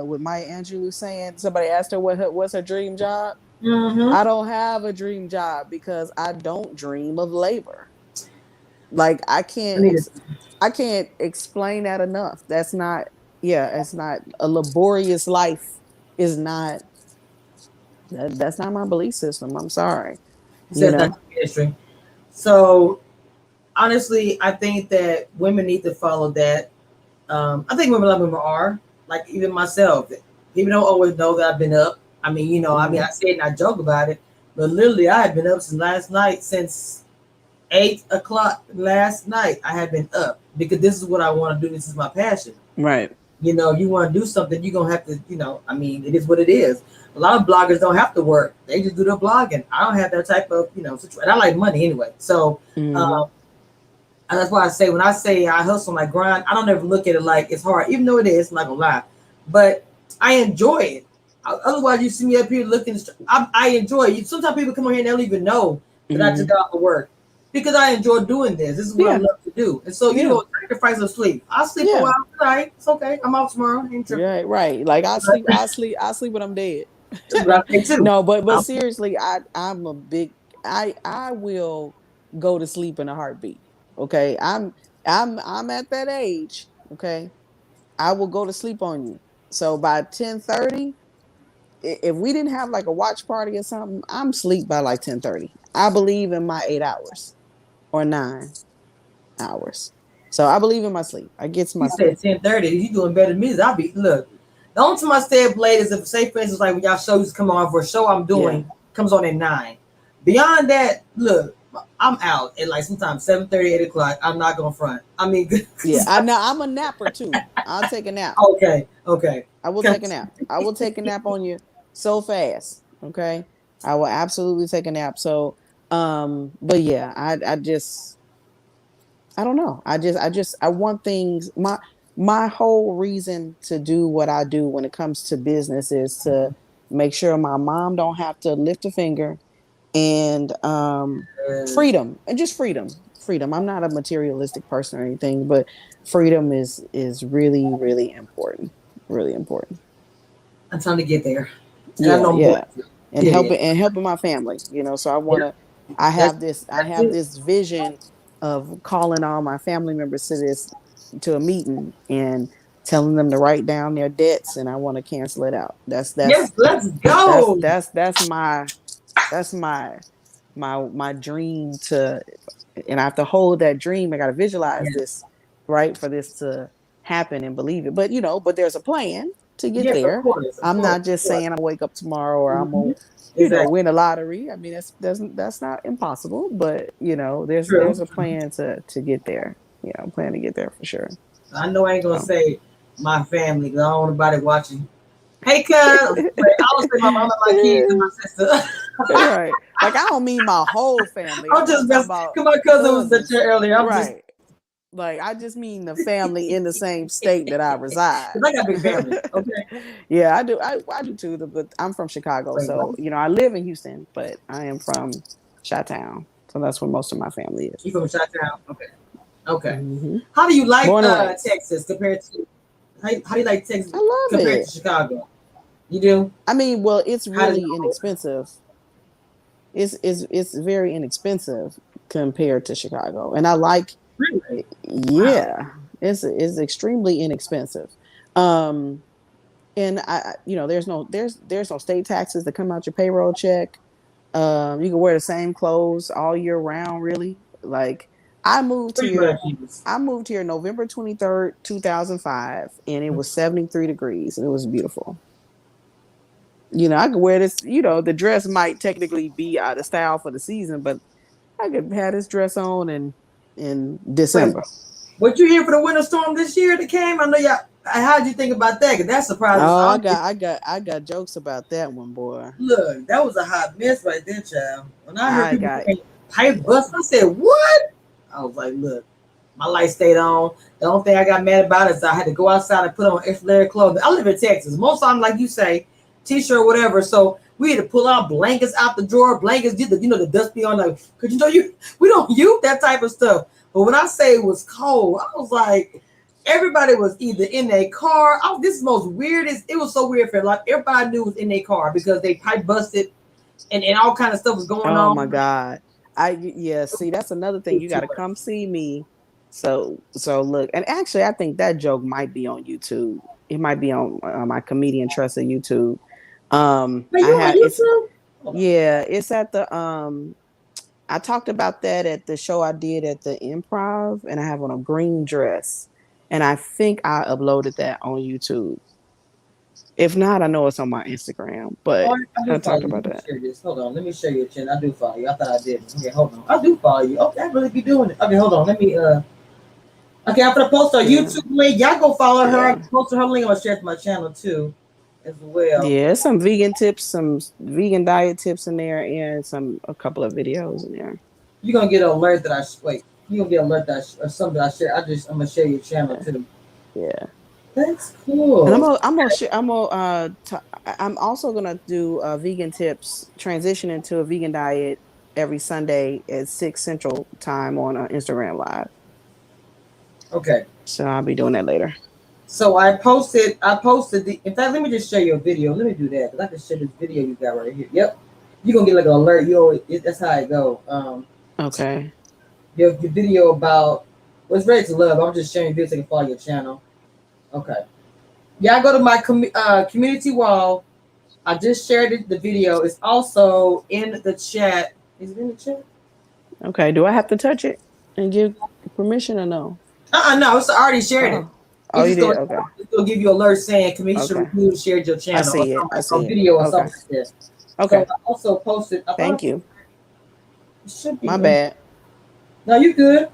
with Maya Angelou saying, somebody asked her what's her dream job. mm-hmm. I don't have a dream job because I don't dream of labor. Like, I need it. I can't explain that enough. That's not, yeah, it's not a laborious life. Is not that's not my belief system. I'm sorry. He You says not know. to ministry. So honestly, I think that women need to follow that. I think women, a lot of women are like even myself. People don't always know that I've been up. I mean, Mm-hmm. I say it and I joke about it, but literally, I have been up since last night, since 8 o'clock last night. I have been up because this is what I want to do. This is my passion. Right. You want to do something, you're gonna have to. I mean, it is what it is. A lot of bloggers don't have to work; they just do their blogging. I don't have that type of situation. And I like money anyway, so. Mm-hmm. Um, And that's why I say when I say I hustle, my grind, I don't ever look at it like it's hard, even though it is. I'm not gonna lie, but I enjoy it. Otherwise, you see me up here looking. I enjoy it. Sometimes people come on here and they don't even know that I took Mm-hmm. out for work because I enjoy doing this. This is what I Yeah. love to do. And so, Yeah. sacrifice of sleep. I'll sleep a Yeah. while tonight. It's okay. I'm off tomorrow. Ain't tripping. Right. Right. Like I sleep when I'm dead. That's what I say too. No, but I'm, seriously, I'm a big I will go to sleep in a heartbeat. Okay. I'm at that age. Okay. I will go to sleep on you. So by 10:30, if we didn't have like a watch party or something, I'm asleep by like 10:30. I believe in my 8 hours or 9 hours. So I believe in my sleep. I get to my you said sleep. 10:30. You doing better than me. I'll be look. The only time I stay up late is if, say, for instance, like when y'all shows come on for a show I'm Yeah. doing comes on at 9. Beyond that, look, I'm out at like sometimes 7:30, 8 o'clock. I'm not gonna front. I mean, Yeah. I know I'm a napper too. I'll take a nap. okay, okay. I will take a nap. I will take a nap on you so fast. Okay. I will absolutely take a nap. So but yeah, I don't know. I want things. My whole reason to do what I do when it comes to business is to make sure my mom don't have to lift a finger, and freedom, and just freedom. I'm not a materialistic person or anything, but freedom is really, really important. Really important. I'm trying to get there, and I Yeah, know I'm going yeah. to. And Yeah, yeah, helping my family, so I want yeah. to I That's have this I that's have it. this vision of calling all my family members to a meeting and telling them to write down their debts, and I want to cancel it out. That's Yes, that's let's that's go. that's that's my that's my dream to, and I have to hold that dream. I got to visualize Yes, this, right, for this to happen and believe it. But but there's a plan to get yes, of there. course, of I'm course, not of just course. saying I'm gonna wake up tomorrow or I'm gonna, Hmm. Exactly. win a lottery. I mean, that's not impossible, but there's True. a plan to get there. Plan to get there for sure. I know I ain't gonna So. say my family because I don't want nobody watching. Hey, cuz, but I would say my mom and my kids and my sister. Right. Like I don't mean my whole family. I'm I'm just not talking messing. about Cause my cousin was in cousins. here earlier. I'm just. Right. Like I just mean the family in the same state that I reside. Cause I got a big family. Okay. Yeah, I do. I do too. But I'm from Chicago, Wait, what? so I live in Houston, but I am from Chi-Town, so that's where most of my family is. You from Chi-Town? Okay. Okay. Hmm. How do you like Born and raised. Texas compared to how do you like Texas I love compared to it. Chicago? You do? I mean, well, it's How does it really hold? inexpensive. It's very inexpensive compared to Chicago, and I like. Really? Wow. Yeah, it's extremely inexpensive. Um, and there's no state taxes that come out your payroll check. You can wear the same clothes all year round, really. Like I moved Pretty much. here, I moved here November 23rd, 2005, and it was 73 degrees, and it was beautiful. I could wear this. The dress might technically be out of style for the season, but I could have this dress on in Wait, December. what you here for the winter storm this year that came? I know y'all. How'd you think about that? Cause that surprises Oh, all. I got jokes about that one, boy. Look, that was a hot mess right there, child. When I heard I people got saying pipe bust, I said, "What?" I was like, "Look, my light stayed on. The only thing I got mad about is I had to go outside and put on extra layer of clothing. I live in Texas. Most time, like you say, t-shirt, whatever. So we had to pull out blankets out the drawer. Blankets, the dust be on the. Cause we don't use that type of stuff. But when I say it was cold, I was like, everybody was either in their car. This is the most weirdest. It was so weird for like everybody knew was in their car because they pipe busted and all kind of stuff was going Oh my on. God. Yeah, see, that's another thing. You got to come see me. So look, and actually I think that joke might be on YouTube. It might be on my comedian Tressa YouTube. Are I you on had it's YouTube? Yeah, it's at the I talked about that at the show I did at the Improv, and I have on a green dress, and I think I uploaded that on YouTube. If not, I know it's on my Instagram, Oh, but I do I follow talked you. about Let me that. share this. Hold on. Let me show you a chin. I do follow you. I thought I didn't. Okay, hold on. I do follow you. Okay, I really be doing it. Okay, hold on. Let me okay, I'm gonna post her Yeah, YouTube link. Y'all go follow her. I'm yeah. gonna post her link. I'm gonna share it to my channel too, as well. Yeah, some vegan tips, some vegan diet tips in there, and a couple of videos in there. You're gonna get an alert that wait. You'll get alert that or something I share. I'm gonna share your channel Yeah. too. Yeah. That's And cool. I'm also gonna do vegan tips, transition into a vegan diet every Sunday at 6 Central Time on Instagram Live. Okay. So I'll be doing that later. So I posted the in fact let me just show you a video. Let me do that because I can show this video you got right here. Yep. You're gonna get like an alert. That's how it go. Okay. Your video about what's ready to love. I'm just sharing videos so you can follow your channel. Okay. Yeah, go to my community wall. I just shared the video. It's also in the chat. Is it in the chat? Okay. Do I have to touch it and give permission or no? No, it's already shared it. Oh. Oh, It's you just did? gonna, Okay. it's gonna give you an alert saying commission Okay. review shared your I channel or see it. something I like or see it. video or Okay. something like that. So Okay. I also posted. I thought Thank you. it should be My in. bad. No, you good.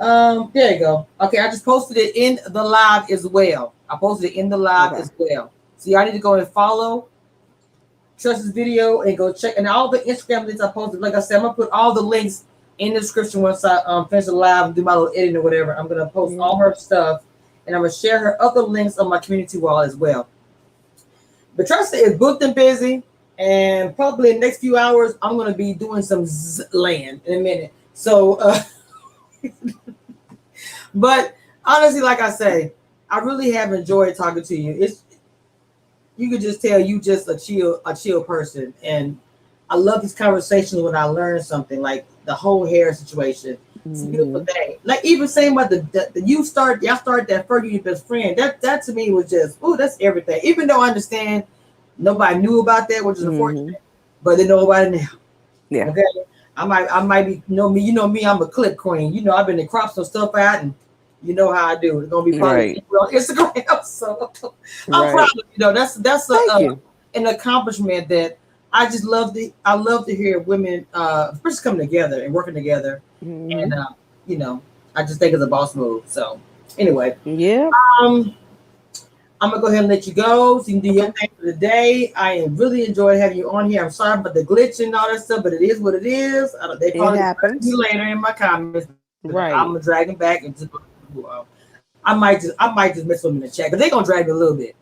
There you go. Okay, I just posted it in the live as well. I posted it in the live Okay. as well. So y'all need to go and follow Tressa's video and go check and all the Instagram links I posted. Like I said, I'm gonna put all the links in the description once I finish the live and do my little editing or whatever. I'm gonna post Yeah. all her stuff and I'm gonna share her other links on my community wall as well. But Tressa is booked and busy, and probably in the next few hours I'm gonna be doing some land in a minute. So, but honestly, like I say, I really have enjoyed talking to you. It's you could just tell you just a chill person, and I love these conversations when I learn something like the whole hair situation. It's a beautiful Hmm. thing. Like even saying about the y'all started that first your best friend. That to me was just that's everything. Even though I understand nobody knew about that, which is Hmm. unfortunate, but they know about it now. Yeah. Okay, I might be you know me, I'm a clip queen. I've been to crop some stuff out and. You know how I do. It's gonna be probably Right. on Instagram. So I'm proud Right. of that's Thank you. an accomplishment that I love to hear women first coming together and working together, and Hmm. you know I just think it's a boss move. So anyway, Yeah. um, I'm gonna go ahead and let you go so you can do your Okay. thing for the day. I really enjoyed having you on here. I'm sorry about the glitch and all that stuff, but it is what it is. They It probably correct me happens. later in my comments, but I'm gonna Right. drag them back and just. I might just mess with them in the chat because they're gonna drag me a little bit,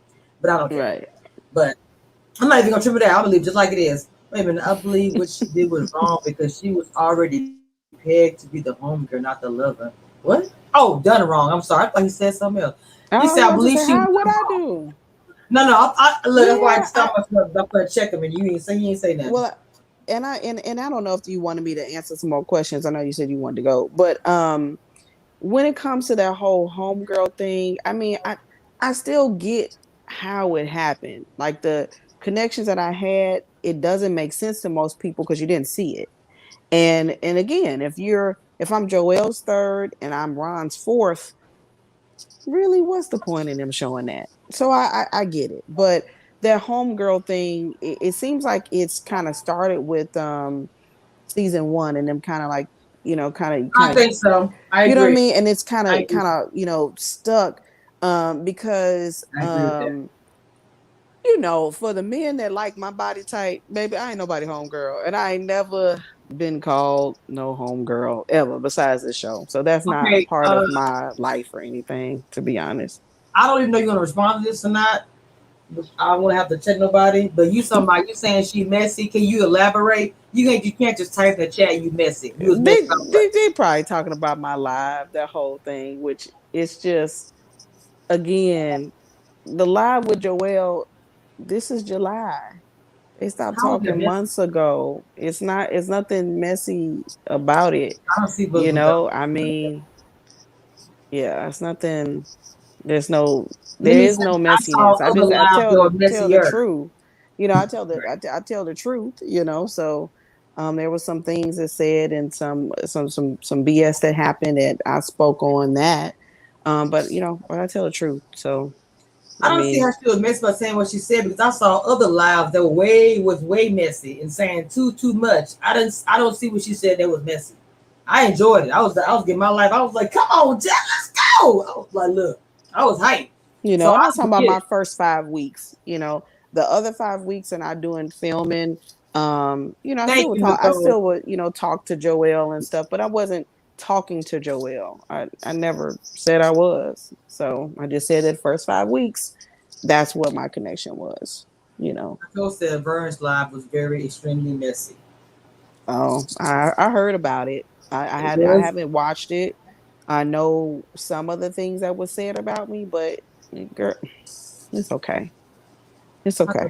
but I don't care. Right. But I'm not even gonna trip it out. I'm gonna leave it just like it is. Wait a minute. I believe what she did was wrong because she was already pegged to be the homegirl, not the lover. What? Oh, done wrong. I'm sorry. I thought he said something else. He said, I I was about believe to she say, was how done would I wrong. do? No, no. Look, that's why I Yeah. stopped myself. I'm gonna check him, and you ain't say nothing. Well, and I don't know if you wanted me to answer some more questions. I know you said you wanted to go, but when it comes to that whole homegirl thing, I mean, I still get how it happened. Like the connections that I had, it doesn't make sense to most people because you didn't see it. And again, if I'm Joelle's third and I'm Ron's fourth, really, what's the point in them showing that? So I get it, but that homegirl thing, it seems like it's kind of started with season one, and them kind of like I think so. I you know what I agree. mean, and it's kind I of agree. stuck because I agree with that. for the men that like my body type, baby, I ain't nobody homegirl, and I ain't never been called no homegirl ever besides this show. So that's not Okay. part of my life or anything, to be honest. I don't even know you're gonna respond to this or not. I won't have to check nobody. But you saying she messy? Can you elaborate? You can't just type in the chat. You messy. You was messy about what? They probably talking about my live, that whole thing, which it's just again the live with Joelle. This is July. They stopped How is it talking messy? months ago. It's nothing messy about it. I don't see what's the. I mean, yeah, it's nothing. There's no, Let there me is say, no I saw messiness. other I lives that were tell the messier. truth. Right. I tell the truth. So there was some things that said and some BS that happened that I spoke on that. But but I tell the truth. So I I don't see mean, how she was messy by saying what she said because I saw other lives that was way messy and saying too much. I don't see what she said that was messy. I enjoyed it. I was getting my life. I was like, come on, Jack, let's go. I was like, look, I was hyped. So I'm I not talking about get my it. first 5 weeks. The other 5 weeks and I doing filming. Thank you, I Nicole. still would, talk to Joelle and stuff, but I wasn't talking to Joelle. I never said I was. So I just said that first 5 weeks, that's what my connection was, you know. I told said Vern's life was very extremely messy. Oh, I heard about it. It I was. haven't watched it. I know some of the things that was said about me, but girl, it's okay. It's I okay.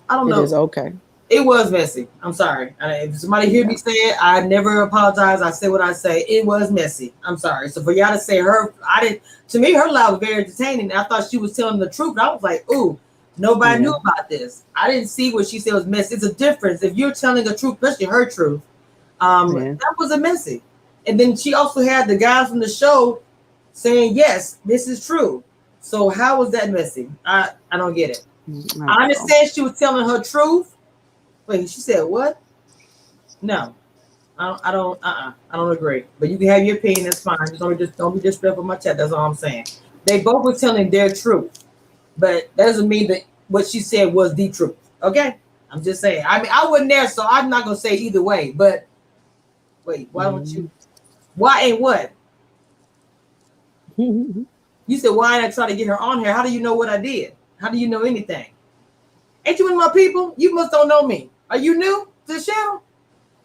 don't It is know. okay. It was messy. I'm sorry. If somebody hear Yeah. me say it, I never apologize. I say what I say. It was messy. I'm sorry. So for y'all to say her, I didn't. To me, her life was very entertaining. I thought she was telling the truth. I was like, ooh, nobody knew Yeah. about this. I didn't see what she said was messy. It's a difference if you're telling the truth, especially her truth. Yeah. That was a messy. And then she also had the guys from the show saying, yes, this is true. So how was that messy? I don't get it. I I don't know. understand she was telling her truth. Wait, she said what? No, I don't. I don't. I don't agree. But you can have your opinion. That's fine. Just don't be disrespectful of my chat. That's all I'm saying. They both were telling their truth, but that doesn't mean that what she said was the truth. Okay, I'm just saying. I mean, I wasn't there, so I'm not gonna say either way. But wait, why don't you? Mm. Why ain't what? You said why ain't I trying to get her on here? How do you know what I did? How do you know anything? Ain't you one of my people? You must don't know me. Are you new to the channel?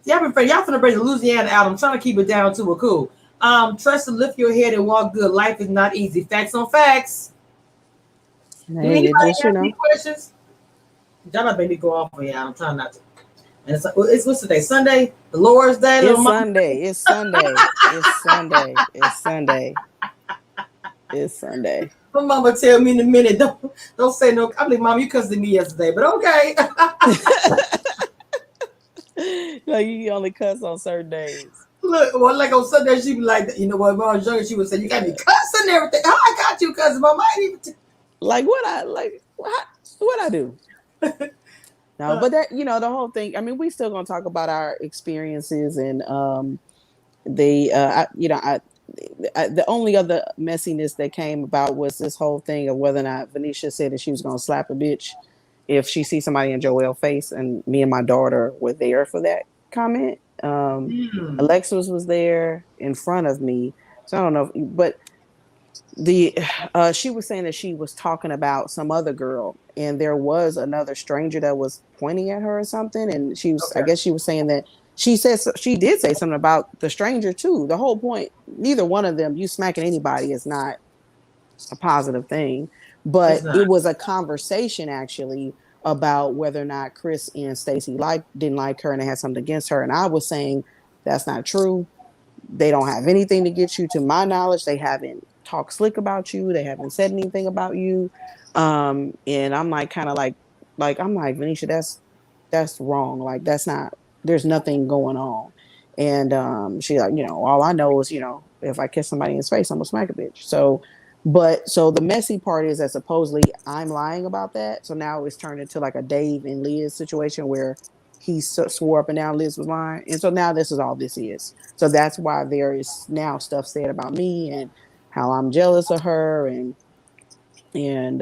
Y'all finna bring the Louisiana out. I'm trying to keep it down to a cool. Trust to lift your head and walk good. Life is not easy. Facts on facts. Do Hey, anybody it just, have any questions? Y'all not make me go off on y'all. I'm trying not to. And it's what's today? Sunday? The Lord's Day, little it's mama. Sunday. It's Sunday. It's Sunday. It's Sunday. It's Sunday. My mama tell me in a minute, don't say no. I mean, mom, you cussed at me yesterday, but okay. Like you only cuss on certain days. Look, well, like on Sunday, she be like, you know what? When I was younger, she would say, "You got me cussing and everything." How I got you cussing, mom? I ain't even. Like what I do? No, Uh, but that the whole thing. I mean, we still gonna talk about our experiences and the the only other messiness that came about was this whole thing of whether or not Venetia said that she was gonna slap a bitch if she sees somebody in Joelle's face, and me and my daughter were there for that comment. hmm. Alexis was there in front of me, so I don't know, but the she was saying that she was talking about some other girl, and there was another stranger that was pointing at her or something, and I Okay. guess she was saying that she did say something about the stranger too. The whole point, neither one of them, you smacking anybody is not a positive thing, It's but not. it was a conversation actually about whether or not Chris and Stacy didn't like her and they had something against her, and I was saying that's not true. They don't have anything to get you. To my knowledge, they haven't talked slick about you. They haven't said anything about you. And I'm like kind of like I'm like, Venetia, that's wrong. Like that's not, there's nothing going on. And she like, all I know is, if I kiss somebody in his face, I'm gonna smack a bitch. So the messy part is that supposedly I'm lying about that. So now it's turned into like a Dave and Liz situation where he swore up and down Liz was lying. And so now this is all this is. So that's why there is now stuff said about me and how I'm jealous of her, and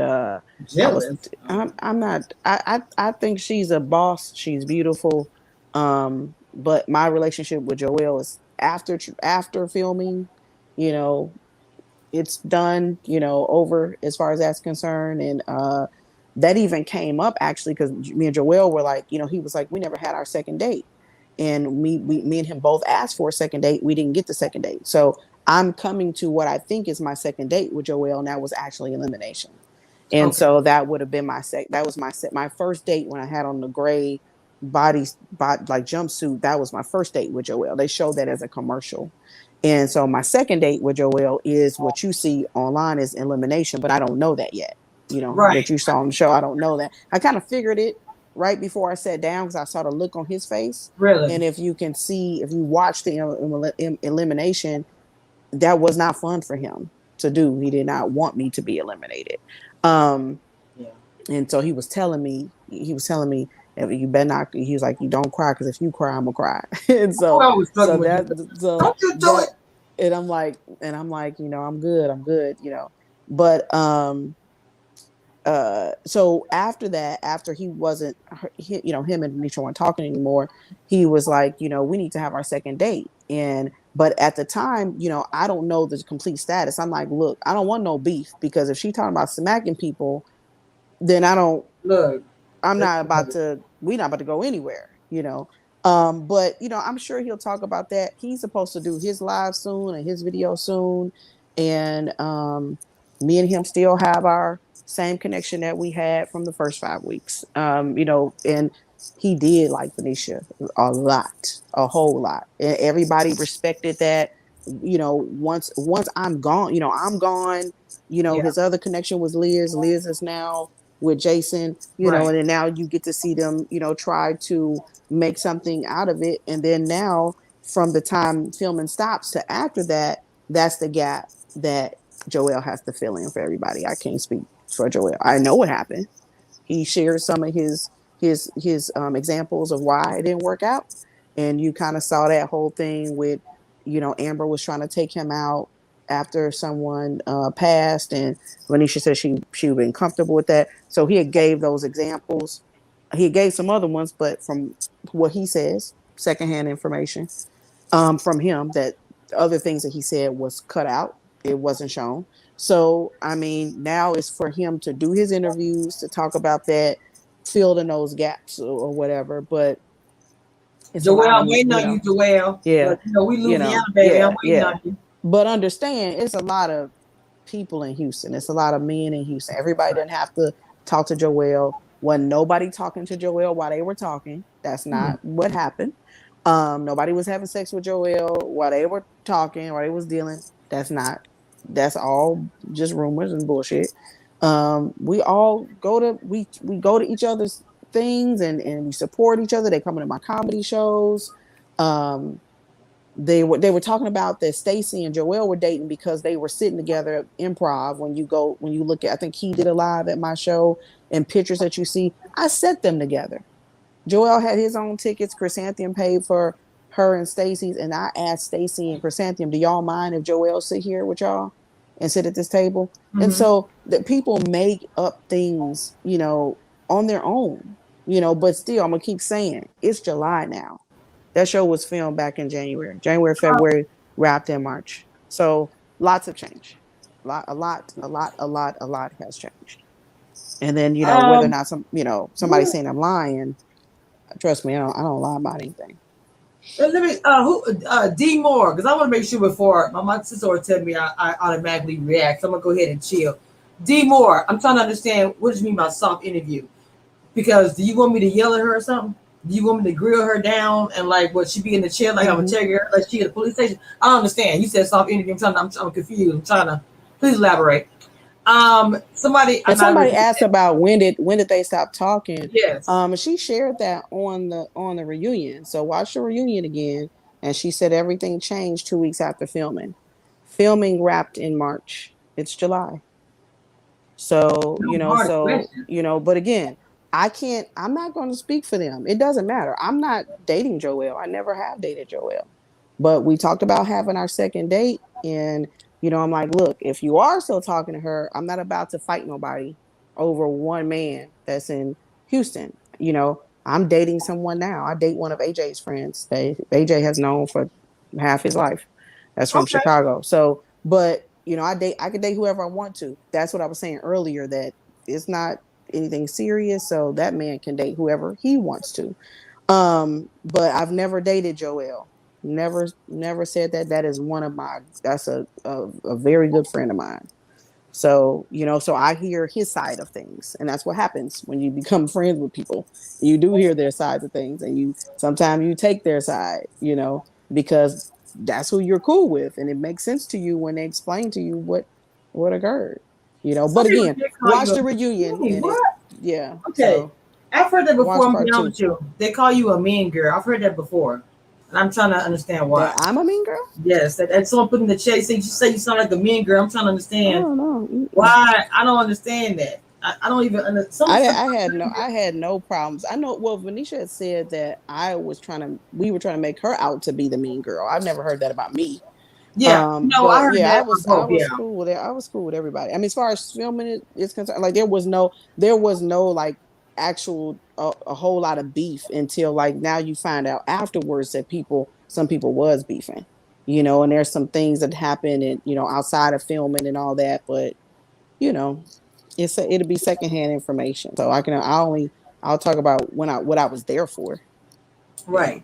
I was Jealous. I'm not I think she's a boss. She's beautiful. But my relationship with Joelle is after filming, you know, it's done, over as far as that's concerned. And that even came up actually because me and Joelle were like, he was like, we never had our second date. And me and him both asked for a second date. We didn't get the second date. So I'm coming to what I think is my second date with Joelle, and that was actually elimination. And Okay. so that would have been that was my first date when I had on the gray body like jumpsuit. That was my first date with Joelle. They showed that as a commercial. And so my second date with Joelle is what you see online is elimination, but I don't know that yet. Right. That you saw on the show. I don't know that. I kind of figured it right before I sat down because I saw the look on his face. Really. And if you watch the elimination, that was not fun for him to do. He did not want me to be eliminated. Um, Yeah. and so he was telling me, you better not, he was like, you don't cry, because if you cry, I'm gonna cry. And Oh, so I was so struggling with you. that so Don't you do that it. and I'm like, I'm good. But so after that, after he wasn't him and Nisha weren't talking anymore, he was like, we need to have our second date. And But at the time, I don't know the complete status. I'm like, look, I don't want no beef, because if she talking about smacking people, then Look, I'm that's not about to, we're not about to go anywhere. But I'm sure he'll talk about that. He's supposed to do his live soon and his video soon. And me and him still have our same connection that we had from the first 5 weeks. And he did like Venetia a lot, a whole lot. And everybody respected that. Once I'm gone, I'm gone. yeah, His other connection was Liz. Liz is now with Jason, right. and then now you get to see them, try to make something out of it. And then now, from the time filming stops to after that, that's the gap that Joel has to fill in for everybody. I can't speak for Joel. I know what happened. He shared some of his examples of why it didn't work out, and you kind of saw that whole thing with, Amber was trying to take him out after someone passed, and Venetia said she would been comfortable with that. So he had gave those examples. He gave some other ones, but from what he says, secondhand information from him, that other things that he said was cut out. It wasn't shown. So, I mean, now it's for him to do his interviews, to talk about that, fill in those gaps, or whatever. But it's a Joel, lot of, I'm waiting on you, Joel. yeah, But we Louisiana, baby. I'm waiting yeah. on you. But understand, it's a lot of people in Houston. It's a lot of men in Houston. Everybody didn't have to talk to Joel. Wasn't nobody talking to Joel while they were talking. That's Hmm. not what happened. Nobody was having sex with Joel while they were talking, while they was dealing. That's not. That's all just rumors and bullshit. We all we go to each other's things, and we support each other. They come into my comedy shows. Um, they were talking about that Stacy and Joel were dating because they were sitting together at improv. When you look at, I think he did a live at my show, and pictures that you see, I set them together. Joel had his own tickets. Chrysanthemum paid for her and Stacy's, and I asked Stacy and Chrysanthemum, "Do y'all mind if Joel sit here with y'all and sit at this table?" And Hmm. so that people make up things, on their own, But still, I'm gonna keep saying it's July now. That show was filmed back in January, February, wrapped in March. So lots of change. A lot has changed. And then, whether or Um, not somebody saying I'm lying, trust me, I don't lie about anything. let me who D Moore, because I want to make sure before my sister always tell me I automatically react. So I'm gonna go ahead and chill. D Moore, I'm trying to understand what does you mean by soft interview? Because do you want me to yell at her or something? Do you want me to grill her down and like what she be in the chair like I'm a Mm-hmm. checker like she at the police station? I don't understand. You said soft interview. I'm confused. I'm trying to please elaborate. Somebody And I'm not somebody really asked about when did they stop talking. yes. She shared that on the reunion. So watch the reunion again. And she said everything changed 2 weeks after filming. Filming wrapped in March. It's July. So, No hard question. but again, I'm not going to speak for them. It doesn't matter. I'm not dating Joelle. I never have dated Joelle. But we talked about having our second date. And, I'm like, look, if you are still talking to her, I'm not about to fight nobody over one man that's in Houston. I'm dating someone now. I date one of AJ's friends that AJ has known for half his life. That's from Okay. Chicago. So, but I could date whoever I want to. That's what I was saying earlier, that it's not anything serious. So that man can date whoever he wants to. But I've never dated Joel. Never said that. That is one of my. That's a very good friend of mine. So, so I hear his side of things. And that's what happens when you become friends with people. You do hear their sides of things, and sometimes you take their side, because that's who you're cool with. And it makes sense to you when they explain to you what occurred. Some But people again, did call you watch a the reunion, and it, what? yeah. Okay. So I've heard that before. watch I'm gonna be part two. honest with you. They call you a mean girl. I've heard that before, and I'm trying to understand That why. I'm a mean girl? Yes, that someone put in the chat saying you say you sound like a mean girl. I'm trying to understand Oh no. Mm-mm. why. I don't understand that. I don't even understand. I had no problems. I know. Well, Venetia had said that we were trying to make her out to be the mean girl. I've never heard that about me. Yeah, no, I But heard yeah, that I on was I both. was Yeah. cool with it. I was cool with everybody. I mean, as far as filming it is concerned, like there was no like actual a whole lot of beef until like now you find out afterwards that some people was beefing. And there's some things that happen and, outside of filming and all that, but, you know, it'll be secondhand information. So I'll talk about what I was there for. Right.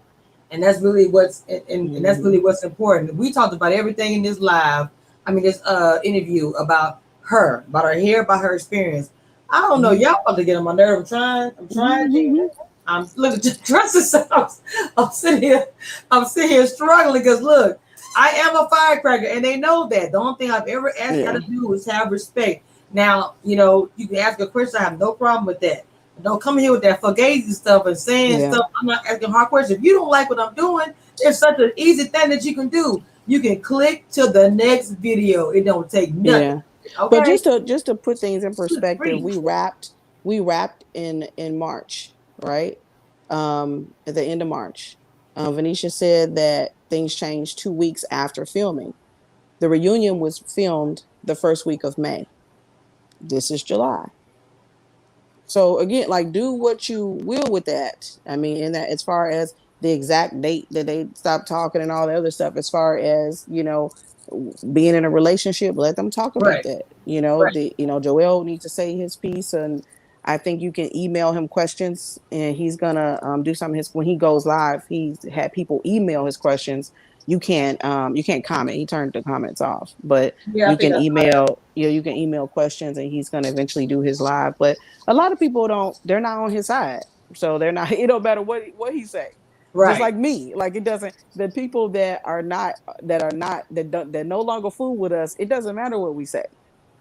And that's really and that's Mm-hmm. really what's important. We talked about everything in this this interview about her, about her hair, about her experience. I don't know, y'all about to get on my nerve. I'm trying, Gina. Mm-hmm. I'm look just dressing. I'm sitting here struggling because look, I am a firecracker, and they know that. The only thing I've ever asked y'all Yeah. to do is have respect. Now, you can ask a question. I have no problem with that. Don't come here with that fugazi stuff and saying Yeah. stuff. I'm not asking hard questions. If you don't like what I'm doing, there's such an easy thing that you can do. You can click to the next video. It don't take nothing. Yeah. But Okay? just to put things in perspective, Free. we wrapped in March, right? At the end of March. Venetia said that things changed 2 weeks after filming. The reunion was filmed the first week of May. This is July. So again, like, do what you will with that. I mean, in that, as far as the exact date that they stopped talking and all the other stuff, as far as, being in a relationship, let them talk about Right. that. Right. Joel needs to say his piece, and I think you can email him questions, and he's gonna do something. When he goes live, he's had people email his questions. You can't comment. He turned the comments off, but Yeah, I you think can I saw that. email. You can email questions, and he's gonna eventually do his live. But a lot of people don't. They're not on his side, so they're not. It don't matter what he say. Just Right. like me, like, it doesn't. The people that no longer fool with us, it doesn't matter what we say.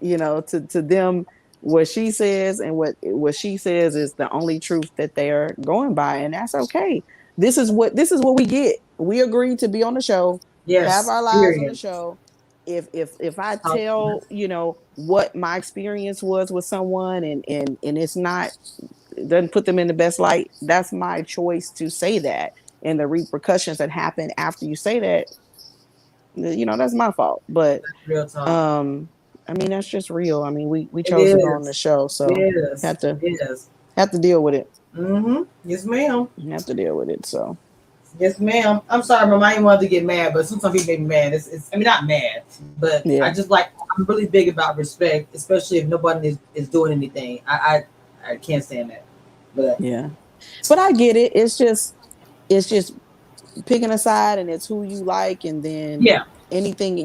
To them, what she says and what she says is the only truth that they're going by, and that's okay. This is what we get. We agreed to be on the show, have Yes. our lives on the Period. show. If I Um, tell what my experience was with someone, and it's not, doesn't put them in the best light, that's my choice to say that. And the repercussions that happen after you say that, that's my fault. But Real talk. um I mean, that's just real. I mean, we It chose to go on the is. show, It so is. have to It is. have to deal with it. Mm-hmm. Yes, ma'am. Have to deal with it. So Yes, ma'am. I'm sorry, Mom. I didn't want to get mad, but sometimes people make me mad. I mean, not mad, but I yeah. just like, I'm really big about respect, especially if nobody is doing anything. I can't stand that. But Yeah. But I get it. It's just picking a side, and it's who you like, and then yeah, anything,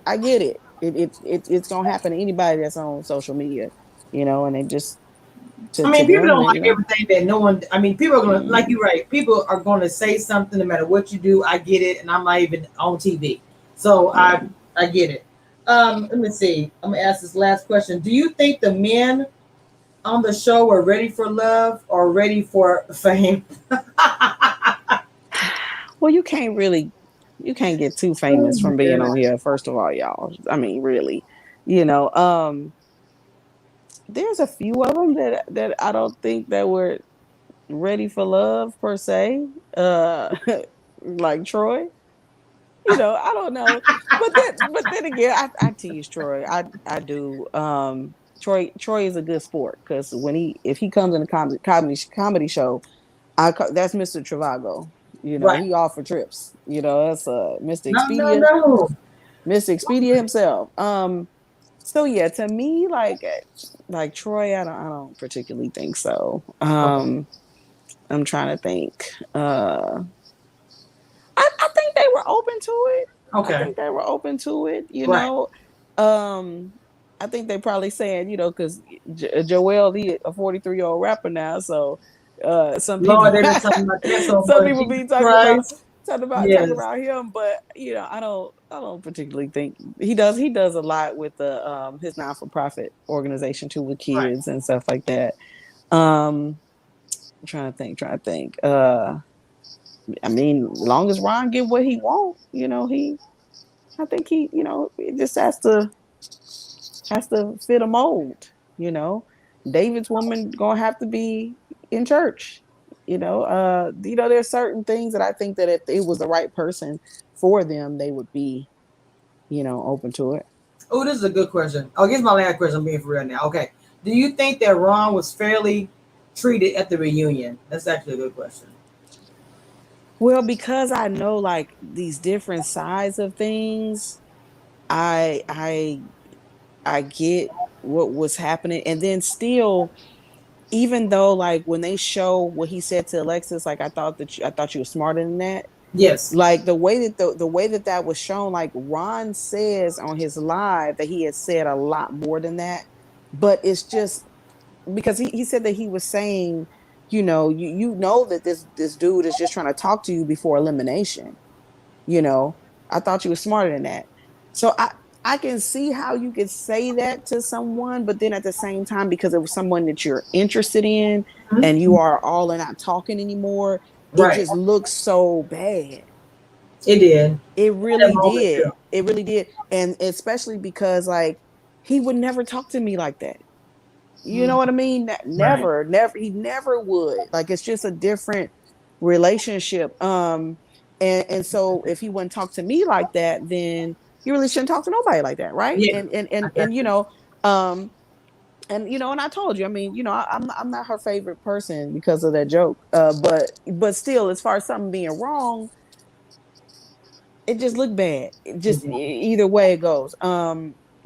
I get it. It's gonna happen to anybody that's on social media, and it just I to mean, people them, don't like everything that no one. I mean, people are gonna, like mm, you, right? People are gonna say something no matter what you do. I get it, and I'm not even on TV, so yeah. I get it. Let me see. I'm gonna ask this last question. Do you think the men on the show are ready for love or ready for fame? Well, you can't get too Oh famous my from being on goodness. here. First of all, y'all. I mean, really, you know. There's a few of them that I don't think that were ready for love per se. Like Troy. I don't know, but then again, I tease Troy. I do. Troy is a good sport, because if he comes in a comedy show, that's Mr. Travago. Right. He off for trips. That's Mr. No, no, Expedia, no. Mr. Expedia himself. So yeah, to me, like Troy, I don't particularly think so. Okay. I'm trying to think. I think they were open to it. I Okay. think they were open to it. Right. Um, I think they probably saying, because Joel, he a 43-year-old rapper now, so some people Lord, they been talking about that so some much. people Jesus be talking about Christ. talking Yes. about him, but I don't particularly think he does a lot with the his not-for-profit organization too, with Right. kids and stuff like that. I'm trying to think. I mean, as long as Ron get what he want, I think it just has to fit a mold. David's woman gonna have to be in church. There's certain things that I think that if it was the right person for them, they would be, open to it. Oh, this is a good question. Oh, here's my last question. I'm being for real now. Okay. Do you think that Ron was fairly treated at the reunion? That's actually a good question. Well, because I know like these different sides of things, I I I get what was happening. And then still, even though like when they show what he said to Alexis, like I thought you were smarter than that. Yes. Like the way that the way that that was shown, like Ron says on his live that he had said a lot more than that. But it's just because he said that he was saying, you know that this dude is just trying to talk to you before elimination. you know I thought you were smarter than that. So I can see how you could say that to someone, but then at the same time, because it was someone that you're interested in and you Mhm. are all and not talking anymore, it Right. just looks so bad. It did. It That really moment too. did. It really did. And especially because like he would never talk to me like that. You know Mhm. what I mean? Right. Never, never, he never would. Like it's just a different relationship. And so if he wouldn't talk to me like that, then you really shouldn't talk to nobody like that, right? Yeah. And Exactly. um, and I told you, I mean, I'm not her favorite person because of that joke. But still, as far as something being wrong, it just looked bad. It It just did. either way it goes.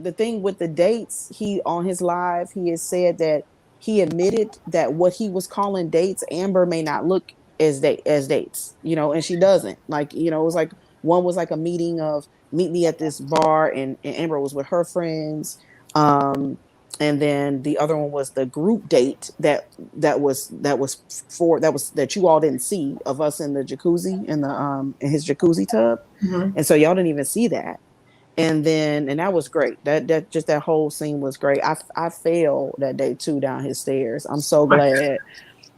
The thing with the dates, he on his live, he has said that he admitted that what he was calling dates, Amber may not look as dates, and she doesn't. Like, it was like one was like a meeting of meet me at this bar, and Amber was with her friends. And then the other one was the group date that you all didn't see of us in the jacuzzi in his jacuzzi tub, Mhm. and so y'all didn't even see that. And that was great. That whole scene was great. I fell that day too down his stairs. I'm so My glad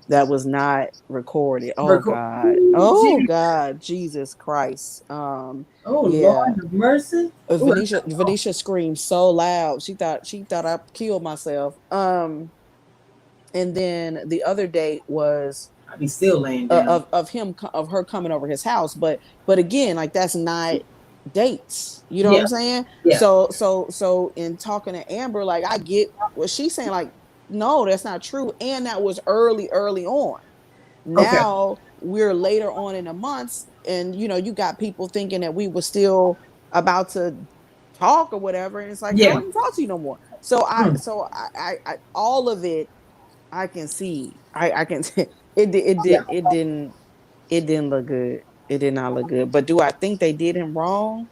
that was not recorded. Oh God. God. Ooh, Oh gee. God. Jesus Christ. Oh Yeah. Lord of mercy. Ooh, Venetia screamed so loud. She thought I killed myself. And then the other date was I'd be still laying down. of her coming over his house, but again, like that's not dates. You know what Yeah. I'm saying? Yeah. So in talking to Amber, like I get what she's saying, like no, that's not true, and that was early on. Okay. Now we're later on in the months, and you got people thinking that we were still about to talk or whatever, and it's like I Yeah. don't even talk to you no more. So Hmm. I all of it I can see. I can see Yeah. it didn't look good. It did not look good. But do I think they did him wrong?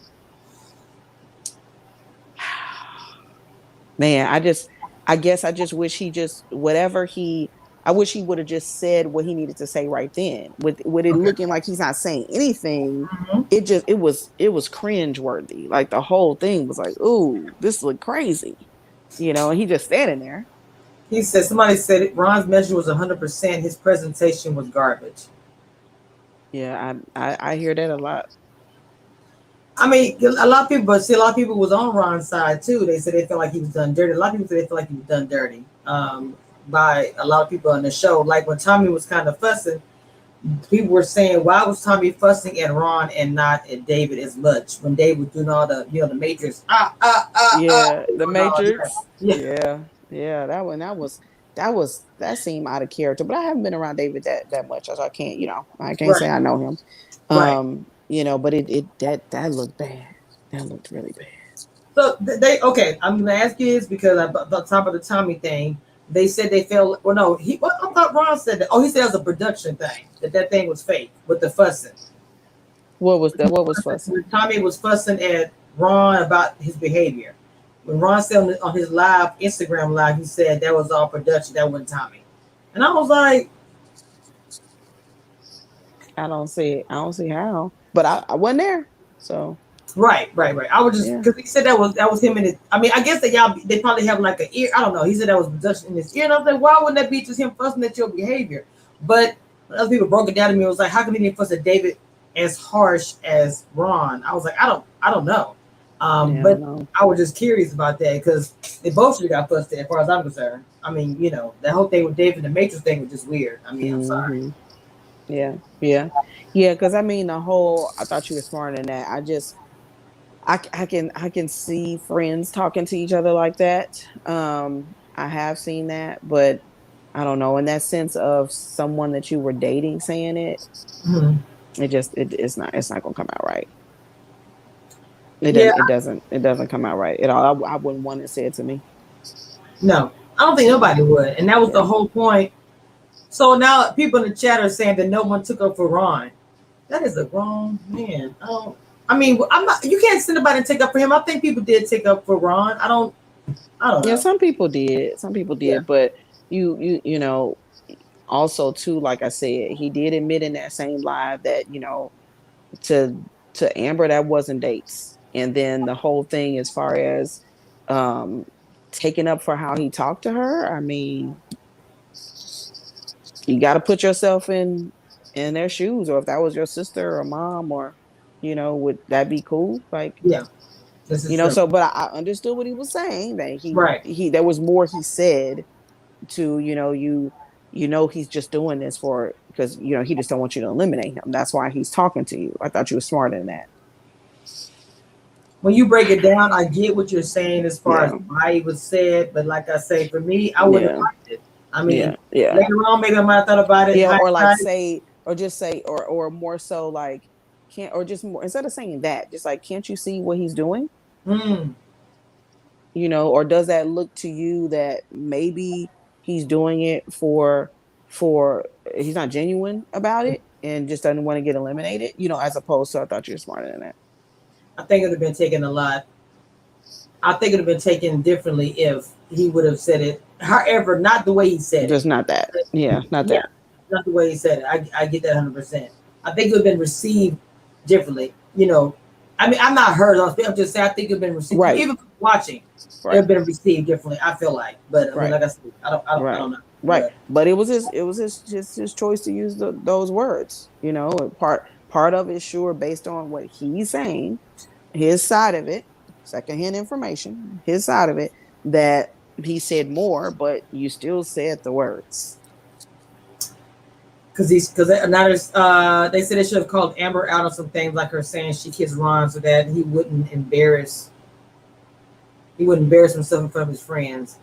Man, I guess I just wish he just whatever he I wish he would have just said what he needed to say right then. With it Okay. looking like he's not saying anything, Mhm. it was cringe worthy. Like the whole thing was like, ooh, this looked crazy. And he just standing there. He said somebody said it. Ron's measure was 100%. His presentation was garbage. Yeah, I hear that a lot. I mean, a lot of people, but see, a lot of people was on Ron's side too. They said they felt like he was done dirty. A lot of people said they felt like he was done dirty by a lot of people on the show. Like when Tommy was kind of fussing, people were saying, "Why was Tommy fussing at Ron and not at David as much?" When David was doing all the, the Matrix, Yeah, the doing all that. Matrix. Yeah, Yeah, yeah, that seemed out of character. But I haven't been around David that much, as I can't say right, I know him. right. But that looked bad. That looked really bad. So they okay. I'm gonna ask you this because on top of the Tommy thing, they said they felt. Well, no, he. What I thought Ron said that. Oh, he said it was a production thing. That thing was fake with the fussing. What was that? What was fussing? When Tommy was fussing at Ron about his behavior. When Ron said on his live Instagram live, he said that was all production. That wasn't Tommy. And I was like, I don't see it. I don't see how. But I wasn't there, so right, right, right. I was just yeah, because he said that was him in it. I mean, I guess that y'all they probably have like an ear. I don't know. He said that was production in his ear, and I was like, why wouldn't that be just him fussing at your behavior? But when other people broke it down to me, it was like, how come he didn't fuss at David as harsh as Ron? I was like, I don't know. yeah, I don't But know. I was just curious about that because they both should have got fussed at, as far as I'm concerned. I mean, that whole thing with David and the Matrix thing was just weird. I mean, I'm sorry. Hmm. Yeah, yeah, yeah. Because I mean, the whole I thought you were smarter than that. I can see friends talking to each other like that. I have seen that, but I don't know. In that sense of someone that you were dating saying it, Mhm. It's not gonna come out right. It Yeah, doesn't it doesn't come out right at all. I wouldn't want it said to me. no, I don't think nobody would, and that was the Yeah. whole point. So now people in the chat are saying that no one took up for Ron. That is a grown man. I mean, I'm not. You can't send anybody and take up for him. I think people did take up for Ron. I don't. I don't Yeah, know. some people did. Some people Yeah. did, but you know, also too, like I said, he did admit in that same live that, to Amber, that wasn't dates. And then the whole thing as far as um taking up for how he talked to her, I mean, you got to put yourself in their shoes, or if that was your sister or mom, or would that be cool? Like, Yeah. This is true. so, but I understood what he was saying, that Right. he there was more he said to, he's just doing this for, because he just don't want you to eliminate him. That's why he's talking to you. I thought you were smarter than that. When you break it down, I get what you're saying as far as Yeah. why it was said, but like I say, for me, I wouldn't have Yeah. liked it. I Yeah. mean, Yeah. later on, maybe I might have thought about it. Yeah, or like Hindsight. say, or just say, or more so like, can't, or just more, instead of saying that, just like, can't you see what he's doing? Mm, Or does that look to you that maybe he's doing it for he's not genuine about it and just doesn't want to get eliminated, as opposed to, I thought you were smarter than that. I think it would have been taken a lot. I think it would have been taken differently if he would have said it. However, not the way he said it. Just not that. Yeah, not Yeah, that. not the way he said it. I get that 100%. I think it would have been received differently. I mean, I'm not hurt. I'm just saying I think it would have been received. Right. Even watching, it would Right. have been received differently. I feel like, but I mean, Right. like I said, I Right. don't know. Right. But it was his choice to use those words. Part of it, sure, based on what he's saying, his side of it, secondhand information, his side of it, that he said more, but you still said the words. Because now they said they should have called Amber out on some things like her saying she kissed Ron so that he wouldn't embarrass himself in front of his friends.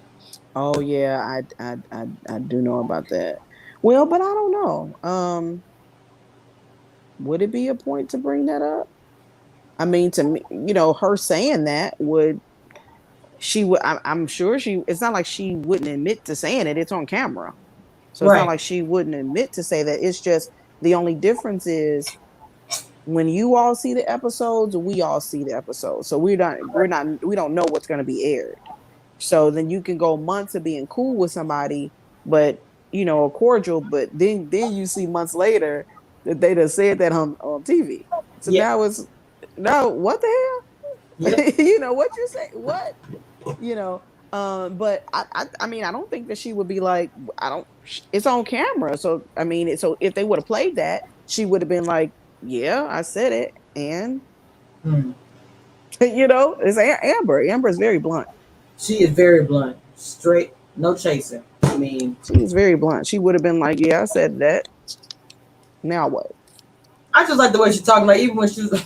Oh yeah, I do know about that. Well, but I don't know. Would it be a point to bring that up? I mean, to me, her saying that would, she would, I'm sure it's not like she wouldn't admit to saying it. It's on camera. So it's not Right. like she wouldn't admit to say that. It's just, the only difference is, when you all see the episodes, we all see the episodes. So we don't know what's going to be aired. So then you can go months of being cool with somebody, but cordial, but then you see months later that they just said that on TV. So Yeah. now it's, no, what the Yeah. hell? What you say? What? you know but I mean, I don't think that she would be like, I don't, it's on camera. So I mean, so if they would have played that, she would have been like, yeah, I said it. And Hmm. it's Amber is very blunt. She is very blunt, straight, no chasing. I mean, She's very blunt. She would have been like, yeah, I said that. Now what? I just like the way she talked. Like even when she was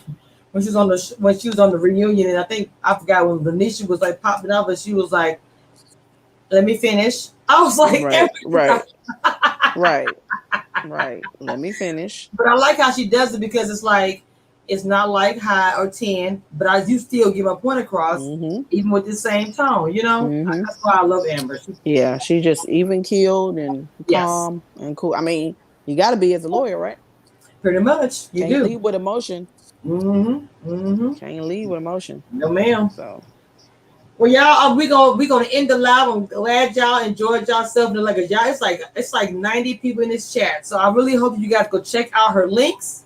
when she was on the reunion, and I think I forgot when Venetia was like popping up, and she was like, "Let me finish." I was like, Right. Right. Right. Let me finish. But I like how she does it because it's like it's not like high or 10, but I do still get my point across, Mm-hmm. even with the same tone. Mm-hmm. That's why I love Amber. Yeah, she just even keeled and Yes, calm and cool. I mean, you got to be as a lawyer, right? pretty much you Can't do. lead with emotion. Can't lead with emotion. No, ma'am. So Well, y'all, we gonna end the live. I'm glad y'all enjoyed yourself. Like y'all, it's like 90 people in this chat. So I really hope you guys go check out her links.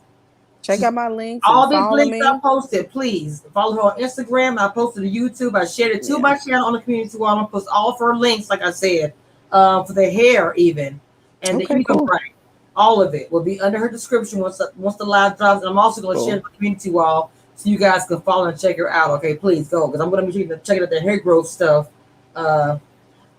check out my links and All these follow links I me. posted, please follow her on Instagram. I posted to YouTube. I shared it to my channel on the community wall. I'm gonna post all of her links, like I said, for the hair even and the Okay, cool. Eventbrite. All of it will be under her description once the live drops. And I'm also gonna share the community wall so you guys can follow and check her out. Okay, please go because I'm gonna be sure to check out the hair growth stuff. I'm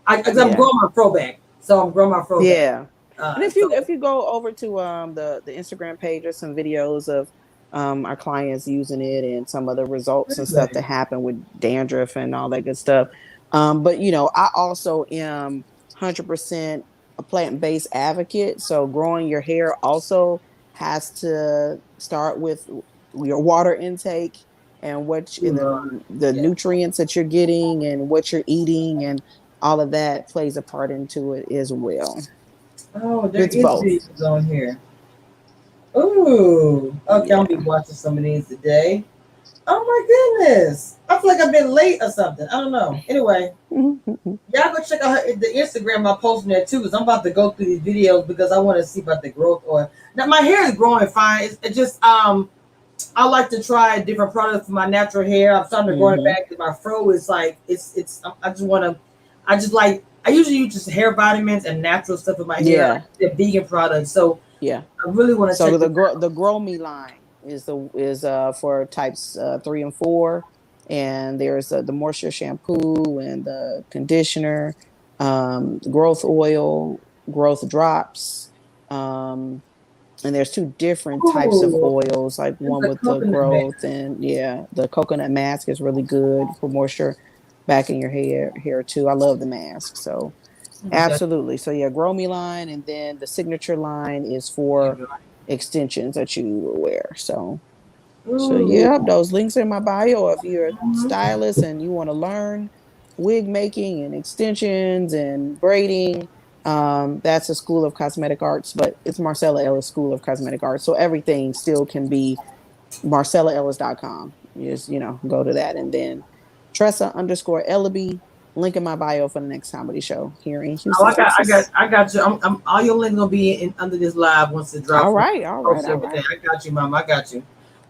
growing my fro back, so I'm growing my fro back. Yeah. And if you go over to the Instagram page, there's some videos of our clients using it and some of the results and stuff that happen with dandruff and all that good stuff. But I also am 100% a plant-based advocate. So growing your hair also has to start with your water intake and Ooh, Lord. the Yeah. nutrients that you're getting and what you're eating, and all of that plays a part into it as well. Oh, there It's is both. videos on here. Ooh. Okay, I'll be Yeah. watching some of these today. Oh my goodness. I feel like I've been late or something. I don't know. Anyway, y'all go check out the Instagram I posting there too, because I'm about to go through these videos because I want to see about the growth oil. Now my hair is growing fine. It just I like to try different products for my natural hair. I'm starting to grow it Hmm. back. My fro is like it's. I just want to. I just like. I usually use just hair vitamins and natural stuff in my hair, Yeah. like the vegan products. So Yeah. I really want to So check this out. the Grow Me line is for types 3 and 4, and there's the moisture shampoo and the conditioner, growth oil, growth drops, and there's two different types of Ooh, oils, like it's one a with the coconut man. growth, and yeah, the coconut mask is really good for moisture back in your hair too. I love the mask, so Okay. absolutely. So yeah, Grow Me line, and then the signature line is for extensions that you wear. So Ooh. yeah, those links in my bio. If you're a Mhm. stylist and you want to learn wig making and extensions and braiding, that's a School of Cosmetic Arts, but it's Marcella Ellis School of Cosmetic Arts. So everything still can be marcellaellis.com. You just, go to that, and then Tressa_Ellaby, link in my bio for the next comedy show here in Oh, Houston, I got, Texas. I got you. All your links gonna be in under this live once it All drops. When right, I all right, post all everything, right. I got you, Mom. I got you.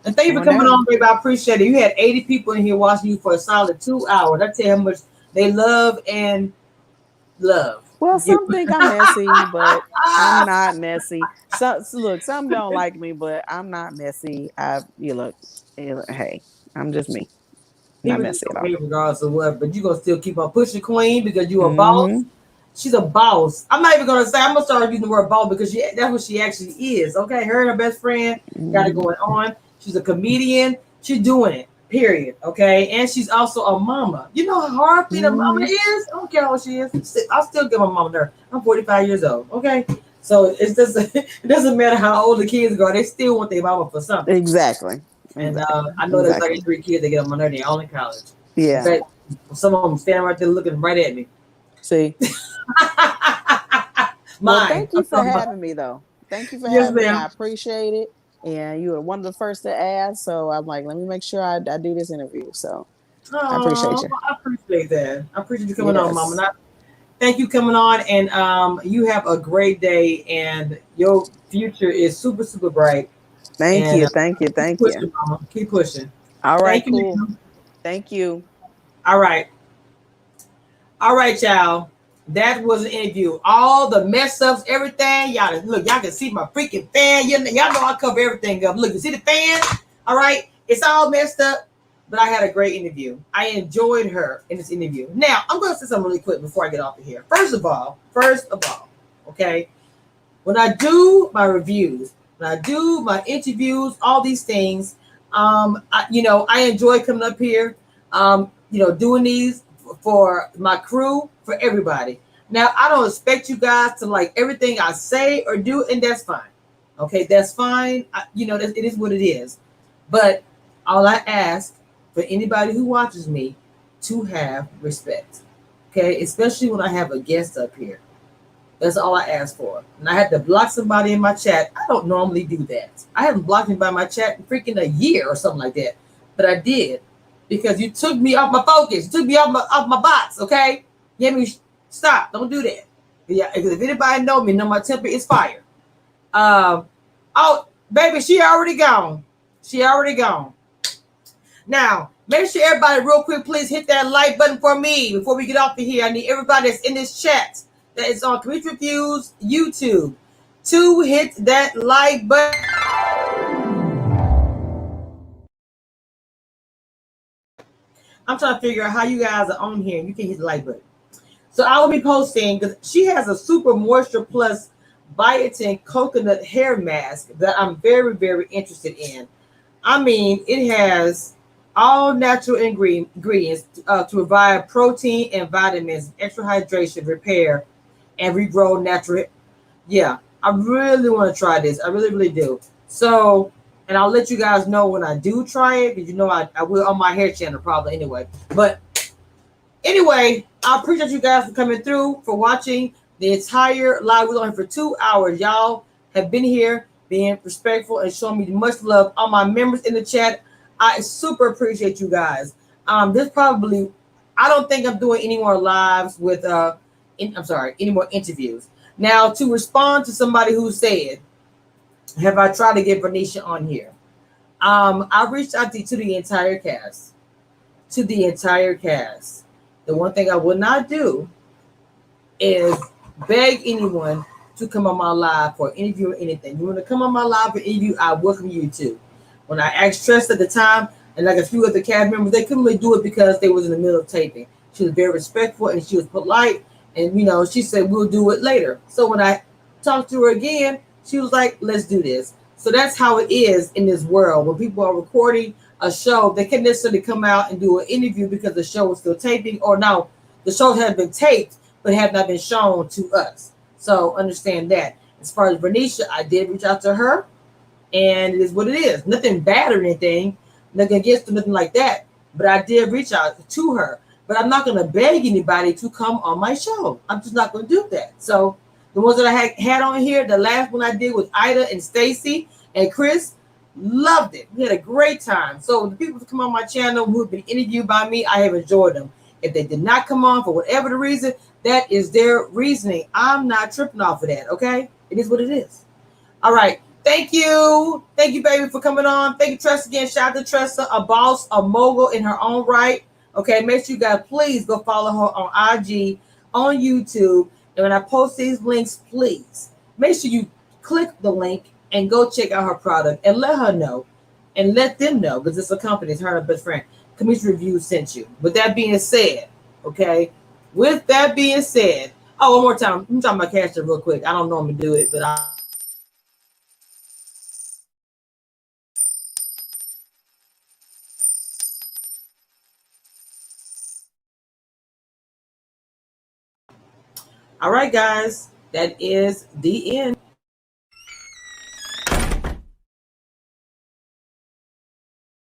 And thank you for Going coming down. on, baby. I appreciate it. You had 80 people in here watching you for a solid 2 hours. I tell you how much they love and love Well, you. some think I'm messy, but I'm not messy. Look, some don't like me, but I'm not messy. Hey, I'm just me. Not People just messy at don't all. hate regardless of what, but you gonna still keep on pushing, Queen, because you a boss. Mm-hmm. She's a boss. I'm not even gonna say. I'm gonna start using the word boss because that's what she actually is. Okay, her and her best friend got it Mm-hmm. going on. She's a comedian. She's doing it. Period. Okay, and she's also a mama. You know how hard being a mama Mm-hmm. is. I don't care how old she is. I'll still give my mama there. I'm 45 years old. Okay, so it's just it doesn't matter how old the kids go. They still want their mama for something. Exactly. And Exactly. I know there's like Exactly. 3 kids that get on my nerve. They're all in college. In Yeah. fact, some of them standing right there looking right at me. See. Well, Mine. thank I'm you for talking about. having me, though. Thank you for Yes, having me. I ma'am. appreciate it. And you were one of the first to ask, so I'm like, let me make sure I do this interview. So I appreciate Oh, you. I appreciate that. I appreciate you coming on, Mama. And Yes. I thank you coming on, and you have a great day, and your future is super, super bright. Thank And you. Thank you. keep Thank you. pushing, Mama. Keep pushing. All right, Thank you, cool. ma'am. Thank you. All right. All right, y'all. That was an interview. All the mess ups, everything. Y'all look, y'all can see my freaking fan. Y'all know I cover everything up. Look, you see the fan? All right. It's all messed up, but I had a great interview. I enjoyed her in this interview. Now, I'm going to say something really quick before I get off of here. First of all, okay, when I do my reviews, when I do my interviews, all these things, I enjoy coming up here, doing these for my crew, for everybody. Now, I don't expect you guys to like everything I say or do, and that's fine. Okay, that's fine. It is what it is. But all I ask for anybody who watches me to have respect. Okay, especially when I have a guest up here. That's all I asked for. And I had to block somebody in my chat. I don't normally do that. I haven't blocked anybody in my chat in freaking a year or something like that. But I did because you took me off my focus. You took me off my box, okay? You had me stop. Don't do that. Yeah, because if anybody know my temper is fire. Um, oh, baby, she already gone. She already gone. Now, make sure everybody, real quick, please hit that like button for me before we get off of here. I need everybody that's in this chat that is on Community Reviews YouTube to hit that like button. I'm trying to figure out how you guys are on here and you can hit the like button. So I will be posting because she has a Super Moisture Plus Biotin Coconut Hair Mask that I'm very, very interested in. I mean, it has all natural ingredients to provide protein and vitamins, extra hydration, repair, and regrow natural. Yeah, I really want to try this. I really, really do. So, and I'll let you guys know when I do try it, because you know I will on my hair channel probably anyway. But anyway, I appreciate you guys for coming through, for watching the entire live. We're on here for 2 hours. Y'all have been here, being respectful and showing me much love. All my members in the chat, I super appreciate you guys. This probably, I don't think I'm doing any more lives with I'm sorry, any more interviews. Now, to respond to somebody who said, have I tried to get Bernicia on here? I reached out to the entire cast. To the entire cast. The one thing I will not do is beg anyone to come on my live for an interview or anything. You want to come on my live for an interview, I welcome you to. When I asked Tress at the time, and like a few other cast members, they couldn't really do it because they was in the middle of taping. She was very respectful and she was polite, and she said we'll do it later. So when I talked to her again, she was like, let's do this. So that's how it is in this world. When people are recording a show, they can't necessarily come out and do an interview because the show is still taping, or no, the show has been taped but have not been shown to us. So understand that. As far as Bernicia, I did reach out to her, and it is what it is. Nothing bad or anything, nothing against her, nothing like that. But I did reach out to her. But I'm not going to beg anybody to come on my show. I'm just not going to do that. So the ones that I had on here, the last one I did with Ida and Stacy and Chris, loved it. We had a great time. So the people who come on my channel who have been interviewed by me, I have enjoyed them. If they did not come on for whatever the reason, that is their reasoning. I'm not tripping off of that, okay? It is what it is. All right. Thank you. Thank you, baby, for coming on. Thank you, Tressa, again. Shout out to Tressa, a boss, a mogul in her own right. Okay, make sure you guys please go follow her on IG, on YouTube. And when I post these links, please make sure you click the link and go check out her product and let her know and let them know, because it's a company, it's her and her best friend. Commission Review sent you. With that being said, okay, with that being said, oh, one more time. I'm talking about cash real quick. I don't normally do it, but I all right, guys, that is the end.